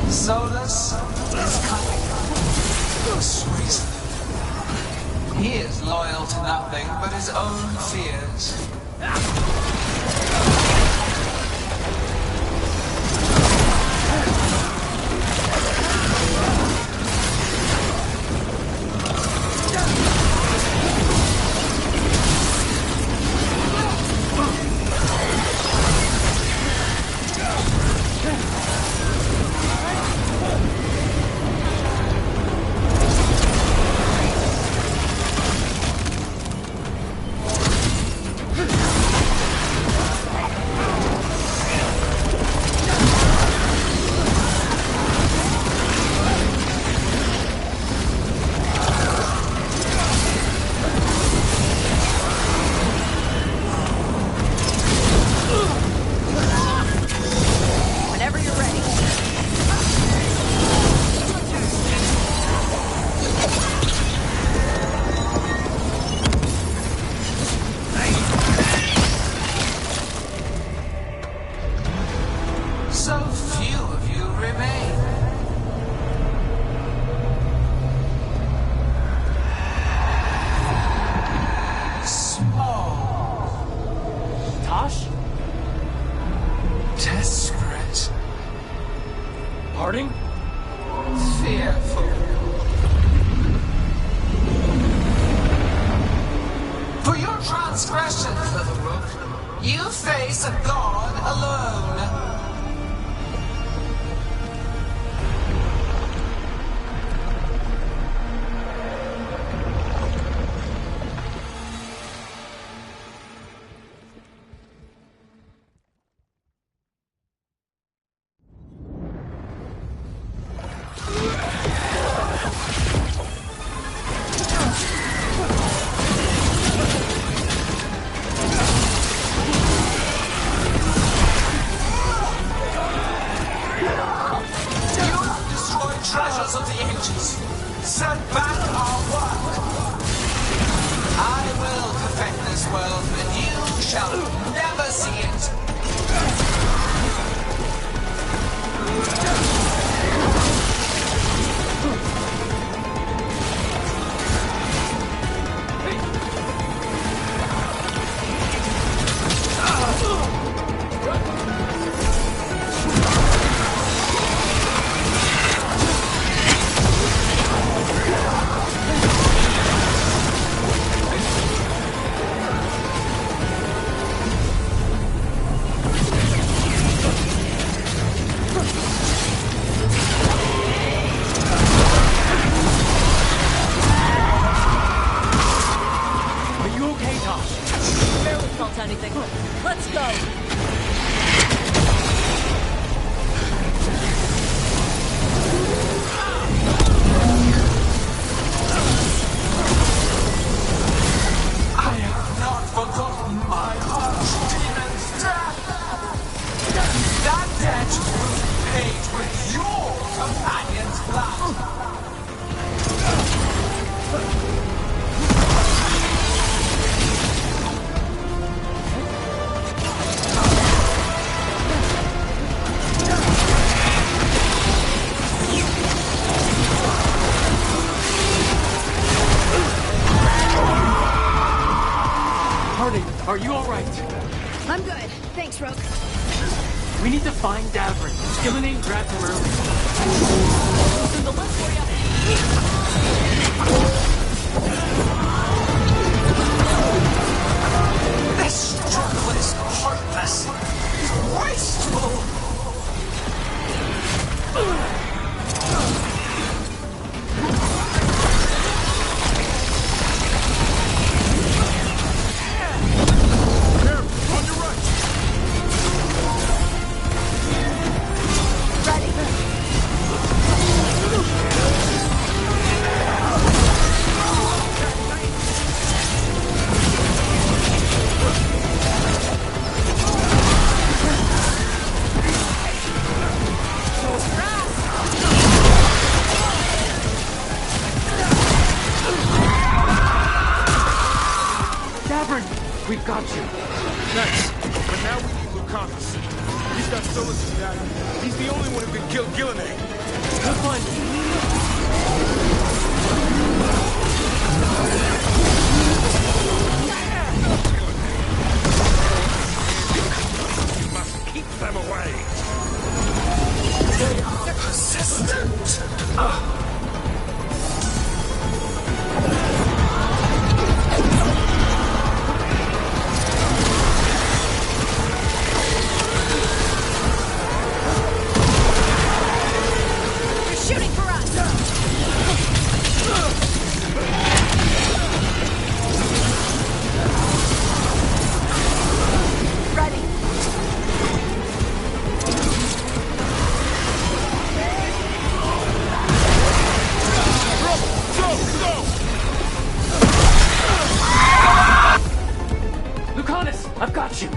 Solus is cunning. Sweet. He is loyal to nothing but his own fears. turn back our work. I will perfect this world, but you shall never see it. Let's go! I have not forgotten my harsh demon's death. That debt will be paid with your companion's blood. Are you alright? I'm good. Thanks, Rogue. We need to find Davrin. Gillenane grabbed him earlier. Listen the list for you. This struggle is hopeless. Wasteful. We've got you. Thanks. But now we need Lucanus. He's got Solus' dagger. He's the only one who can kill Gillenane. Good one. You must keep them away. They are persistent. I've got you!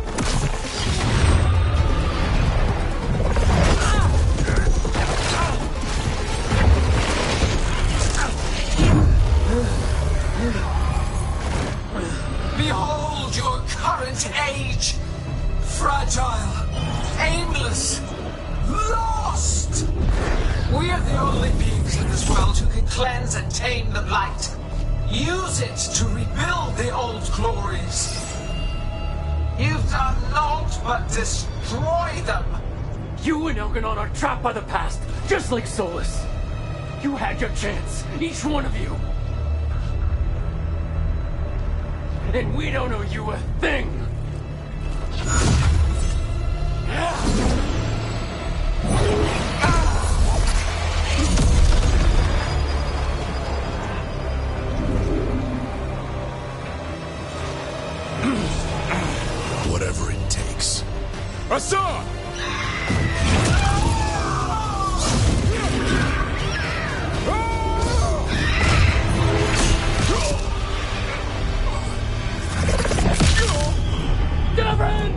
Behold your current age! Fragile, aimless, lost! We are the only beings in this world who can cleanse and tame the blight. Use it to rebuild the old glories. You've done naught but destroy them! You and Elganon are trapped by the past, just like Solus. You had your chance, each one of you. And we don't owe you a thing! Whatever it takes. Hassan! Davrin!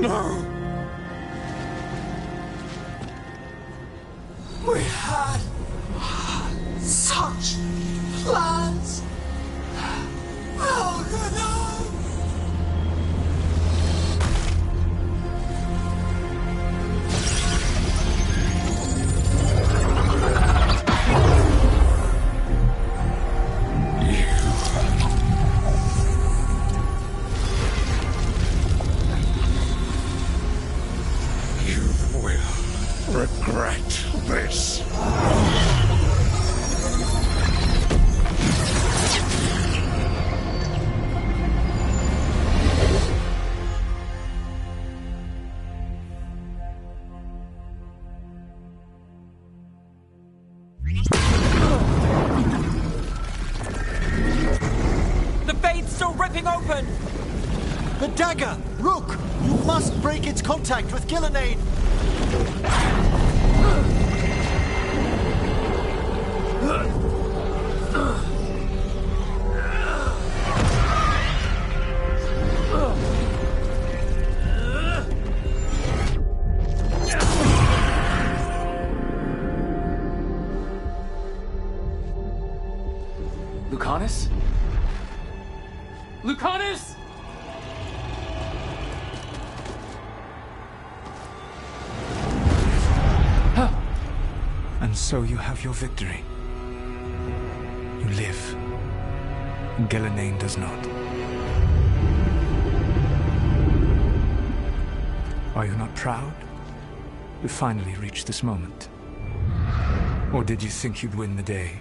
No! We had such plans. How could I? Regret this. The Fade's still ripping open! The dagger! Rook! You must break its contact with Gillenane! Lucanus? Lucanus! And so you have your victory. You live. Gillenane does not. Are you not proud? You finally reached this moment. Or did you think you'd win the day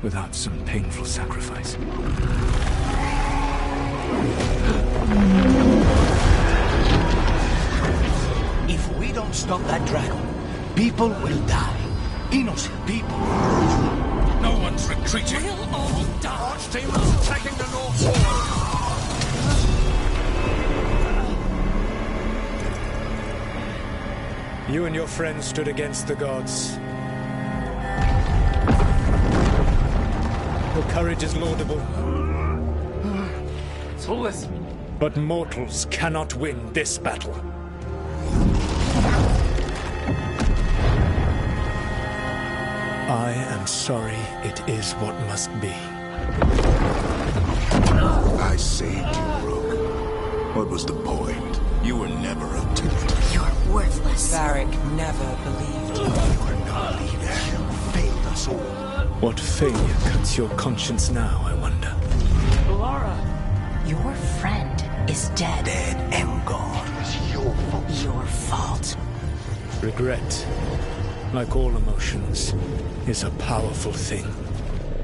without some painful sacrifice? If we don't stop that dragon, people will die. Innocent people. No one's retreating. We'll all die. Archdemons attacking the North Wall. You and your friends stood against the gods. Your courage is laudable. Soulless. But mortals cannot win this battle. I am sorry it is what must be. I saved you, Rook. What was the point? You were never up to it. You're worthless. Varric never believed you. You are not leader. You failed us all. What failure cuts your conscience now, I wonder? Valara! Your friend is dead. Dead and gone. It's your fault. Your fault. Regret, like all emotions, is a powerful thing.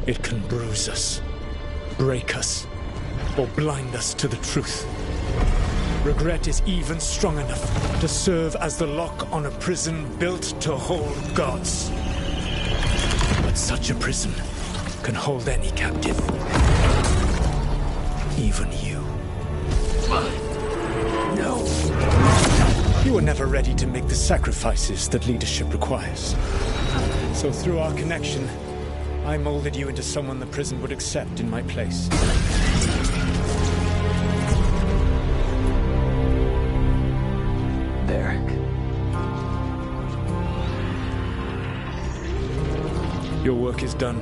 It can bruise us, break us, or blind us to the truth. Regret is even strong enough to serve as the lock on a prison built to hold gods. But such a prison can hold any captive. Even you. No. You were never ready to make the sacrifices that leadership requires. So through our connection, I molded you into someone the prison would accept in my place. Your work is done.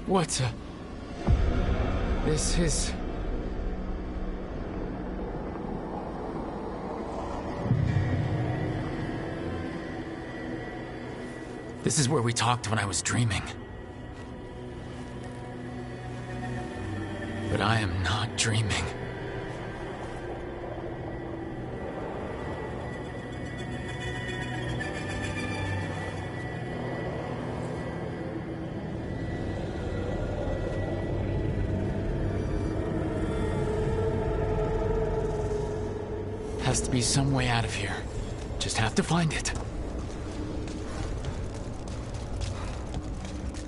What? This is... This is where we talked when I was dreaming. But I am not dreaming. Has to be some way out of here. Just have to find it.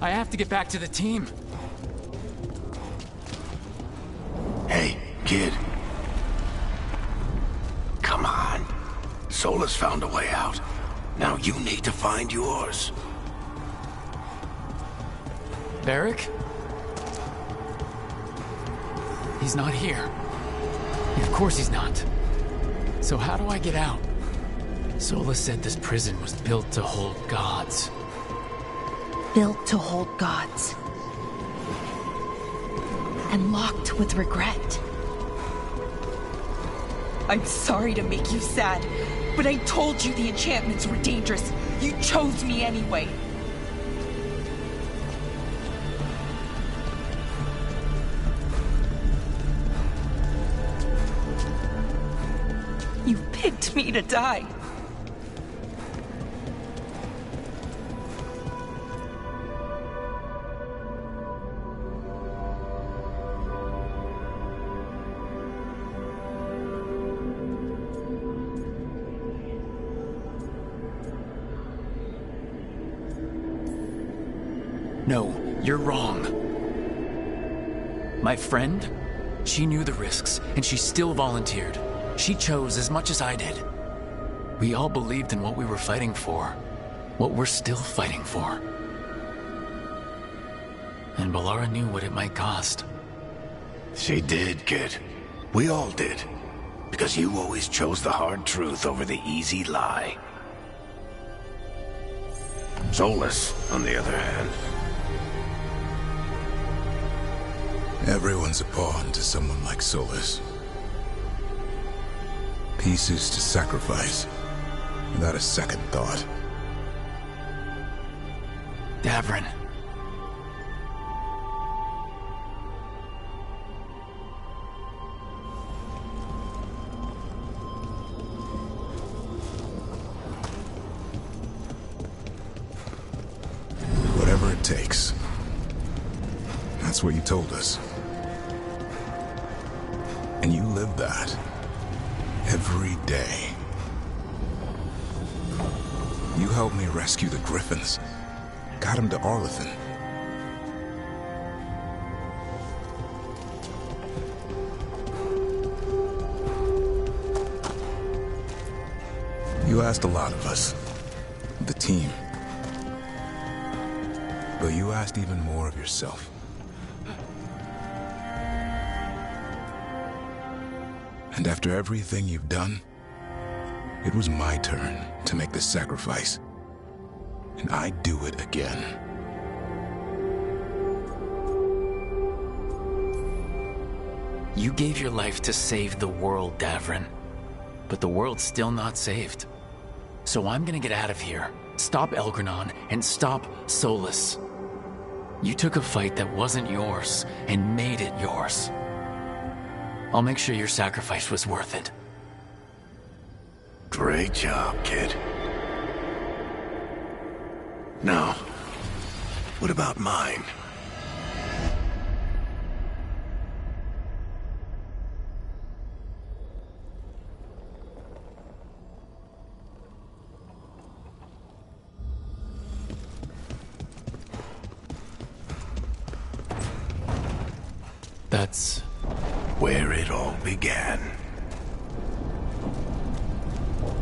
I have to get back to the team. Hey, kid. Come on. Solus found a way out. Now you need to find yours. Barrick? He's not here. Of course he's not. So how do I get out? Solus said this prison was built to hold gods. Built to hold gods. And locked with regret. I'm sorry to make you sad, but I told you the enchantments were dangerous. You chose me anyway. You picked me to die. No, you're wrong. My friend, she knew the risks, and she still volunteered. She chose as much as I did. We all believed in what we were fighting for, what we're still fighting for. And Balara knew what it might cost. She did, kid. We all did. Because you always chose the hard truth over the easy lie. Solus, on the other hand. Everyone's a pawn to someone like Solus. Pieces to sacrifice, without a second thought. Davrin. Whatever it takes. That's what you told us. And you live that. Every day. You helped me rescue the Griffins. Got him to Arlethan. You asked a lot of us. The team. But you asked even more of yourself. And after everything you've done, it was my turn to make the sacrifice. And I'd do it again. You gave your life to save the world, Davrin. But the world's still not saved. So I'm gonna get out of here, stop Elgranon, and stop Solus. You took a fight that wasn't yours, and made it yours. I'll make sure your sacrifice was worth it. Great job, kid. Now, what about mine? That's where it all began.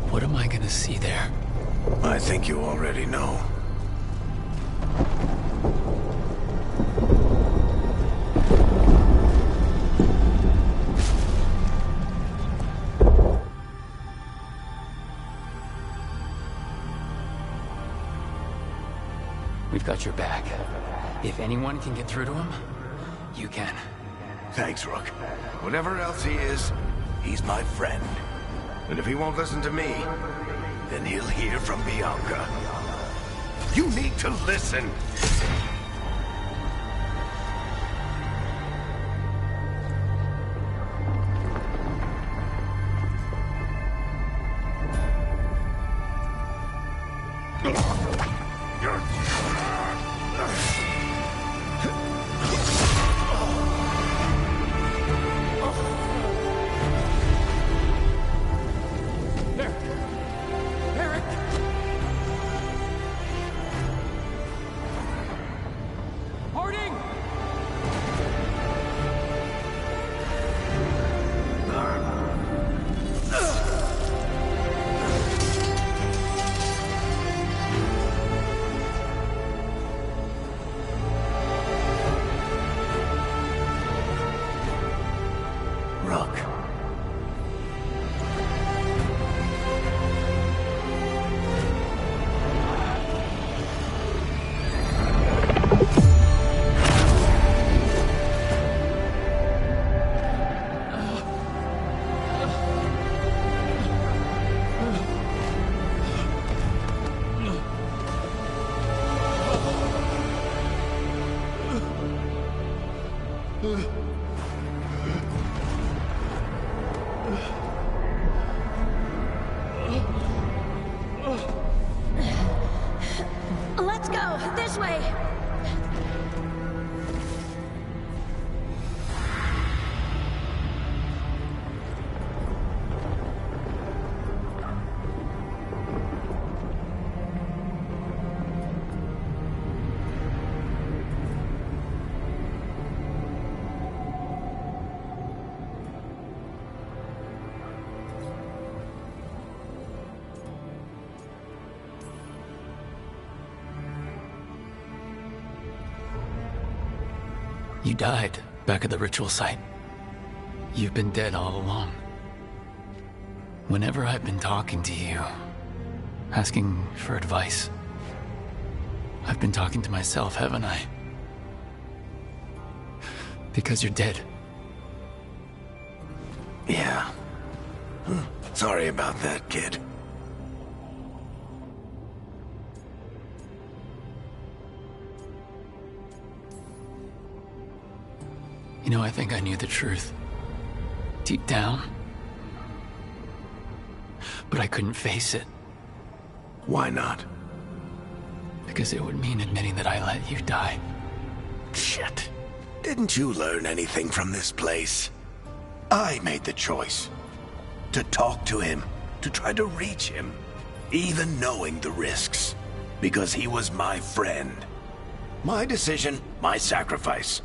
What am I gonna see there? I think you already know. We've got your back. If anyone can get through to him, you can. Thanks, Rook. Whatever else he is, he's my friend. And if he won't listen to me, then he'll hear from Bianca. You need to listen! This way! You died back at the ritual site. You've been dead all along. Whenever I've been talking to you, asking for advice, I've been talking to myself, haven't I? Because you're dead. Yeah. Sorry about that, kid. You know, I think I knew the truth. Deep down. But I couldn't face it. Why not? Because it would mean admitting that I let you die. Shit. Didn't you learn anything from this place? I made the choice. To talk to him. To try to reach him. Even knowing the risks. Because he was my friend. My decision, my sacrifice.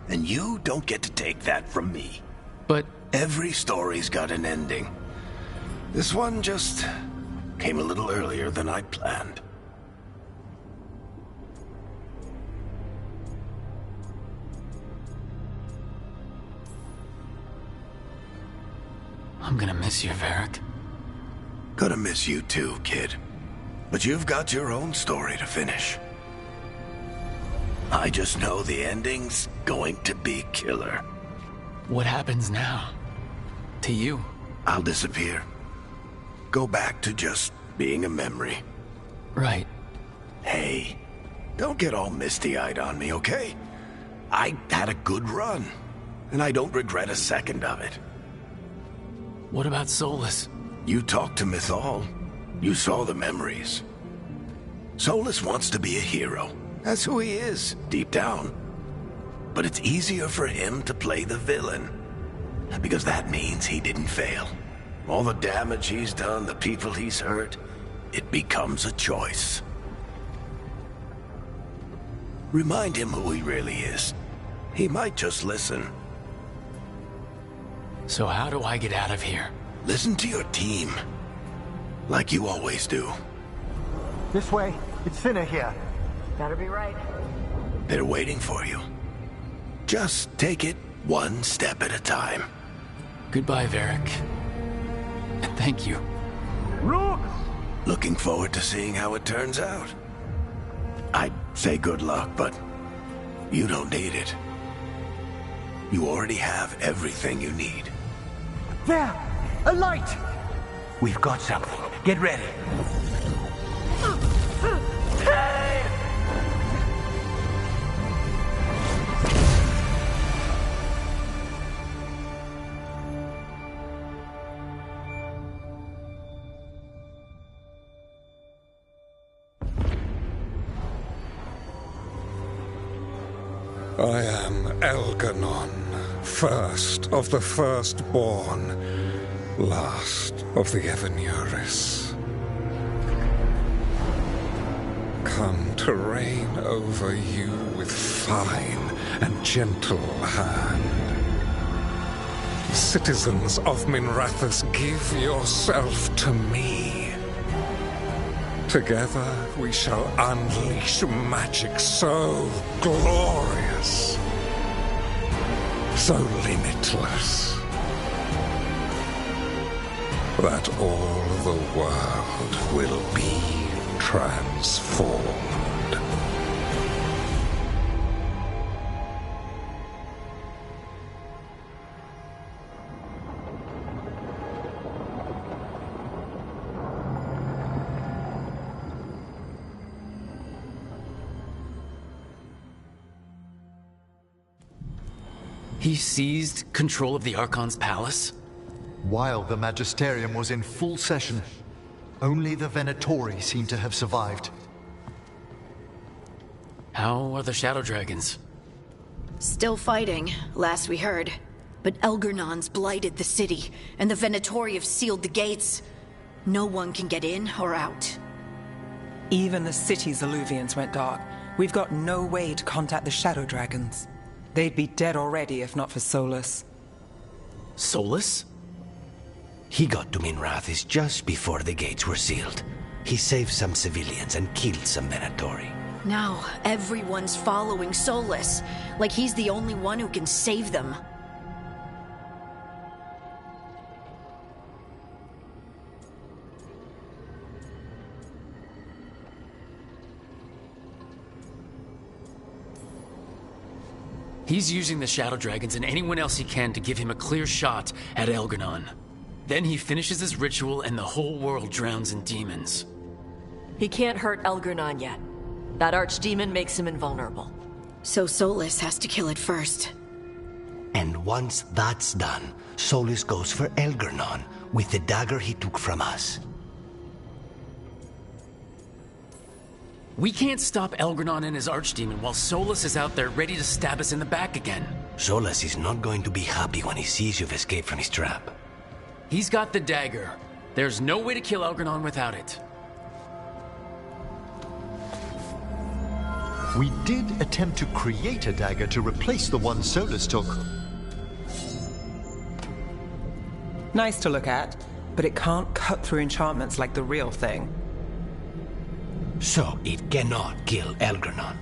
And you don't get to take that from me. But every story's got an ending. This one just came a little earlier than I'd planned. I'm gonna miss you, Varric. Gonna miss you too, kid. But you've got your own story to finish. I just know the ending's going to be killer. What happens now? To you? I'll disappear. Go back to just being a memory. Right. Hey, don't get all misty-eyed on me, okay? I had a good run, and I don't regret a second of it. What about Solus? You talked to Mythal. You saw the memories. Solus wants to be a hero. That's who he is, deep down. But it's easier for him to play the villain. Because that means he didn't fail. All the damage he's done, the people he's hurt, it becomes a choice. Remind him who he really is. He might just listen. So how do I get out of here? Listen to your team. Like you always do. This way. It's thinner here. Better be right. They're waiting for you. Just take it one step at a time. Goodbye, Varric. And thank you. Look! Looking forward to seeing how it turns out. I'd say good luck, but you don't need it. You already have everything you need. There! A light! We've got something. Get ready. I am Elganon, first of the firstborn, last of the Evenuris. Come to reign over you with fine and gentle hand. Citizens of Minrathous, give yourself to me. Together we shall unleash magic so glorious, so limitless, that all the world will be transformed. He seized control of the Archon's palace? While the Magisterium was in full session, only the Venatori seemed to have survived. How are the Shadow Dragons? Still fighting, last we heard. But Elgernon's blighted the city, and the Venatori have sealed the gates. No one can get in or out. Even the city's alluvians went dark. We've got no way to contact the Shadow Dragons. They'd be dead already if not for Solus. Solus? He got to Minrathis just before the gates were sealed. He saved some civilians and killed some Venatori. Now, everyone's following Solus, like he's the only one who can save them. He's using the Shadow Dragons and anyone else he can to give him a clear shot at Elgernon. Then he finishes his ritual and the whole world drowns in demons. He can't hurt Elgernon yet. That archdemon makes him invulnerable. So Solus has to kill it first. And once that's done, Solus goes for Elgernon with the dagger he took from us. We can't stop Elgernon and his archdemon while Solus is out there ready to stab us in the back again. Solus is not going to be happy when he sees you've escaped from his trap. He's got the dagger. There's no way to kill Elgernon without it. We did attempt to create a dagger to replace the one Solus took. Nice to look at, but it can't cut through enchantments like the real thing. So it cannot kill Elgernon.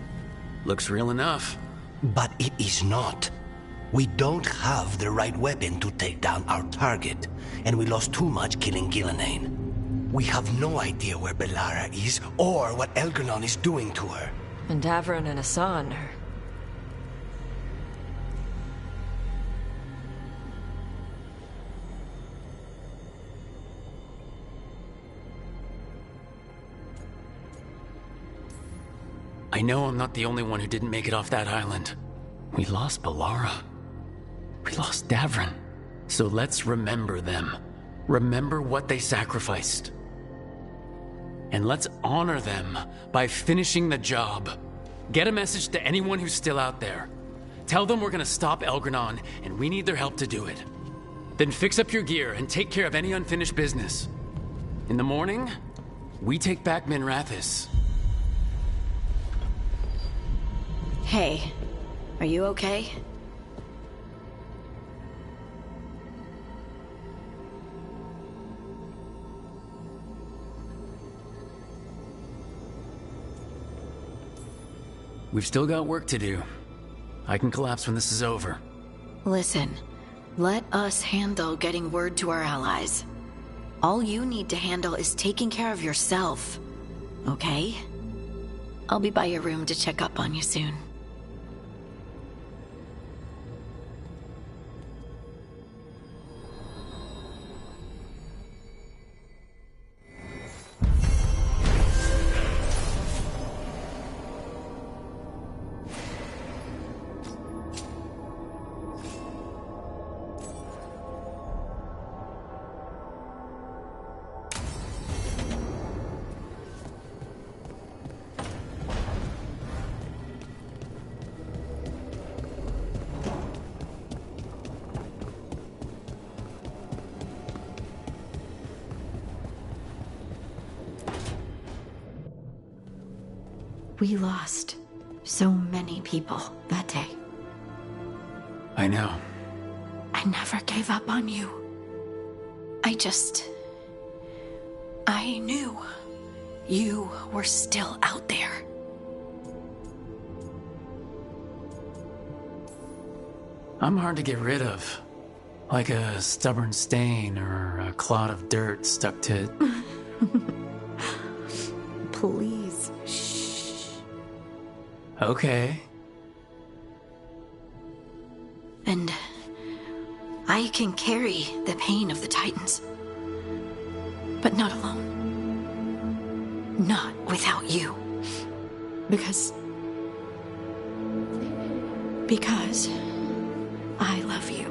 Looks real enough. But it is not. We don't have the right weapon to take down our target, and we lost too much killing Gillenane. We have no idea where Belara is, or what Elgernon is doing to her. And Davron and Hassan are... I know I'm not the only one who didn't make it off that island. We lost Belara. We lost Davron. So let's remember them. Remember what they sacrificed. And let's honor them by finishing the job. Get a message to anyone who's still out there. Tell them we're gonna stop Elgernon, and we need their help to do it. Then fix up your gear and take care of any unfinished business. In the morning, we take back Minrathis. Hey, are you okay? We've still got work to do. I can collapse when this is over. Listen, let us handle getting word to our allies. All you need to handle is taking care of yourself, okay? I'll be by your room to check up on you soon. We lost so many people that day. I know. I never gave up on you. I knew you were still out there. I'm hard to get rid of. Like a stubborn stain or a clod of dirt stuck to... Please, shh. Okay. And I can carry the pain of the Titans. But not alone. Not without you. Because I love you.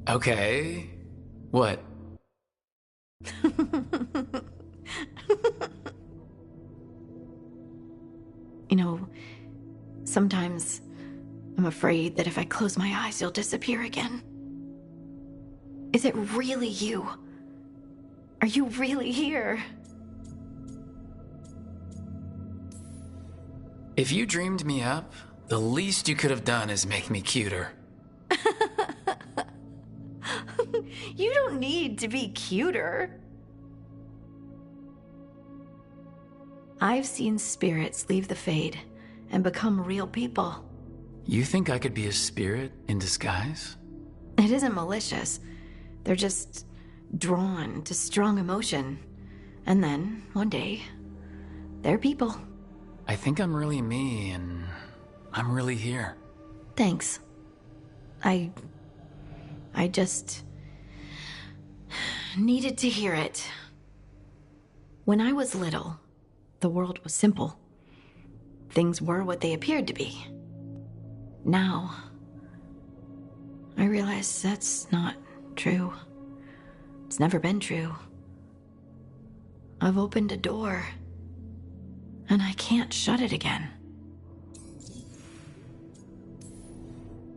Okay. What? You know, sometimes I'm afraid that if I close my eyes, you'll disappear again. Is it really you? Are you really here? If you dreamed me up, the least you could have done is make me cuter. You don't need to be cuter. I've seen spirits leave the Fade and become real people. You think I could be a spirit in disguise? It isn't malicious. They're just drawn to strong emotion. And then, one day, they're people. I think I'm really me, and I'm really here. Thanks. I just needed to hear it. When I was little, the world was simple. Things were what they appeared to be. Now, I realize that's not true. It's never been true. I've opened a door, and I can't shut it again.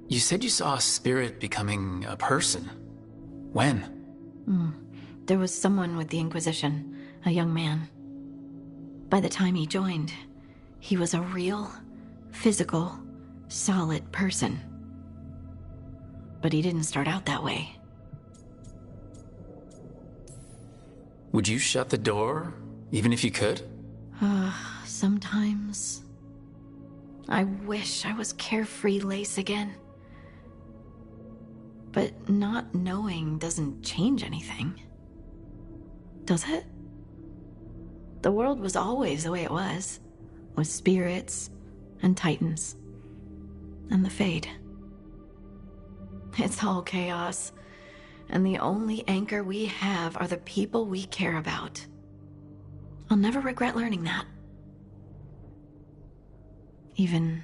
You said you saw a spirit becoming a person. When? There was someone with the Inquisition, a young man. By the time he joined, he was a real, physical, solid person. But he didn't start out that way. Would you shut the door, even if you could? Sometimes. I wish I was carefree Lace again. But not knowing doesn't change anything. Does it? The world was always the way it was, with spirits and titans and the Fade. It's all chaos, and the only anchor we have are the people we care about. I'll never regret learning that. Even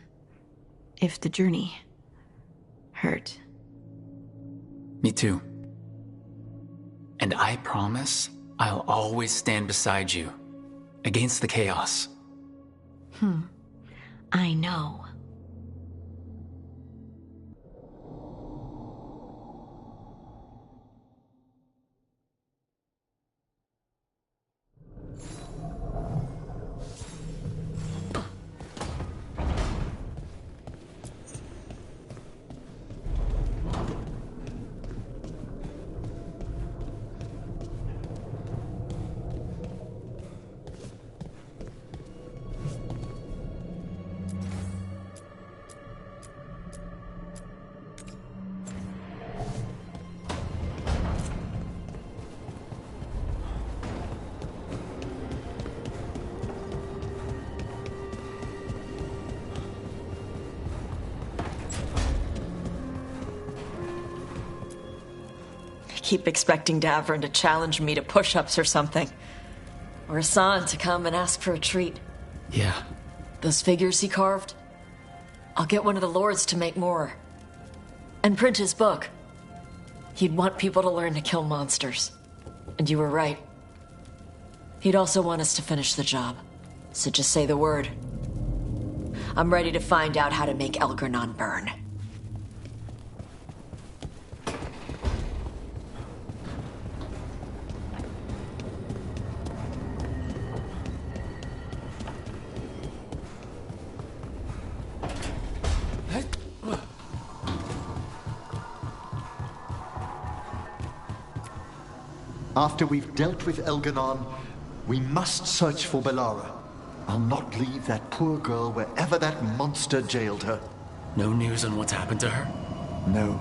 if the journey hurt. Me too. And I promise I'll always stand beside you, against the chaos. I know. Keep expecting Davrin to challenge me to push-ups or something. Or Hassan to come and ask for a treat. Yeah. Those figures he carved? I'll get one of the lords to make more. And print his book. He'd want people to learn to kill monsters. And you were right. He'd also want us to finish the job. So just say the word. I'm ready to find out how to make Elgranon burn. After we've dealt with Elganon, we must search for Belara. I'll not leave that poor girl wherever that monster jailed her. No news on what's happened to her? No.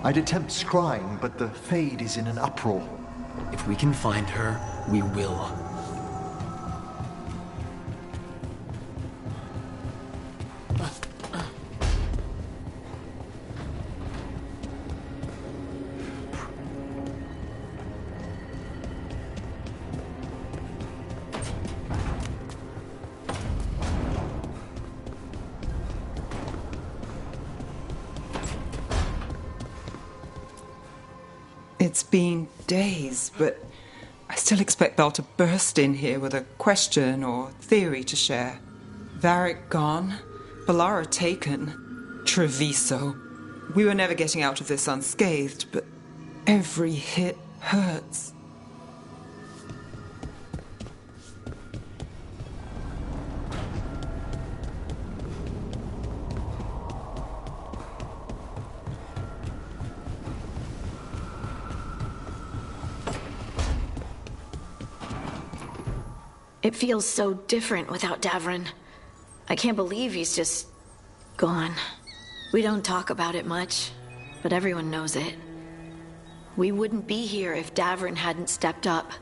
I'd attempt scrying, but the Fade is in an uproar. If we can find her, we will. It's been days, but I still expect Belle to burst in here with a question or theory to share. Varric gone, Ballara taken, Treviso. We were never getting out of this unscathed, but every hit hurts. It feels so different without Davrin. I can't believe he's just gone. We don't talk about it much, but everyone knows it. We wouldn't be here if Davrin hadn't stepped up.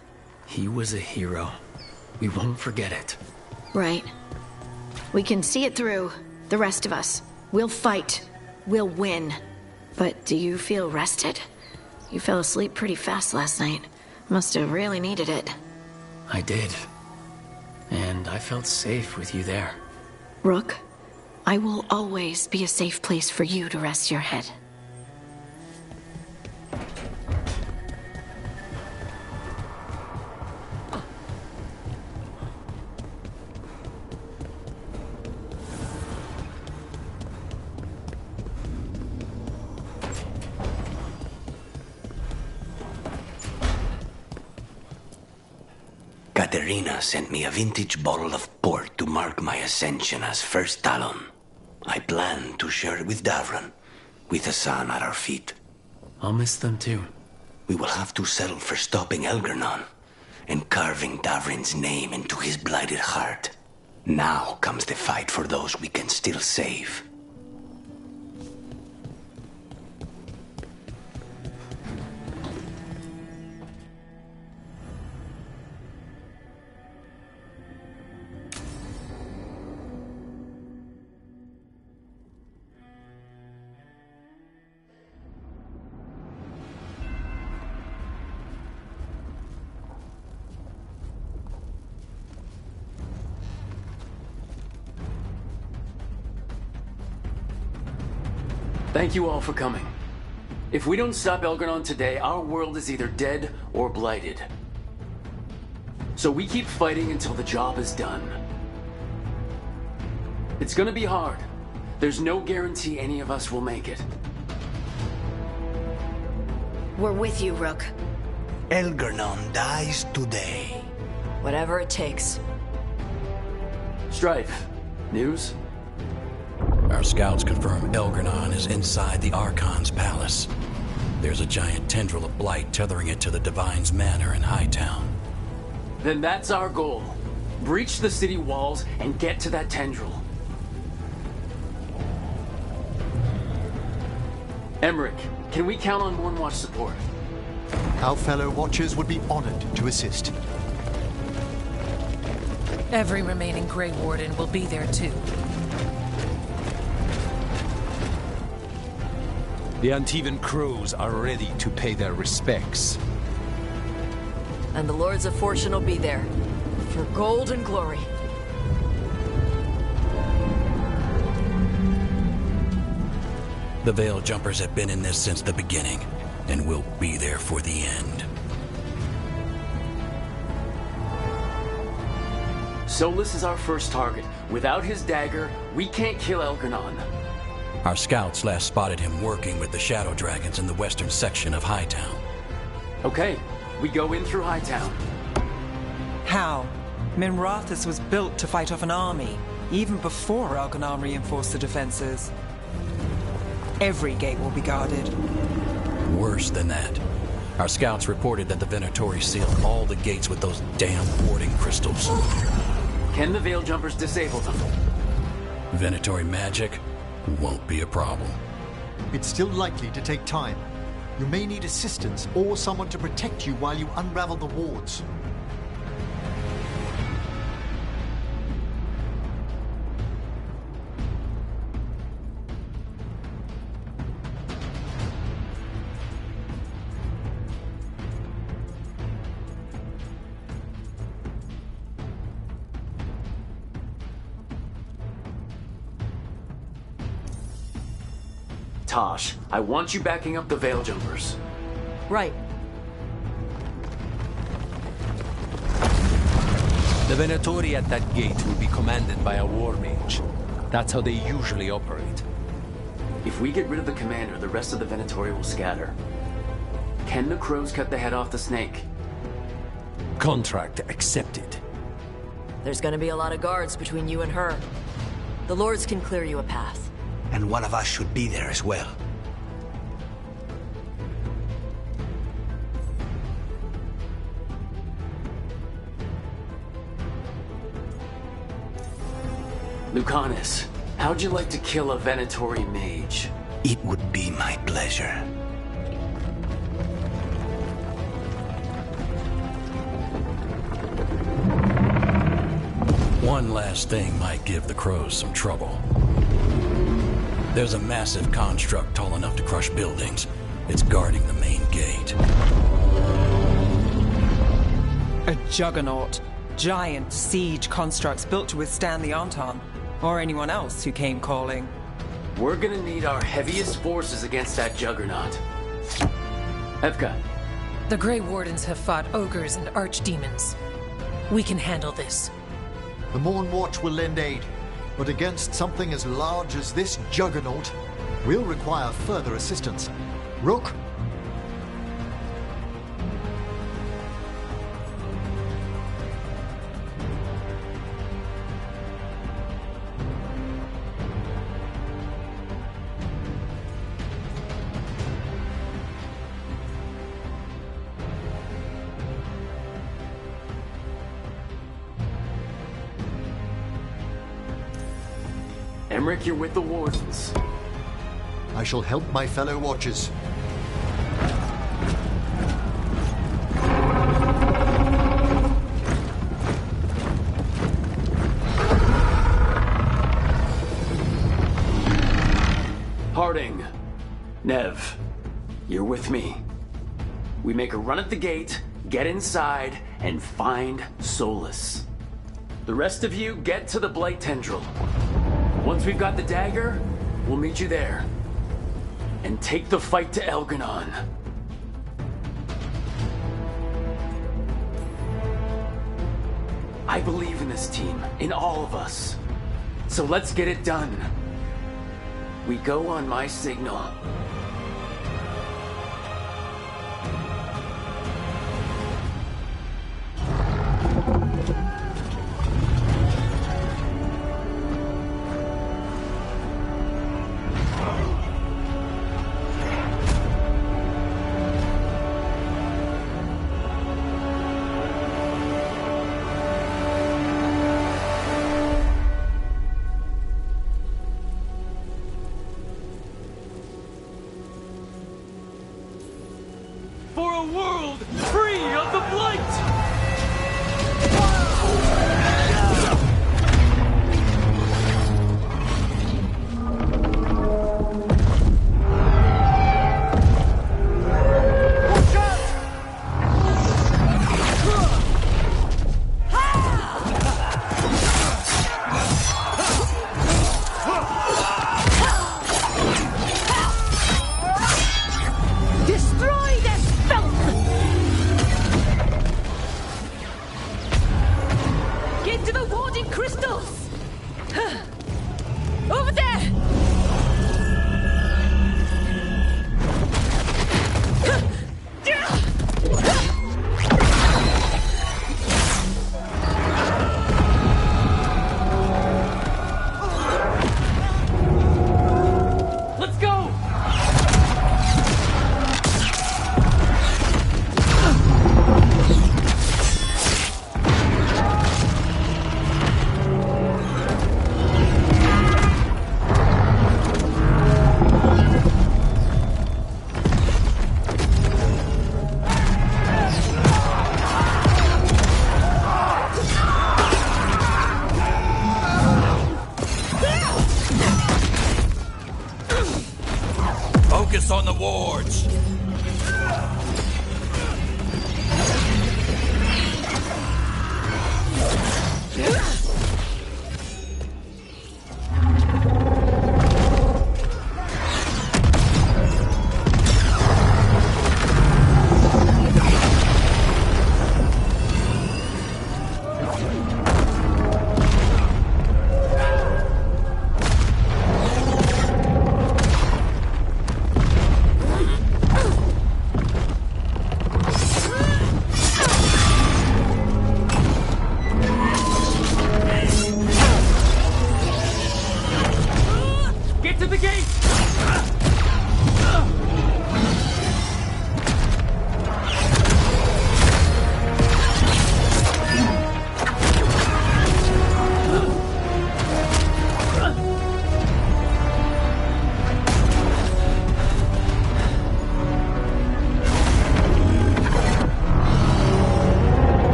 He was a hero. We won't forget it. Right. We can see it through, the rest of us. We'll fight. We'll win. But do you feel rested? You fell asleep pretty fast last night. Must have really needed it. I did. And I felt safe with you there. Rook, I will always be a safe place for you to rest your head. Katerina sent me a vintage bottle of port to mark my ascension as First Talon. I plan to share it with Davrin, with the sun at our feet. I'll miss them too. We will have to settle for stopping Elgernon and carving Davrin's name into his blighted heart. Now comes the fight for those we can still save. Thank you all for coming. If we don't stop Elgernon today, our world is either dead or blighted. So we keep fighting until the job is done. It's gonna be hard. There's no guarantee any of us will make it. We're with you, Rook. Elgernon dies today. Whatever it takes. Strife, news? Our scouts confirm Elgernon is inside the Archon's palace. There's a giant tendril of blight tethering it to the Divine's manor in Hightown. Then that's our goal. Breach the city walls and get to that tendril. Emmerich, can we count on Mournwatch support? Our fellow Watchers would be honored to assist. Every remaining Grey Warden will be there too. The Antivan crews are ready to pay their respects. And the Lords of Fortune will be there. For gold and glory. The Veil Jumpers have been in this since the beginning, and will be there for the end. Solus is our first target. Without his dagger, we can't kill Elgernon. Our scouts last spotted him working with the Shadow Dragons in the western section of Hightown. Okay, we go in through Hightown. How? Minrathous was built to fight off an army, even before Elgernon reinforced the defenses. Every gate will be guarded. Worse than that. Our scouts reported that the Venatori sealed all the gates with those damn warding crystals. Can the Veil Jumpers disable them? Venatori magic won't be a problem. It's still likely to take time. You may need assistance or someone to protect you while you unravel the wards. Tosh, I want you backing up the Veil Jumpers. Right. The Venatori at that gate will be commanded by a war mage. That's how they usually operate. If we get rid of the commander, the rest of the Venatori will scatter. Can the crows cut the head off the snake? Contract accepted. There's gonna be a lot of guards between you and her. The lords can clear you a path. And one of us should be there as well. Lucanus, how'd you like to kill a Venatori mage? It would be my pleasure. One last thing might give the crows some trouble. There's a massive construct tall enough to crush buildings. It's guarding the main gate. A juggernaut. Giant siege constructs built to withstand the Anton. Or anyone else who came calling. We're gonna need our heaviest forces against that juggernaut. Evka. The Grey Wardens have fought ogres and archdemons. We can handle this. The Morn Watch will lend aid, but against something as large as this juggernaut, we'll require further assistance. Rook? Emmerich, you're with the Wardens. I shall help my fellow Watchers. Harding, Nev, you're with me. We make a run at the gate, get inside, and find Solus. The rest of you get to the Blight Tendril. Once we've got the dagger, we'll meet you there. And take the fight to Elganon. I believe in this team, in all of us. So let's get it done. We go on my signal. For a world free of the Blight! Destroy this filth! Get to the warding crystals! Over there! Let's go! Focus on the wards!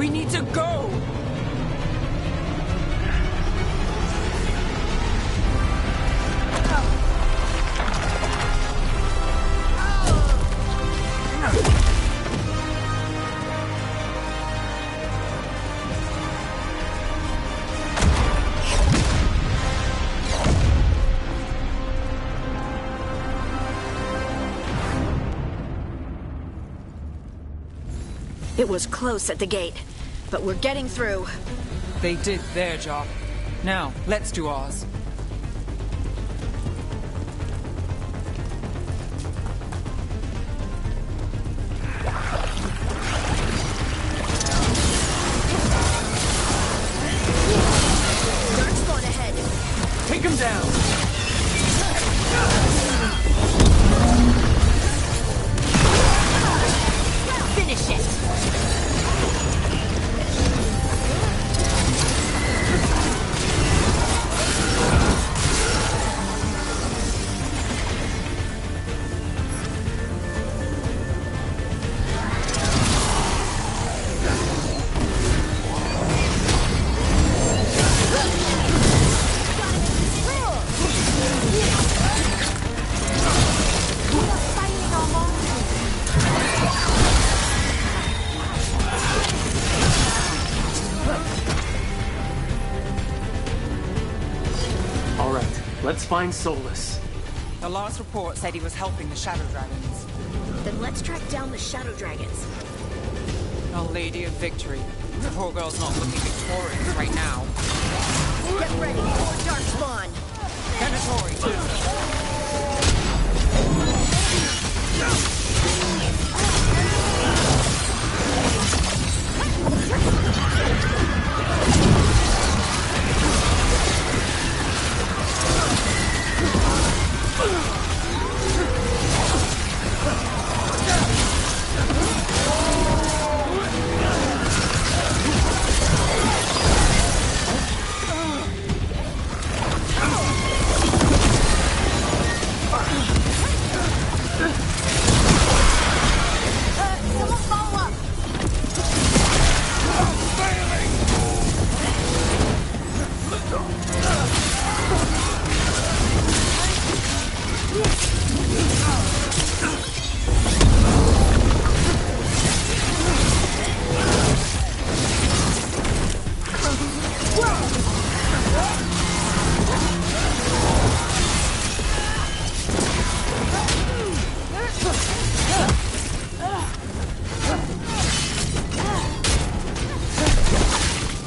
We need to go! It was close at the gate, but we're getting through. They did their job. Now, let's do ours. Dark spawn ahead. Take him down! Finish it! Let's find Solus. The last report said he was helping the Shadow Dragons. Then let's track down the Shadow Dragons. Our Lady of Victory. The poor girl's not looking victorious right now. Get ready for Dark Spawn! Veilguard, too.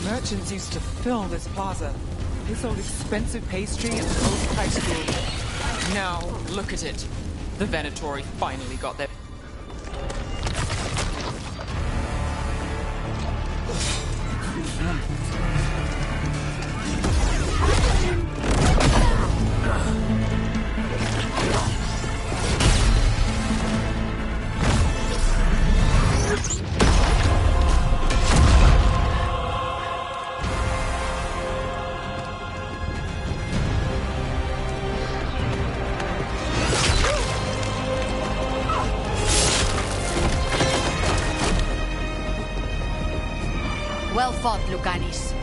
Merchants used to fill this plaza. They sold expensive pastry at the local high school. Now, look at it. The Venatori finally got their... Well fought, Lucanis.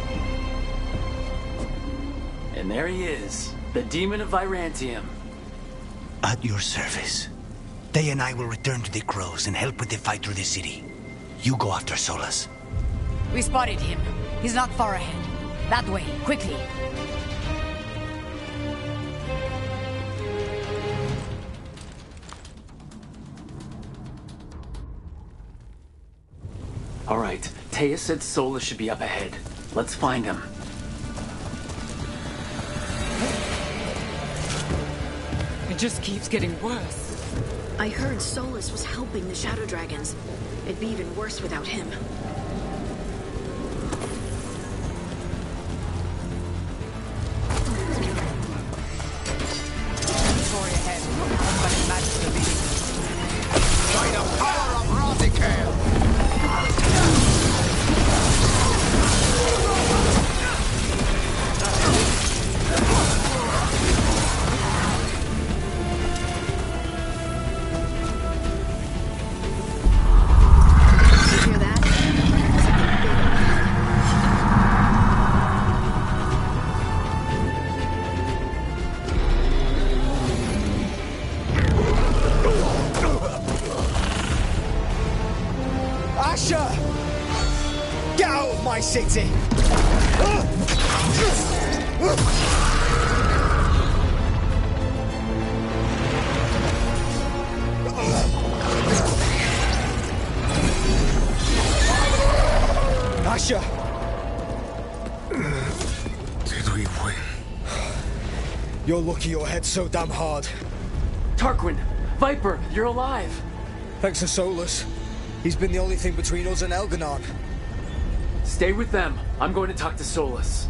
And there he is, the Demon of Virantium. At your service. They and I will return to the Crows and help with the fight through the city. You go after Solus. We spotted him. He's not far ahead. That way, quickly. All right, Taya said Solus should be up ahead. Let's find him. It just keeps getting worse. I heard Solus was helping the Shadow Dragons. It'd be even worse without him. Korey ahead. But imagine the leading. By the power of Rothicael! Hear that? Asher! Get out of my city! Asher! Did we win? You're lucky your head's so damn hard. Tarquin! Viper, you're alive! Thanks to Solus. He's been the only thing between us and Elganon. Stay with them. I'm going to talk to Solus.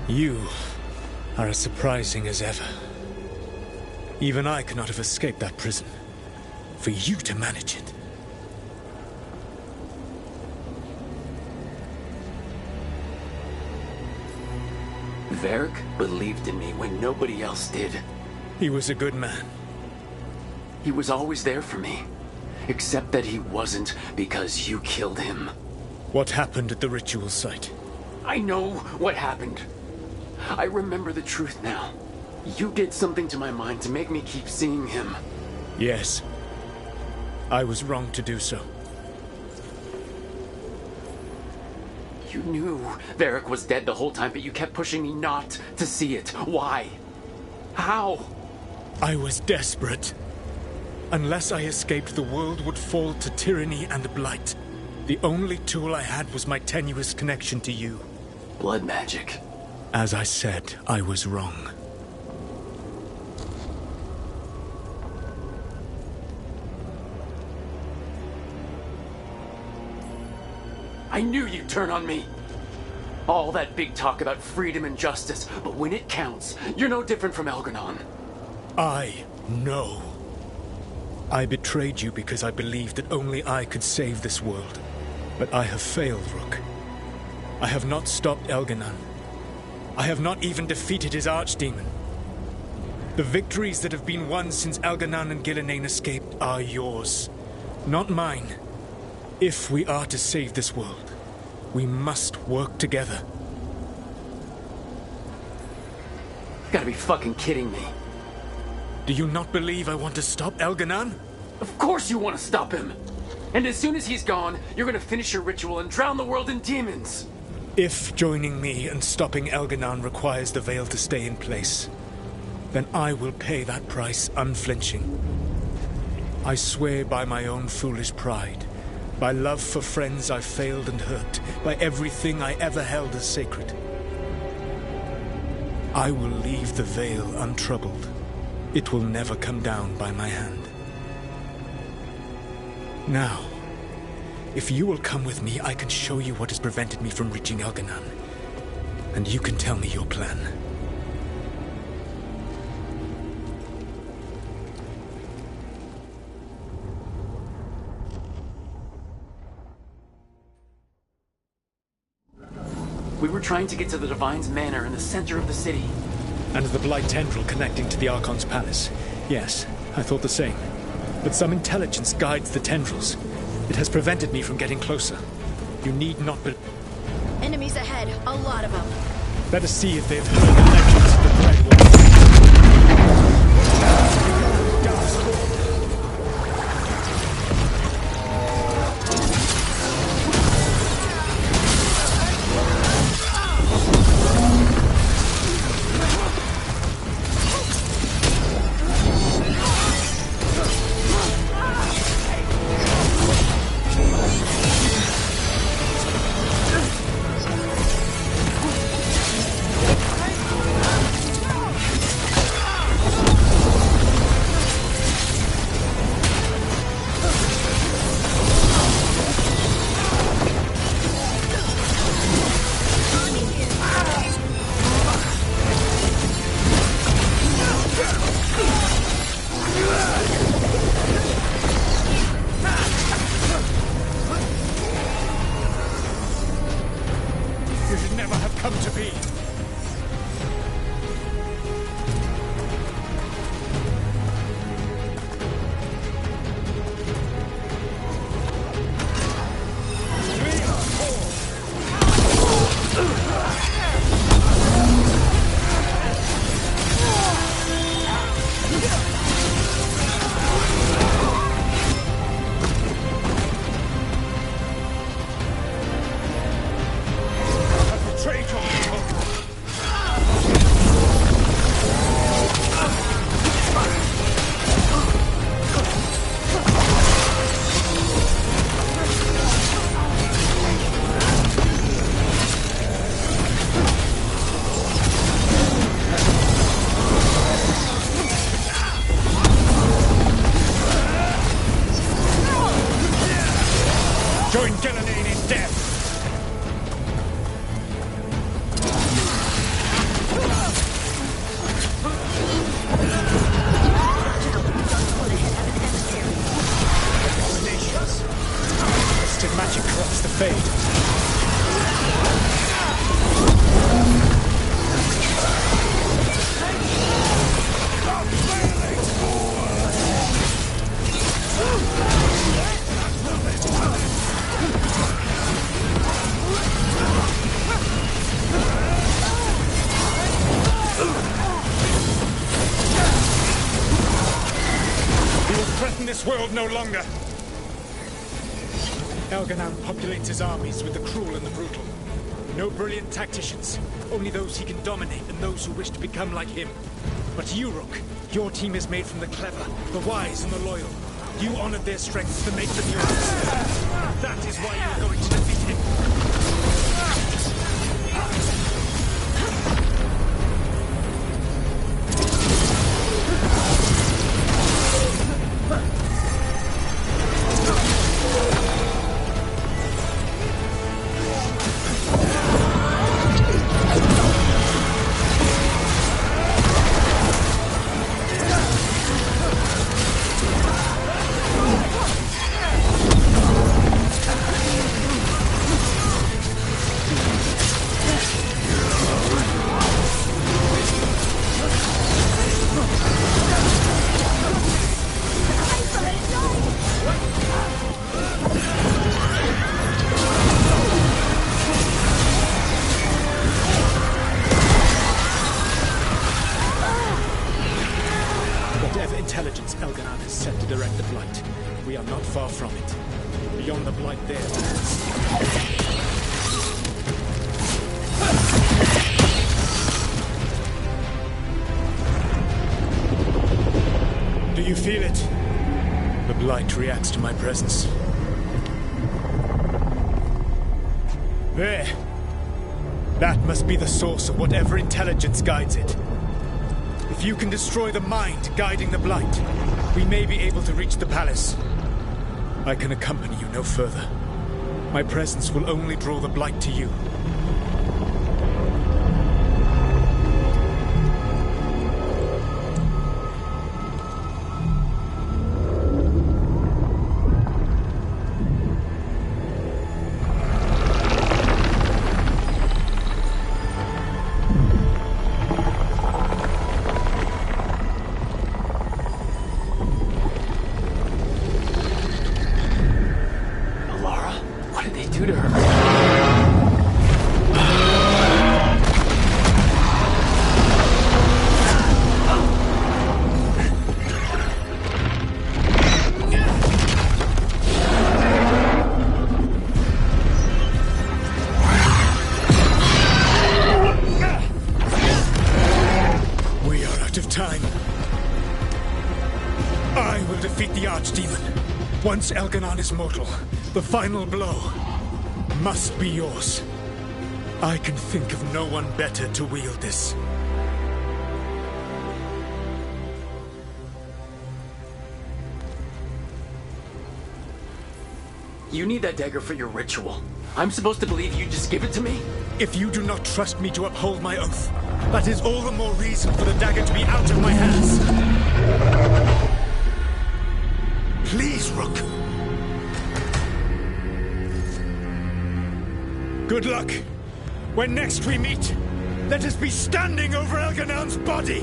You are as surprising as ever. Even I could not have escaped that prison. For you to manage it. Varric believed in me when nobody else did. He was a good man. He was always there for me. Except that he wasn't because you killed him. What happened at the ritual site? I know what happened. I remember the truth now. You did something to my mind to make me keep seeing him. Yes. I was wrong to do so. You knew Varric was dead the whole time, but you kept pushing me not to see it. Why? How? I was desperate. Unless I escaped, the world would fall to tyranny and blight. The only tool I had was my tenuous connection to you. Blood magic. As I said, I was wrong. I knew you'd turn on me. All that big talk about freedom and justice, but when it counts, you're no different from Elganon. I know. I betrayed you because I believed that only I could save this world. But I have failed, Rook. I have not stopped Elganon. I have not even defeated his archdemon. The victories that have been won since Elganon and Gillenane escaped are yours, not mine. If we are to save this world, we must work together. You gotta be fucking kidding me. Do you not believe I want to stop Elganon? Of course you want to stop him! And as soon as he's gone, you're gonna finish your ritual and drown the world in demons! If joining me and stopping Elganon requires the Veil to stay in place, then I will pay that price unflinching. I swear by my own foolish pride, by love for friends I failed and hurt, by everything I ever held as sacred. I will leave the Veil untroubled. It will never come down by my hand. Now, if you will come with me, I can show you what has prevented me from reaching Elganon. And you can tell me your plan. We were trying to get to the Divine's Manor in the center of the city. And the Blight tendril connecting to the Archon's palace. Yes, I thought the same. But some intelligence guides the tendrils. It has prevented me from getting closer. You need not be... Enemies ahead, a lot of them. Let us see if they've heard the legends of the Dreadwolf. remain in death. Mystic magic corrupts the fade. We will threaten this world no longer. Elganan populates his armies with the cruel and the brutal. No brilliant tacticians, only those he can dominate and those who wish to become like him. But you, Rook, your team is made from the clever, the wise, and the loyal. You honored their strengths to make them yours. That is why you are going to defeat him. Intelligence Elganan has set to direct the Blight. We are not far from it. Beyond the Blight there lies. Do you feel it? The Blight reacts to my presence. There. That must be the source of whatever intelligence guides it. If you can destroy the mind guiding the Blight, we may be able to reach the palace. I can accompany you no further. My presence will only draw the Blight to you. Once Elganan is mortal, the final blow must be yours. I can think of no one better to wield this. You need that dagger for your ritual. I'm supposed to believe you just give it to me? If you do not trust me to uphold my oath, that is all the more reason for the dagger to be out of my hands. Please, Rook. Good luck. When next we meet, let us be standing over Elganan's body.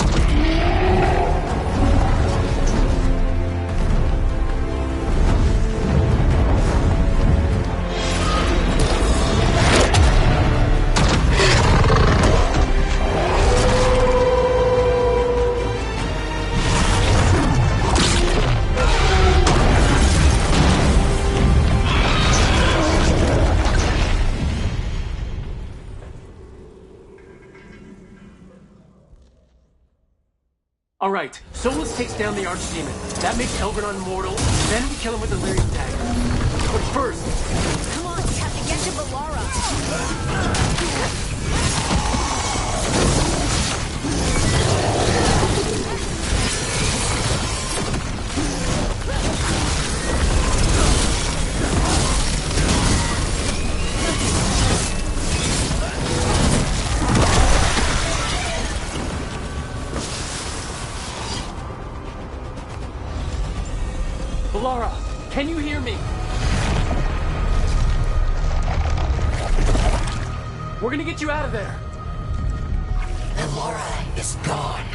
All right, Solus takes down the Archdemon. That makes Elganan mortal, then we kill him with the Lyrium dagger. But first... Come on, we have to get to Valara. We're gonna get you out of there. Elora is gone.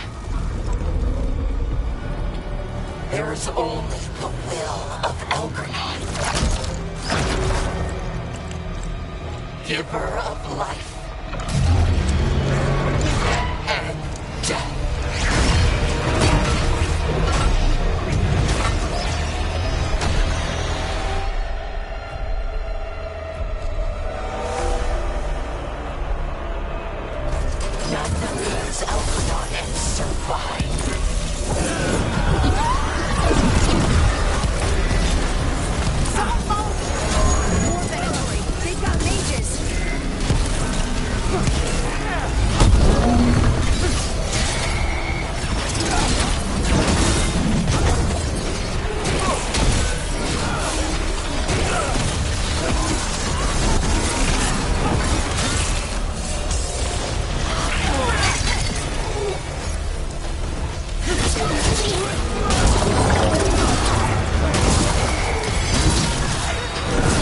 There is only the will of Elgranon. Giver of life and death. None leaves Elgranon and survive. Someone follow me! More Veilguard. They've got mages!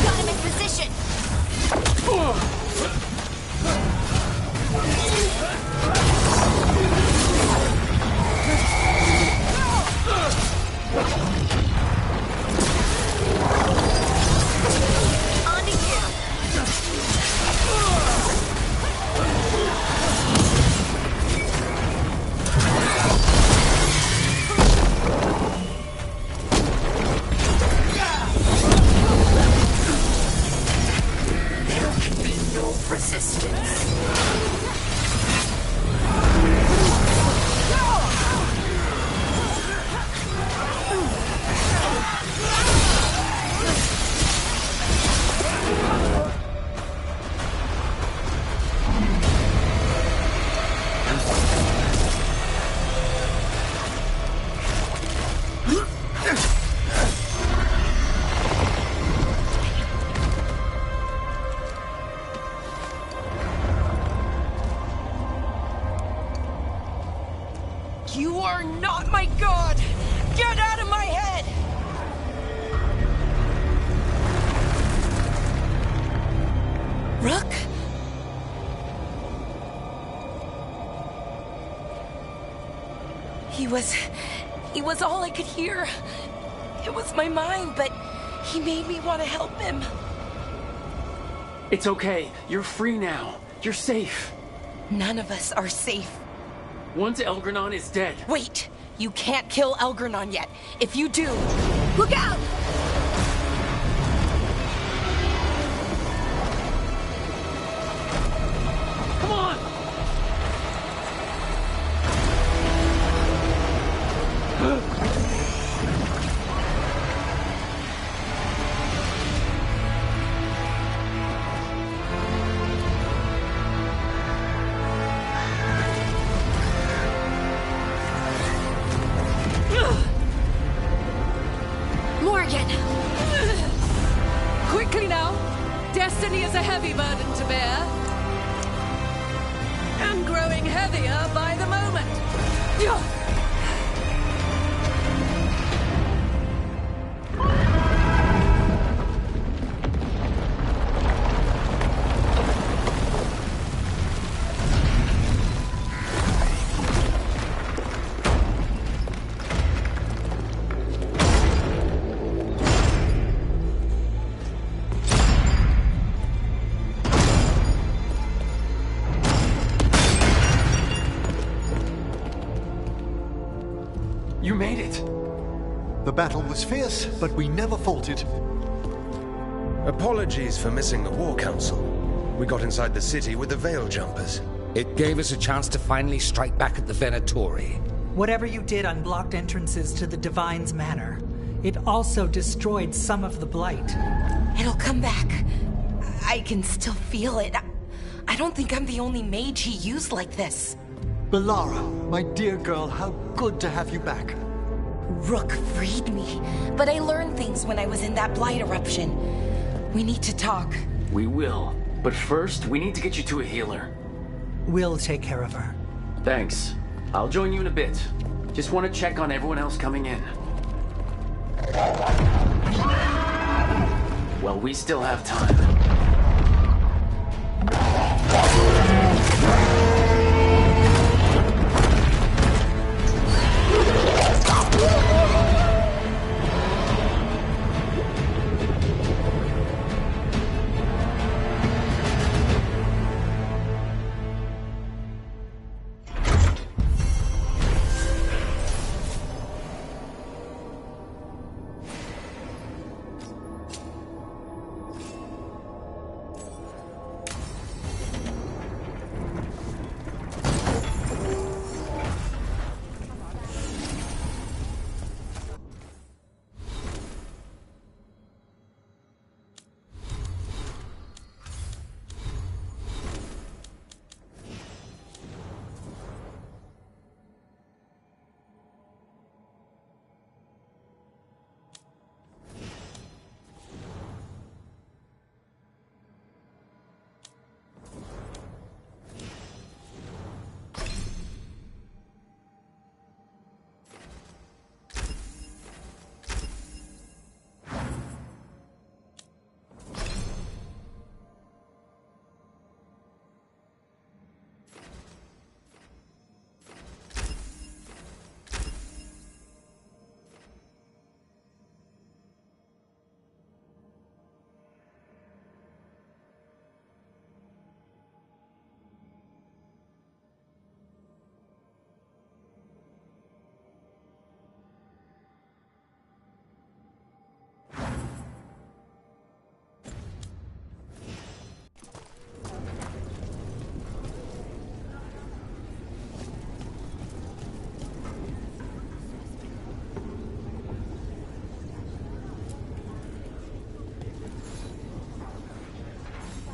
Got him in position! Onto you! There can be no resistance. You are not my god! Get out of my head! Rook? He was all I could hear. It was my mind, but he made me want to help him. It's okay. You're free now. You're safe. None of us are safe. Once Elgranon is dead... Wait! You can't kill Elgranon yet. If you do... Look out! Come on! Morgan! Quickly now! Destiny is a heavy burden to bear. And growing heavier by the moment. You made it! The battle was fierce, but we never faltered. Apologies for missing the War Council. We got inside the city with the Veil Jumpers. It gave us a chance to finally strike back at the Venatori. Whatever you did unblocked entrances to the Divine's Manor. It also destroyed some of the Blight. It'll come back. I can still feel it. I don't think I'm the only mage he used like this. Belara, my dear girl, how good to have you back. Rook freed me, but I learned things when I was in that Blight eruption. We need to talk. We will. But first, we need to get you to a healer. We'll take care of her. Thanks. I'll join you in a bit. Just want to check on everyone else coming in. Well, we still have time.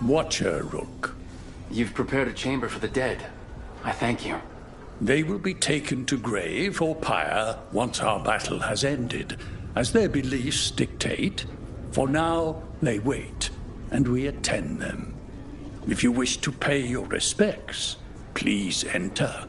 Watcher, Rook. You've prepared a chamber for the dead. I thank you. They will be taken to grave or pyre once our battle has ended, as their beliefs dictate. For now, they wait, and we attend them. If you wish to pay your respects, please enter.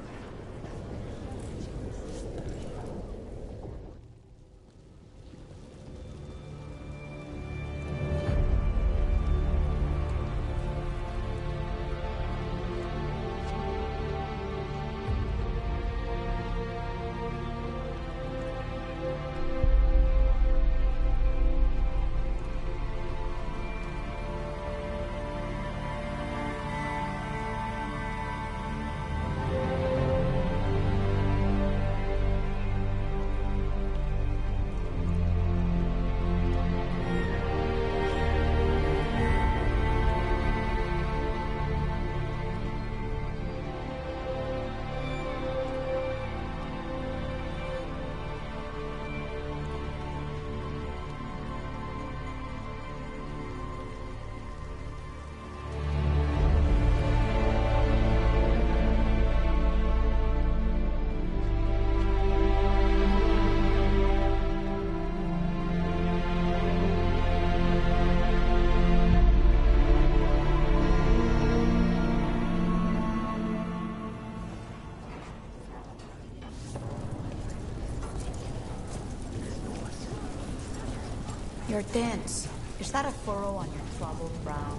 You're dense. Is that a furrow on your troubled brow?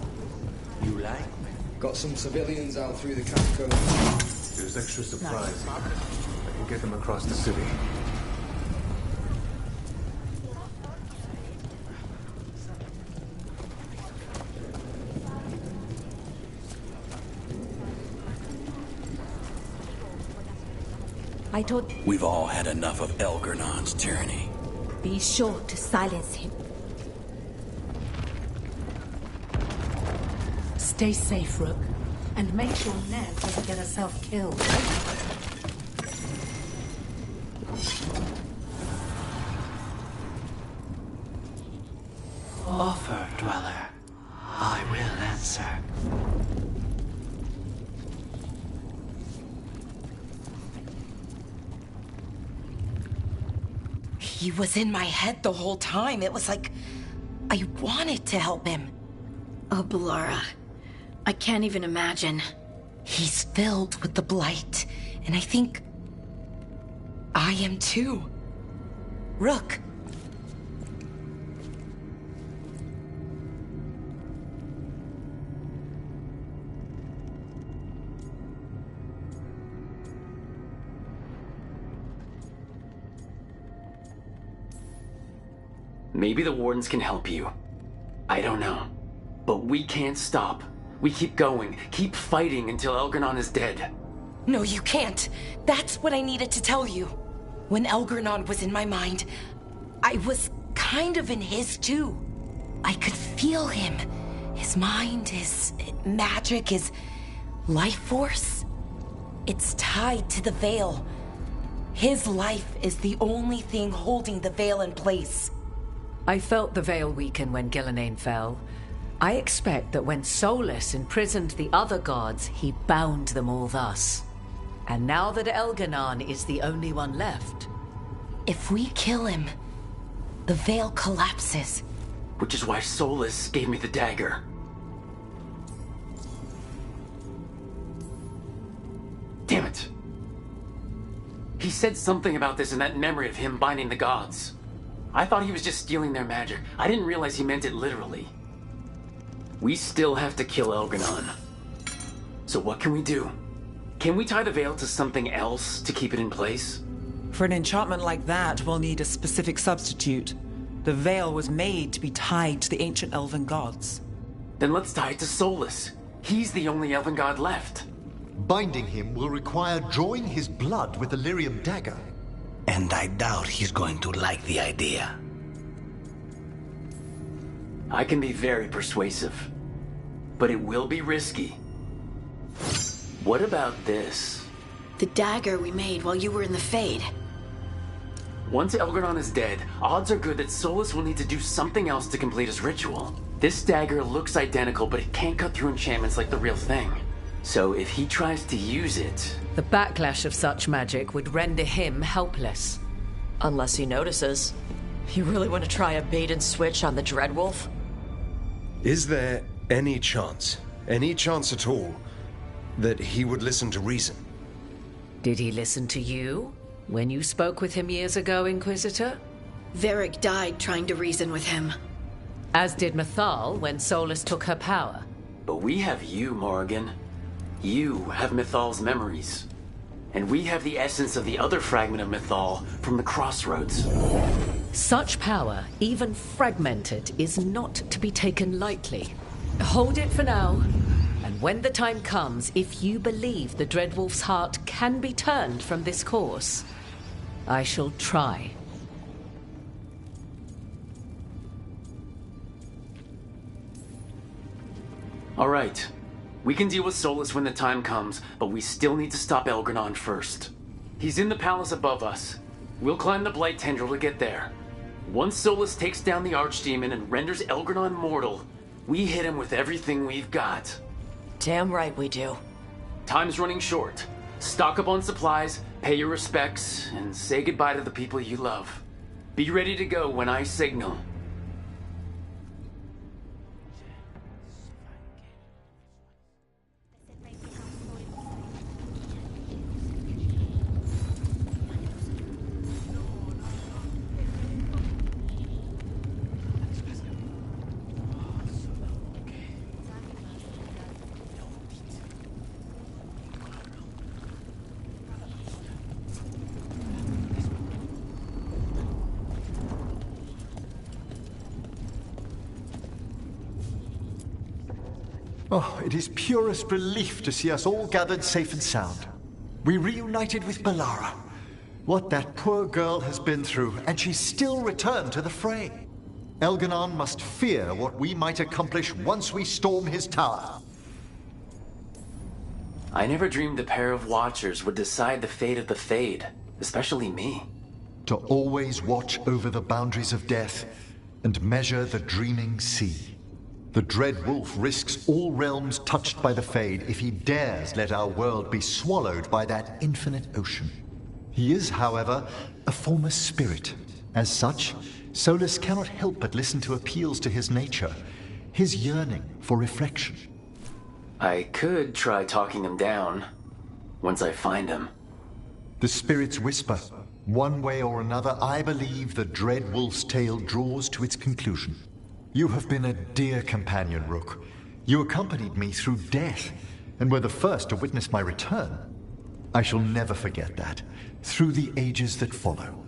You like? Got some civilians out through the catacombs. There's extra supplies. I can get them across the city. I told... We've all had enough of Elgernon's tyranny. Be sure to silence him. Stay safe, Rook. And make sure Ned doesn't get herself killed. Offer, Dweller. I will answer. He was in my head the whole time. It was like I wanted to help him. Oh, B'Elara. I can't even imagine. He's filled with the blight, and I think I am too. Rook. Maybe the Wardens can help you. I don't know. But we can't stop. We keep going, keep fighting until Elgernon is dead. No, you can't. That's what I needed to tell you. When Elgernon was in my mind, I was kind of in his too. I could feel him. His mind, his magic, his life force. It's tied to the Veil. His life is the only thing holding the Veil in place. I felt the Veil weaken when Gillenane fell. I expect that when Solus imprisoned the other gods, he bound them all thus. And now that Elgernon is the only one left... If we kill him, the Veil collapses. Which is why Solus gave me the dagger. Damn it. He said something about this in that memory of him binding the gods. I thought he was just stealing their magic. I didn't realize he meant it literally. We still have to kill Elgernon. So what can we do? Can we tie the Veil to something else to keep it in place? For an enchantment like that, we'll need a specific substitute. The Veil was made to be tied to the ancient elven gods. Then let's tie it to Solus. He's the only elven god left. Binding him will require drawing his blood with the lyrium dagger. And I doubt he's going to like the idea. I can be very persuasive, but it will be risky. What about this? The dagger we made while you were in the Fade. Once Elgernon is dead, odds are good that Solus will need to do something else to complete his ritual. This dagger looks identical, but it can't cut through enchantments like the real thing. So if he tries to use it... The backlash of such magic would render him helpless. Unless he notices. You really want to try a bait and switch on the Dreadwolf? Is there any chance at all, that he would listen to reason? Did he listen to you when you spoke with him years ago, Inquisitor? Varric died trying to reason with him. As did Mythal when Solus took her power. But we have you, Morrigan. You have Mythal's memories. And we have the essence of the other fragment of Mythal from the Crossroads. Such power, even fragmented, is not to be taken lightly. Hold it for now. And when the time comes, if you believe the Dreadwolf's heart can be turned from this course, I shall try. All right. We can deal with Solus when the time comes, but we still need to stop Elgranon first. He's in the palace above us. We'll climb the Blight Tendril to get there. Once Solus takes down the Archdemon and renders Elgranon mortal, we hit him with everything we've got. Damn right we do. Time's running short. Stock up on supplies, pay your respects, and say goodbye to the people you love. Be ready to go when I signal. Oh, it is purest relief to see us all gathered safe and sound. We reunited with Balara. What that poor girl has been through, and she's still returned to the fray. Elganon must fear what we might accomplish once we storm his tower. I never dreamed a pair of Watchers would decide the fate of the Fade, especially me. To always watch over the boundaries of death and measure the dreaming sea. The Dread Wolf risks all realms touched by the Fade if he dares let our world be swallowed by that infinite ocean. He is, however, a formless spirit. As such, Solus cannot help but listen to appeals to his nature, his yearning for reflection. I could try talking him down, once I find him. The spirits whisper. One way or another, I believe the Dread Wolf's tale draws to its conclusion. You have been a dear companion, Rook. You accompanied me through death, and were the first to witness my return. I shall never forget that, through the ages that follow.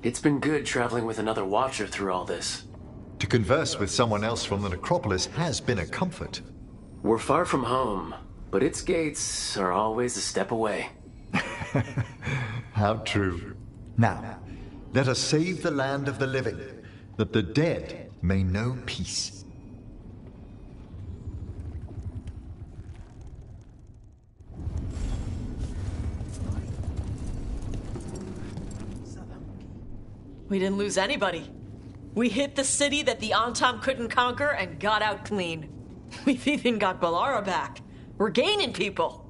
It's been good traveling with another Watcher through all this. To converse with someone else from the necropolis has been a comfort. We're far from home, but its gates are always a step away. How true. Now, let us save the land of the living, that the dead may know peace. We didn't lose anybody. We hit the city that the Antom couldn't conquer and got out clean. We've even got Balara back. We're gaining people.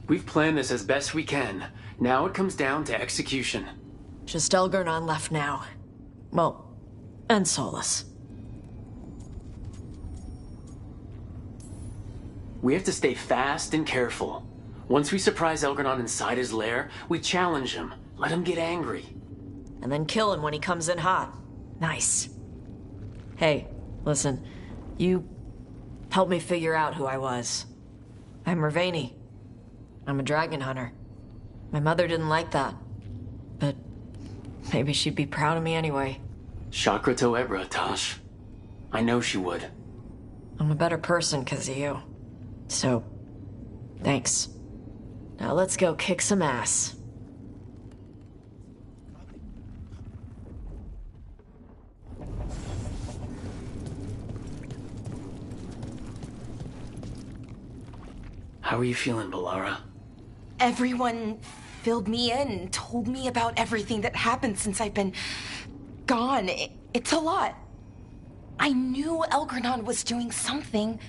We've planned this as best we can. Now it comes down to execution. Just Elgarnon left now. Well, and Solus. We have to stay fast and careful. Once we surprise Elgarnon inside his lair, we challenge him, let him get angry. And then kill him when he comes in hot. Nice. Hey, listen. You helped me figure out who I was. I'm Ravani. I'm a dragon hunter. My mother didn't like that. But maybe she'd be proud of me anyway. Chakra to Ebra, Tosh. I know she would. I'm a better person because of you. So, thanks. Now let's go kick some ass. How are you feeling, Balara? Everyone filled me in and told me about everything that happened since I've been gone. It's a lot. I knew Elgranon was doing something.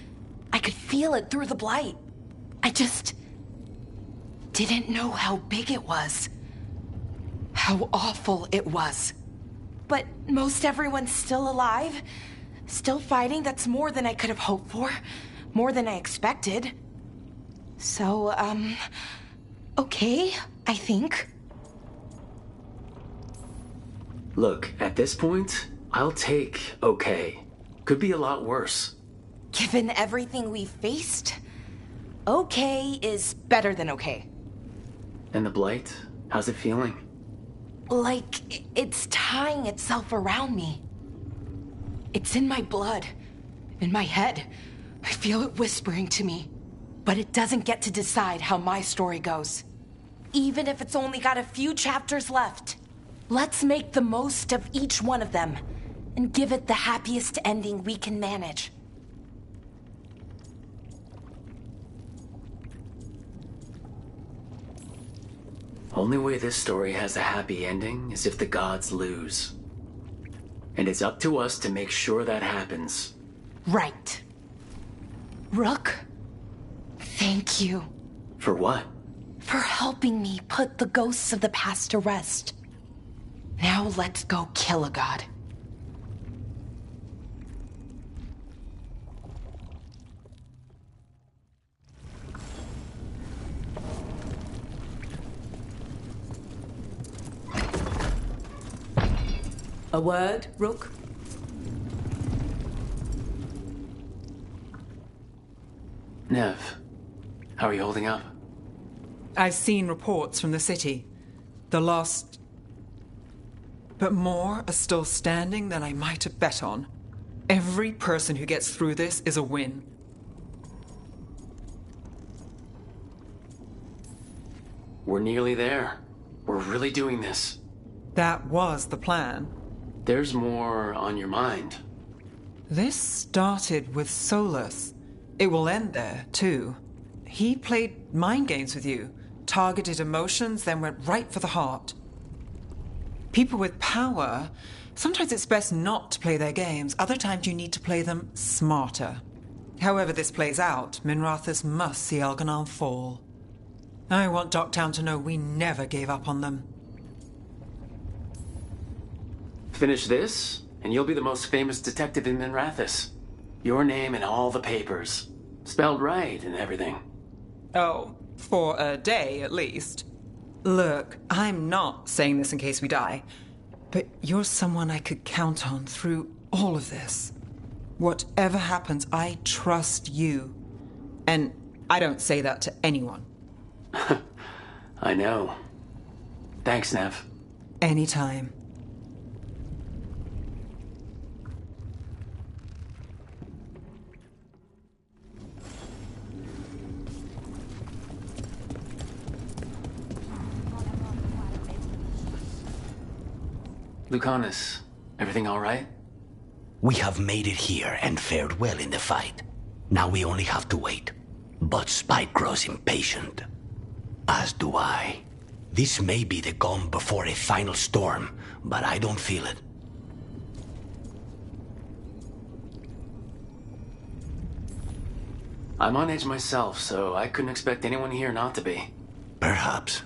I could feel it through the blight. I just didn't know how big it was. How awful it was. But most everyone's still alive. Still fighting. That's more than I could have hoped for. More than I expected. So, okay, I think. Look, at this point, I'll take okay. Could be a lot worse. Given everything we've faced, okay is better than okay. And the blight? How's it feeling? Like it's tying itself around me. It's in my blood, in my head. I feel it whispering to me. But it doesn't get to decide how my story goes. Even if it's only got a few chapters left. Let's make the most of each one of them and give it the happiest ending we can manage. Only way this story has a happy ending is if the gods lose. And it's up to us to make sure that happens. Right. Rook, thank you. For what? For helping me put the ghosts of the past to rest. Now let's go kill a god. A word, Rook? Nev, how are you holding up? I've seen reports from the city. The lost... But more are still standing than I might have bet on. Every person who gets through this is a win. We're nearly there. We're really doing this. That was the plan. There's more on your mind. This started with Solus. It will end there, too. He played mind games with you, targeted emotions, then went right for the heart. People with power, sometimes it's best not to play their games. Other times you need to play them smarter. However this plays out, Minrathous must see Elganon fall. I want Docktown to know we never gave up on them. Finish this, and you'll be the most famous detective in Minrathous. Your name in all the papers. Spelled right and everything. Oh, for a day at least. Look, I'm not saying this in case we die, but you're someone I could count on through all of this. Whatever happens, I trust you. And I don't say that to anyone. I know. Thanks, Nev. Anytime. Lucanus, everything all right? We have made it here and fared well in the fight. Now we only have to wait. But Spike grows impatient. As do I. This may be the calm before a final storm, but I don't feel it. I'm on edge myself, so I couldn't expect anyone here not to be. Perhaps.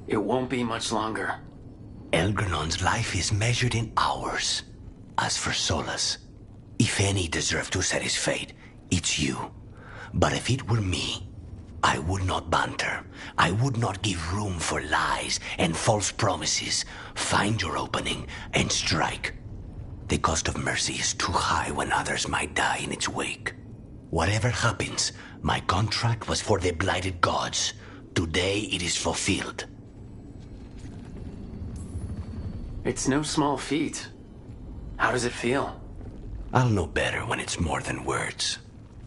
It won't be much longer. Elgranon's life is measured in hours. As for Solus, if any deserve to set his fate, it's you. But if it were me, I would not banter. I would not give room for lies and false promises. Find your opening and strike. The cost of mercy is too high when others might die in its wake. Whatever happens, my contract was for the blighted gods. Today it is fulfilled. It's no small feat. How does it feel? I'll know better when it's more than words.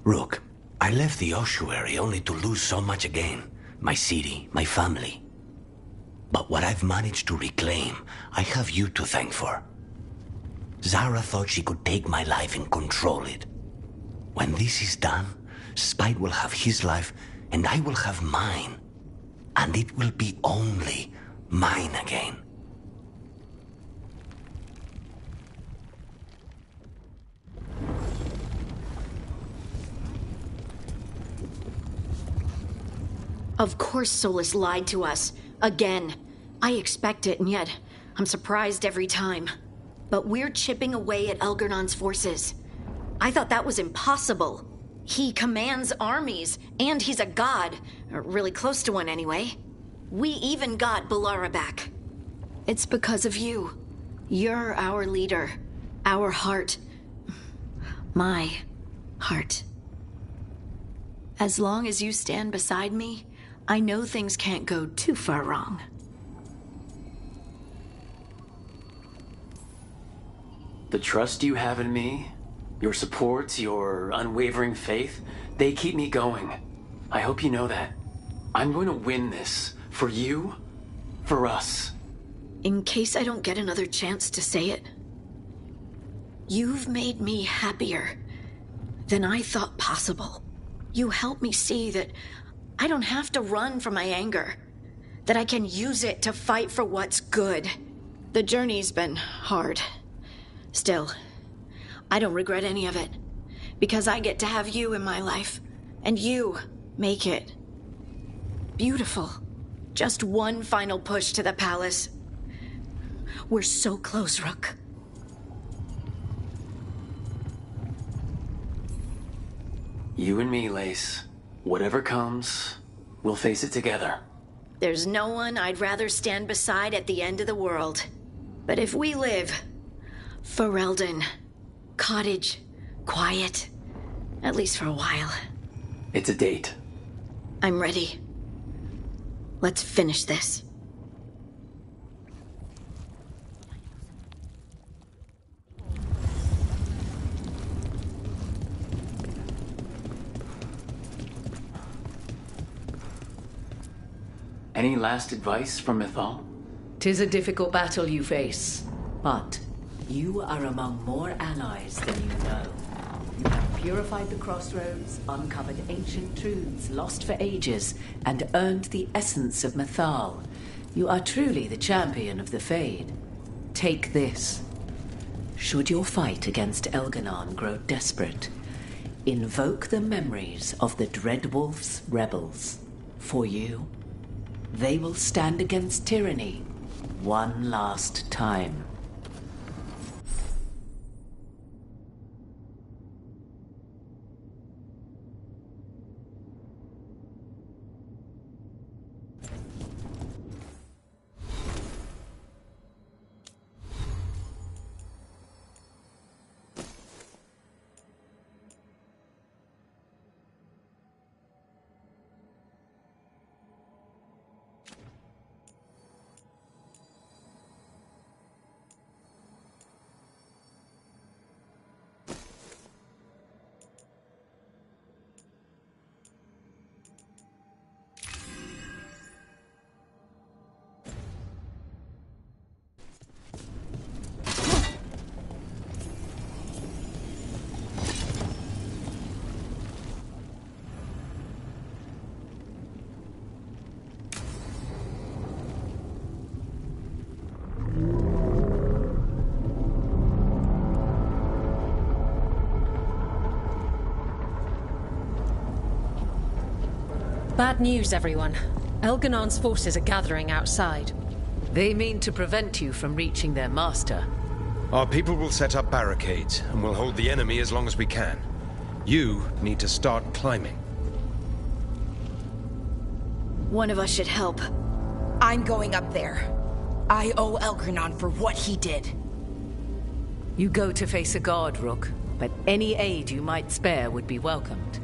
Rook, I left the ossuary only to lose so much again. My city, my family. But what I've managed to reclaim, I have you to thank for. Zara thought she could take my life and control it. When this is done, Spite will have his life and I will have mine. and it will be only mine again. Of course Solus lied to us. Again. I expect it, and yet I'm surprised every time. But we're chipping away at Elgernon's forces. I thought that was impossible. He commands armies, and he's a god. Or really close to one, anyway. We even got Balara back. It's because of you. You're our leader. Our heart. My heart. As long as you stand beside me, I know things can't go too far wrong. The trust you have in me, your support, your unwavering faith, they keep me going. I hope you know that. I'm going to win this. For you, for us. In case I don't get another chance to say it, you've made me happier than I thought possible. You help me see that I don't have to run from my anger, that I can use it to fight for what's good. The journey's been hard. Still, I don't regret any of it, because I get to have you in my life, and you make it beautiful. Just one final push to the palace. We're so close, Rook. You and me, Lace. Whatever comes, we'll face it together. There's no one I'd rather stand beside at the end of the world. But if we live, Ferelden, cottage, quiet, at least for a while. It's a date. I'm ready. Let's finish this. Any last advice from Mythal? 'Tis a difficult battle you face, but you are among more allies than you know. You have purified the crossroads, uncovered ancient truths lost for ages, and earned the essence of Mythal. You are truly the champion of the Fade. Take this. Should your fight against Elganon grow desperate, invoke the memories of the Dreadwolf's rebels. For you, they will stand against tyranny one last time. Bad news, everyone. Elganon's forces are gathering outside. They mean to prevent you from reaching their master. Our people will set up barricades, and we'll hold the enemy as long as we can. You need to start climbing. One of us should help. I'm going up there. I owe Elganon for what he did. You go to face a guard, Rook, but any aid you might spare would be welcomed.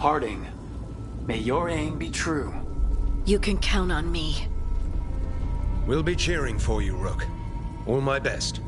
parting. May your aim be true. You can count on me. We'll be cheering for you, Rook. All my best.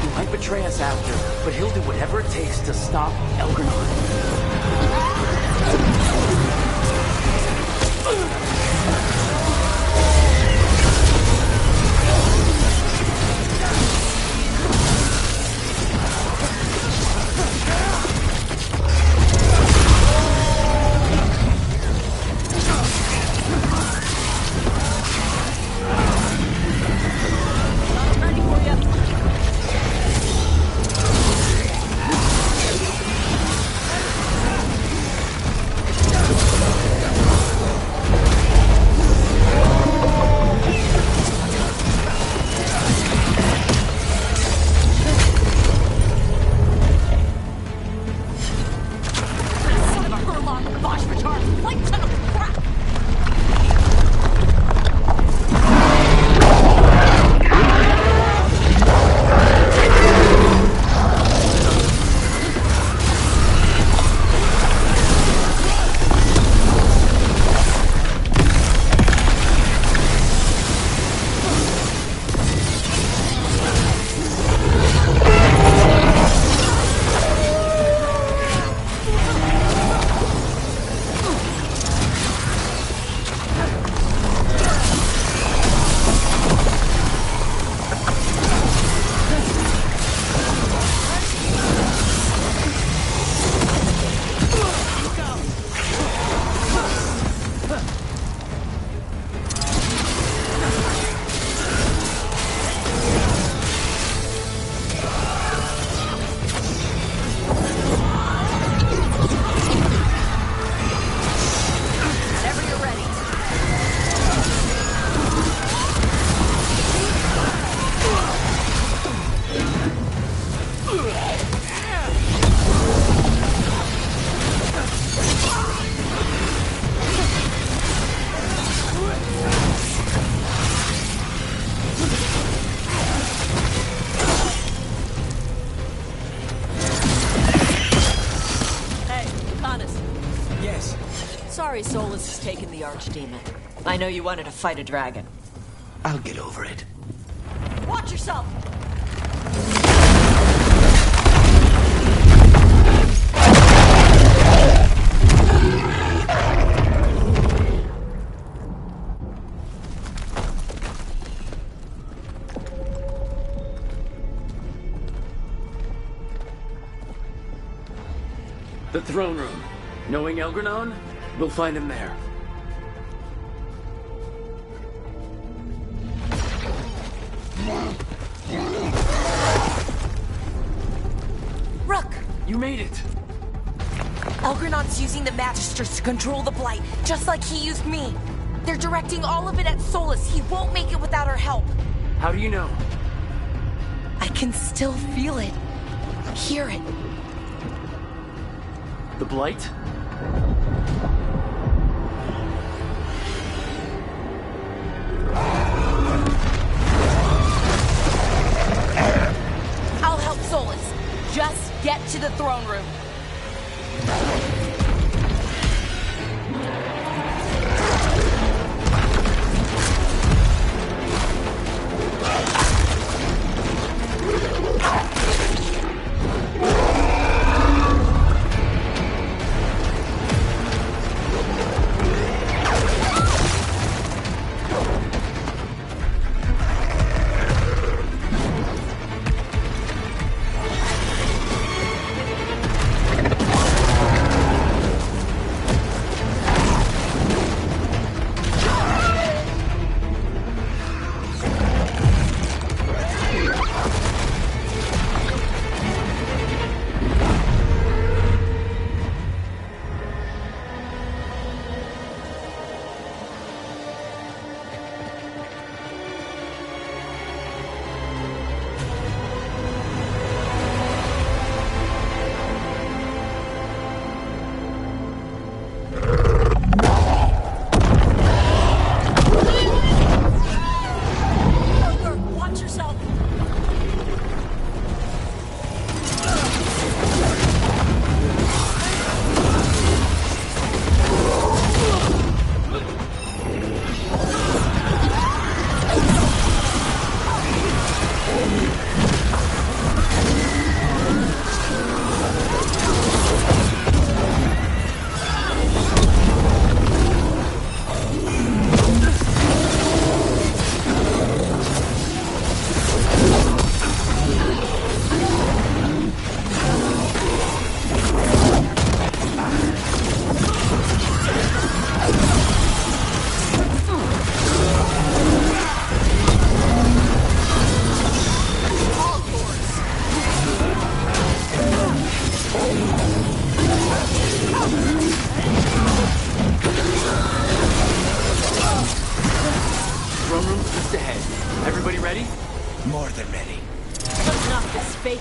He might betray us after, but he'll do whatever it takes to stop Veilguard. Sorry Solus has taken the Archdemon. I know you wanted to fight a dragon. I'll get over it. Watch yourself! The throne room. Knowing Elgranon, we'll find him there. Rook! You made it! Elgranon's using the Magisters to control the Blight, just like he used me. They're directing all of it at Solus. He won't make it without our help. How do you know? I can still feel it. Hear it. The Blight? I'll help Solus. Just get to the throne room.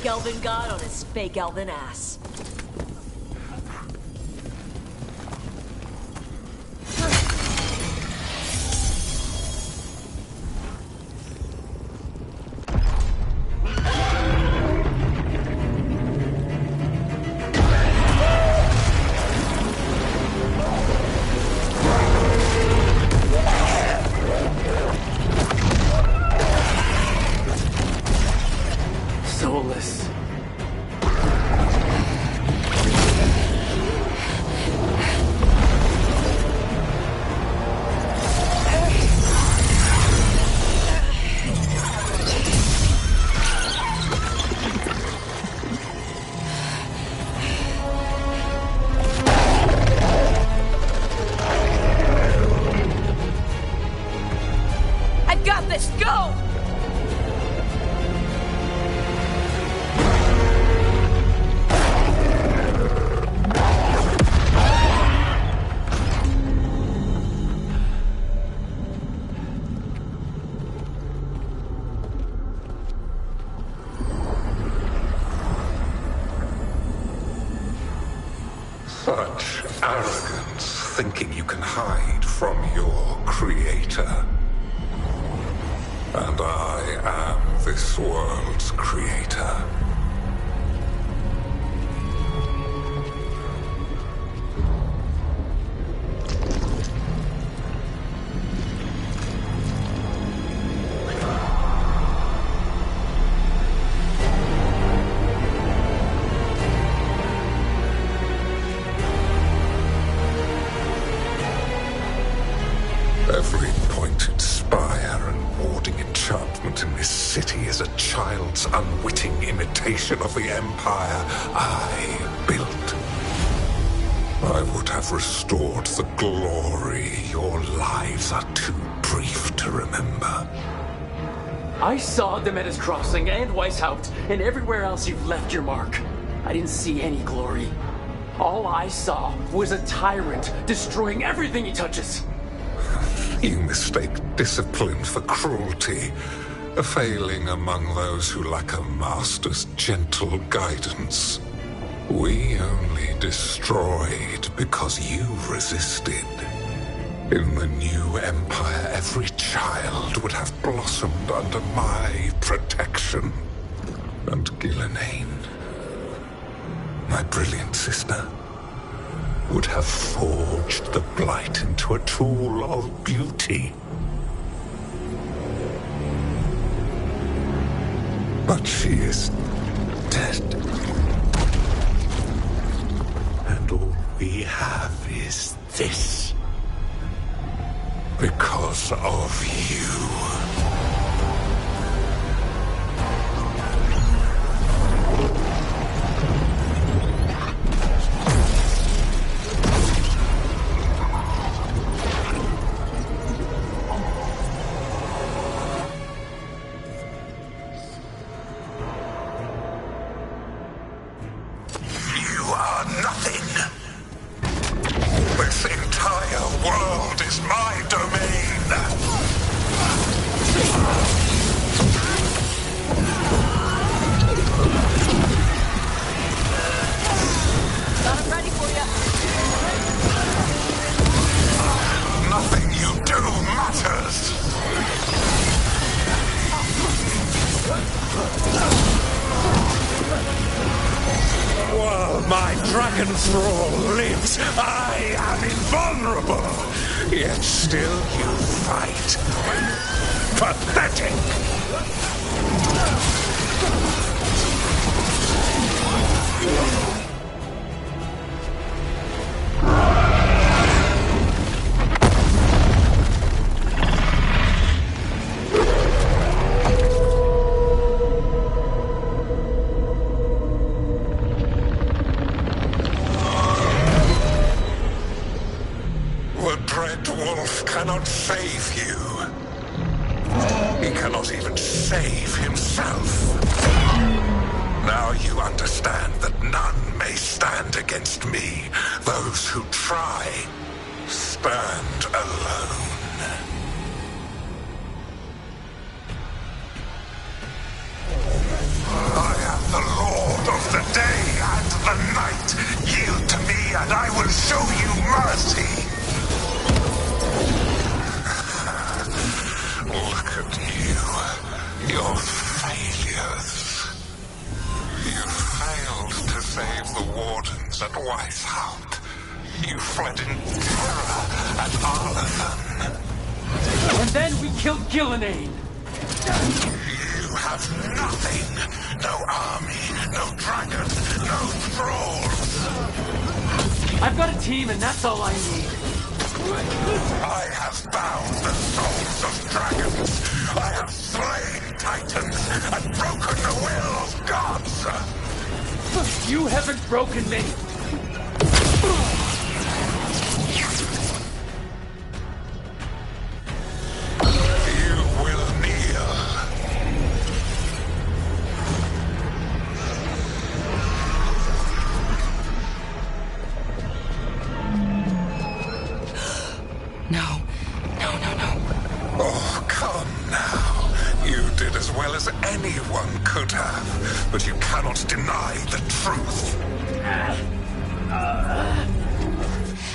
elven god on his fake elven ass. Soulless. I've got this! Go! Such arrogance, thinking you can hide from your creator. And I am this world's creator. Every pointed spire and warding enchantment in this city is a child's unwitting imitation of the empire I built. I would have restored the glory. Your lives are too brief to remember. I saw Demeter's Crossing and Weishaupt and everywhere else you've left your mark. I didn't see any glory. All I saw was a tyrant destroying everything he touches. You mistake discipline for cruelty, a failing among those who lack a master's gentle guidance. We only destroyed because you resisted. In the new empire, every child would have blossomed under my protection. And Gillenane, my brilliant sister, would have forged the Blight into a tool of beauty. But she is dead. And all we have is this. Because of you. While my dragon thrall lives, I am invulnerable. Yet still you fight. Pathetic! Cannot save you. He cannot even save himself. Now you understand that none may stand against me. Those who try stand alone. I am the Lord. us at Weisshaupt. You fled in terror at Arlathan. And then we killed Gillenane. You have nothing. No army, no dragon, no thralls. I've got a team and that's all I need. I have bound the souls of dragons. I have slain titans and broken the will of gods. You haven't broken me. You will kneel. No. Oh, come now. You did as well as anyone could have, but you cannot deny the truth.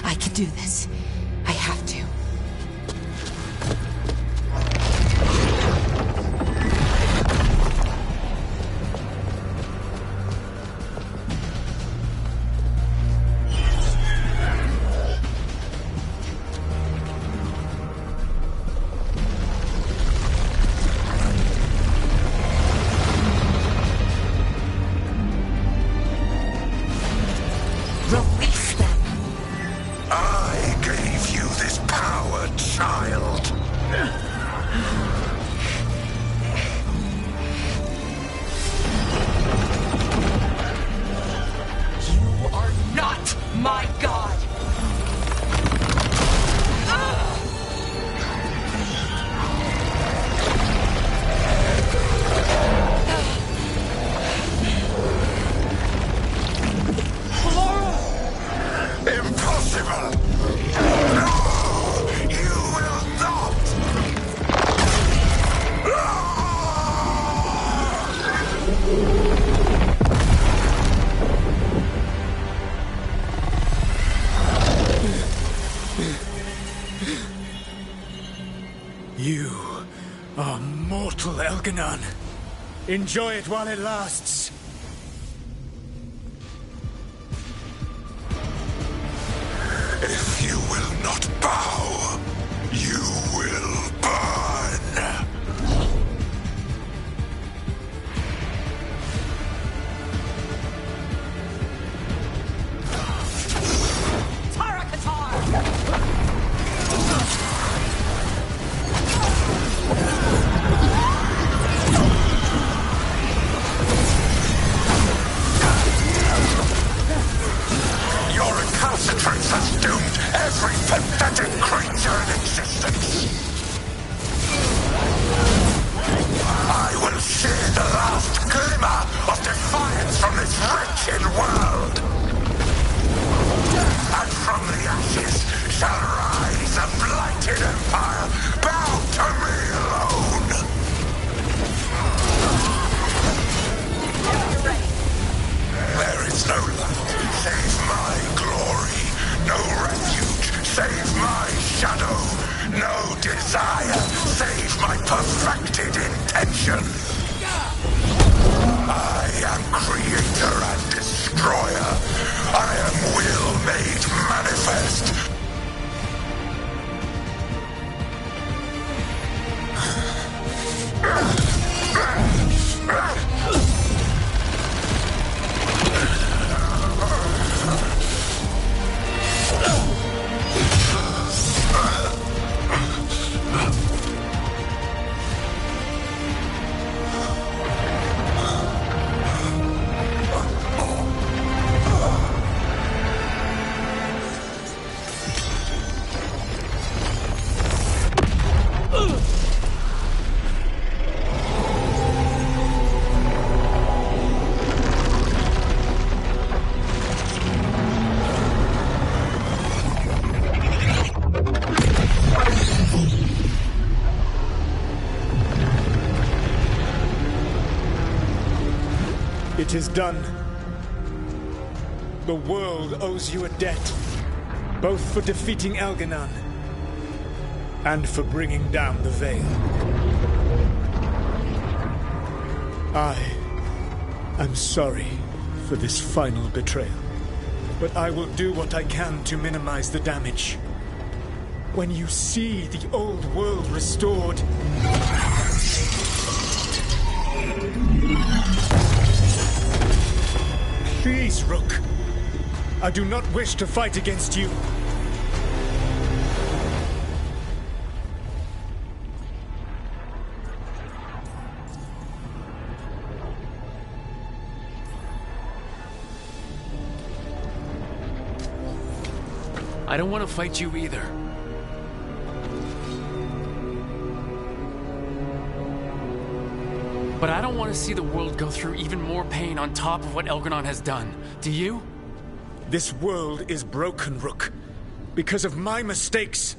I can do this. I have to. Release them. I gave you this power, child. You are not my god. Impossible! No! You will not! You are mortal, Elganon. Enjoy it while it lasts. If you will not bow, you will burn. Your recalcitrance has doomed every pathetic creature in existence. I will share the last glimmer of defiance from this wretched world. And from the ashes shall rise a blighted empire bound to me alone. There is no light save my glory, no refuge save my shadow, no desire save my perfected intention. I am creator and destroyer. I am will made manifest. It is done. The world owes you a debt, both for defeating Elganon and for bringing down the Veil. I am sorry for this final betrayal. but I will do what I can to minimize the damage. When you see the old world restored... Please, Rook. I do not wish to fight against you. I don't want to fight you either. But I don't want to see the world go through even more pain on top of what Elgranon has done. Do you? This world is broken, Rook, because of my mistakes.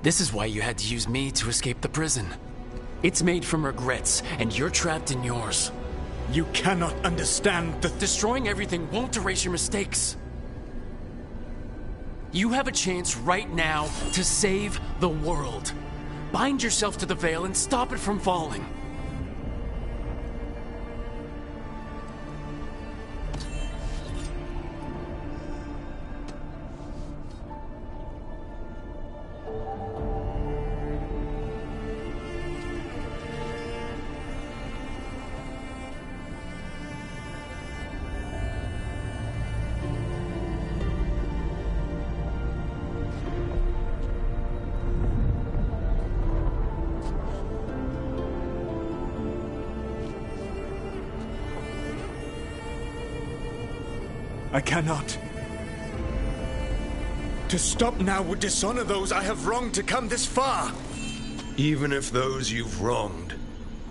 This is why you had to use me to escape the prison. It's made from regrets, and you're trapped in yours. You cannot understand the... Destroying everything won't erase your mistakes. You have a chance right now to save the world. Bind yourself to the Veil and stop it from falling. I cannot. To stop now would dishonor those I have wronged to come this far. Even if those you've wronged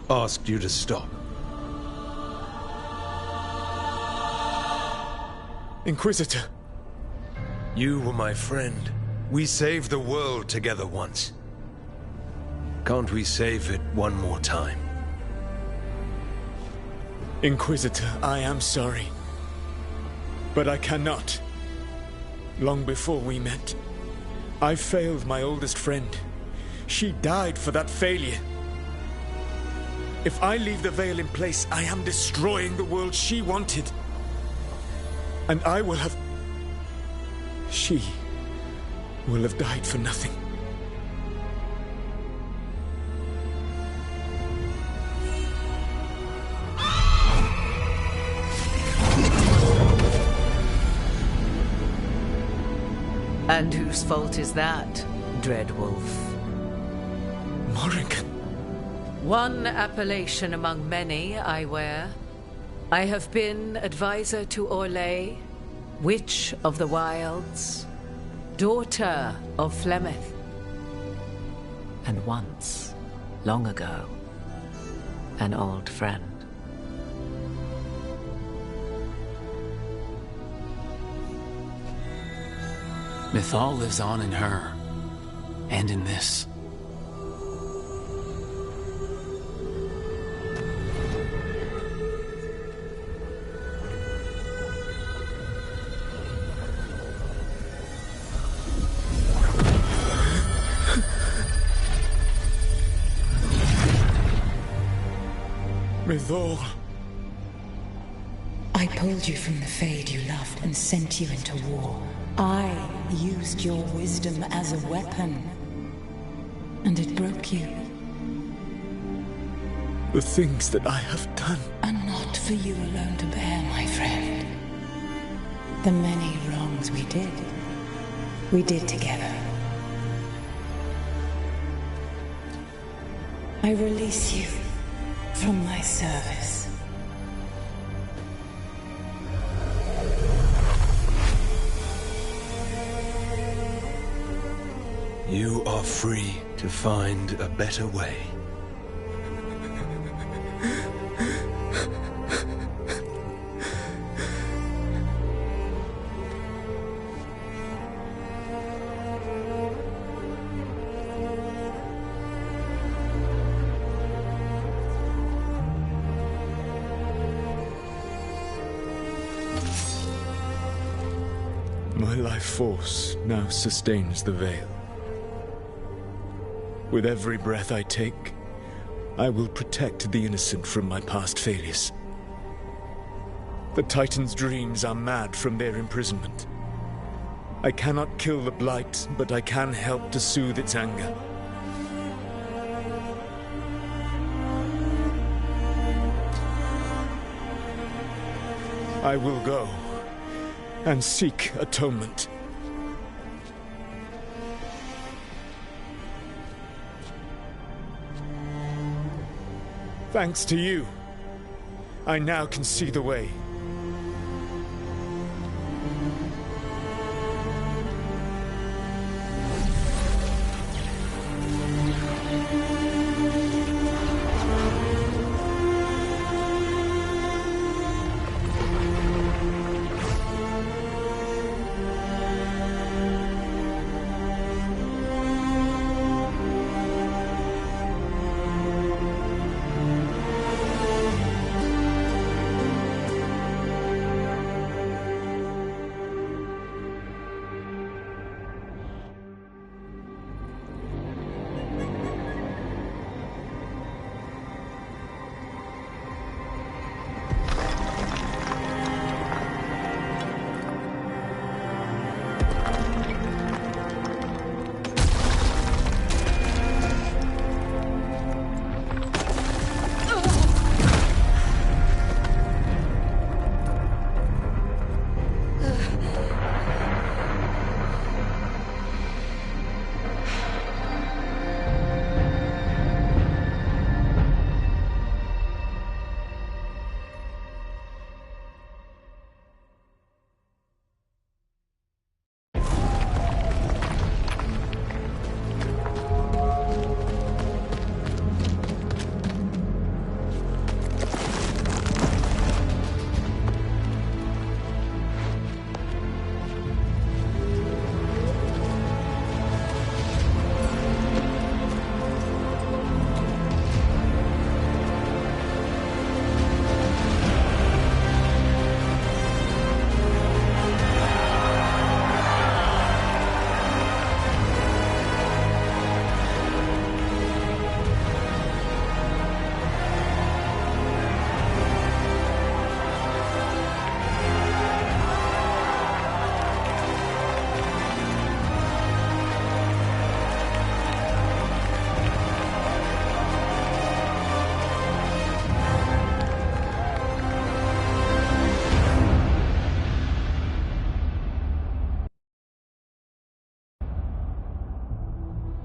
asked you to stop. Inquisitor. You were my friend. We saved the world together once. Can't we save it one more time? Inquisitor, I am sorry. But I cannot. Long before we met, I failed my oldest friend. She died for that failure. If I leave the Veil in place, I am destroying the world she wanted. And I will have... She will have died for nothing. And whose fault is that, Dreadwolf? Morrigan. One appellation among many I wear. I have been advisor to Orlais, Witch of the Wilds, daughter of Flemeth, and once, long ago, an old friend. Mythal lives on in her, and in this. Mythal. I pulled you from the Fade you loved and sent you into war. I used your wisdom as a weapon, and it broke you. The things that I have done are not for you alone to bear, my friend. The many wrongs we did together. I release you from my service. You are free to find a better way. My life force now sustains the Veil. With every breath I take, I will protect the innocent from my past failures. The Titan's dreams are mad from their imprisonment. I cannot kill the Blight, but I can help to soothe its anger. I will go and seek atonement. Thanks to you, I now can see the way.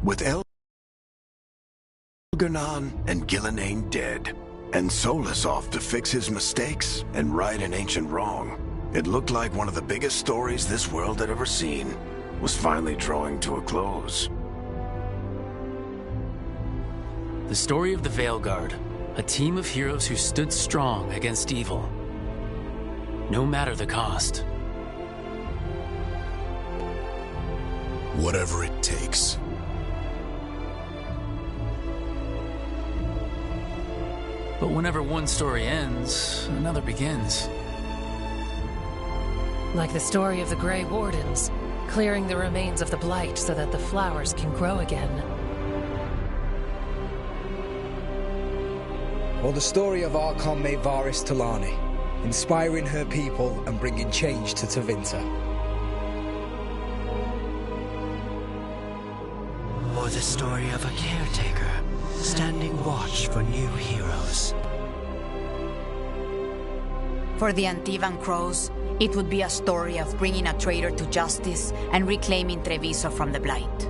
With Elgar'nan and Gillenane dead, and Solus off to fix his mistakes and right an ancient wrong, it looked like one of the biggest stories this world had ever seen was finally drawing to a close. The story of the Veilguard, a team of heroes who stood strong against evil, no matter the cost. Whatever it takes. But whenever one story ends, another begins. Like the story of the Grey Wardens, clearing the remains of the Blight so that the flowers can grow again. Or the story of Archon Maevaris Talani, inspiring her people and bringing change to Tevinter. Or the story of a caretaker, standing watch for new heroes. For the Antivan Crows, it would be a story of bringing a traitor to justice and reclaiming Treviso from the Blight.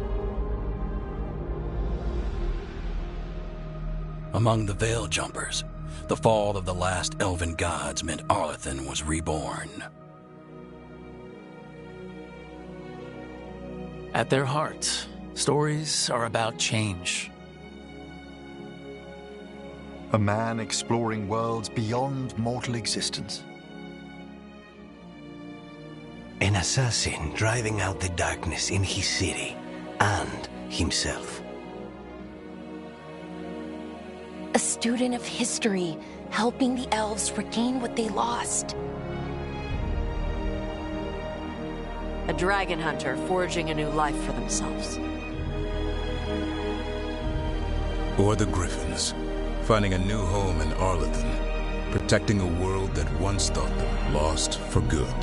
Among the Veil Jumpers, the fall of the last elven gods meant Arlethan was reborn. At their heart, stories are about change. A man exploring worlds beyond mortal existence. An assassin driving out the darkness in his city and himself. A student of history, helping the elves regain what they lost. A dragon hunter forging a new life for themselves. Or the Griffins, finding a new home in Arlington, protecting a world that once thought them lost for good.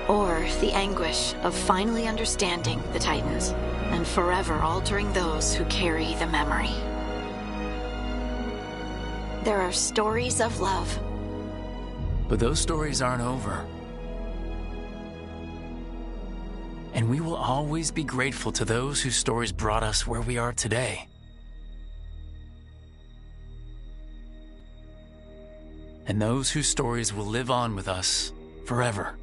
Or the anguish of finally understanding the Titans and forever altering those who carry the memory. There are stories of love. But those stories aren't over. And we will always be grateful to those whose stories brought us where we are today. And those whose stories will live on with us forever.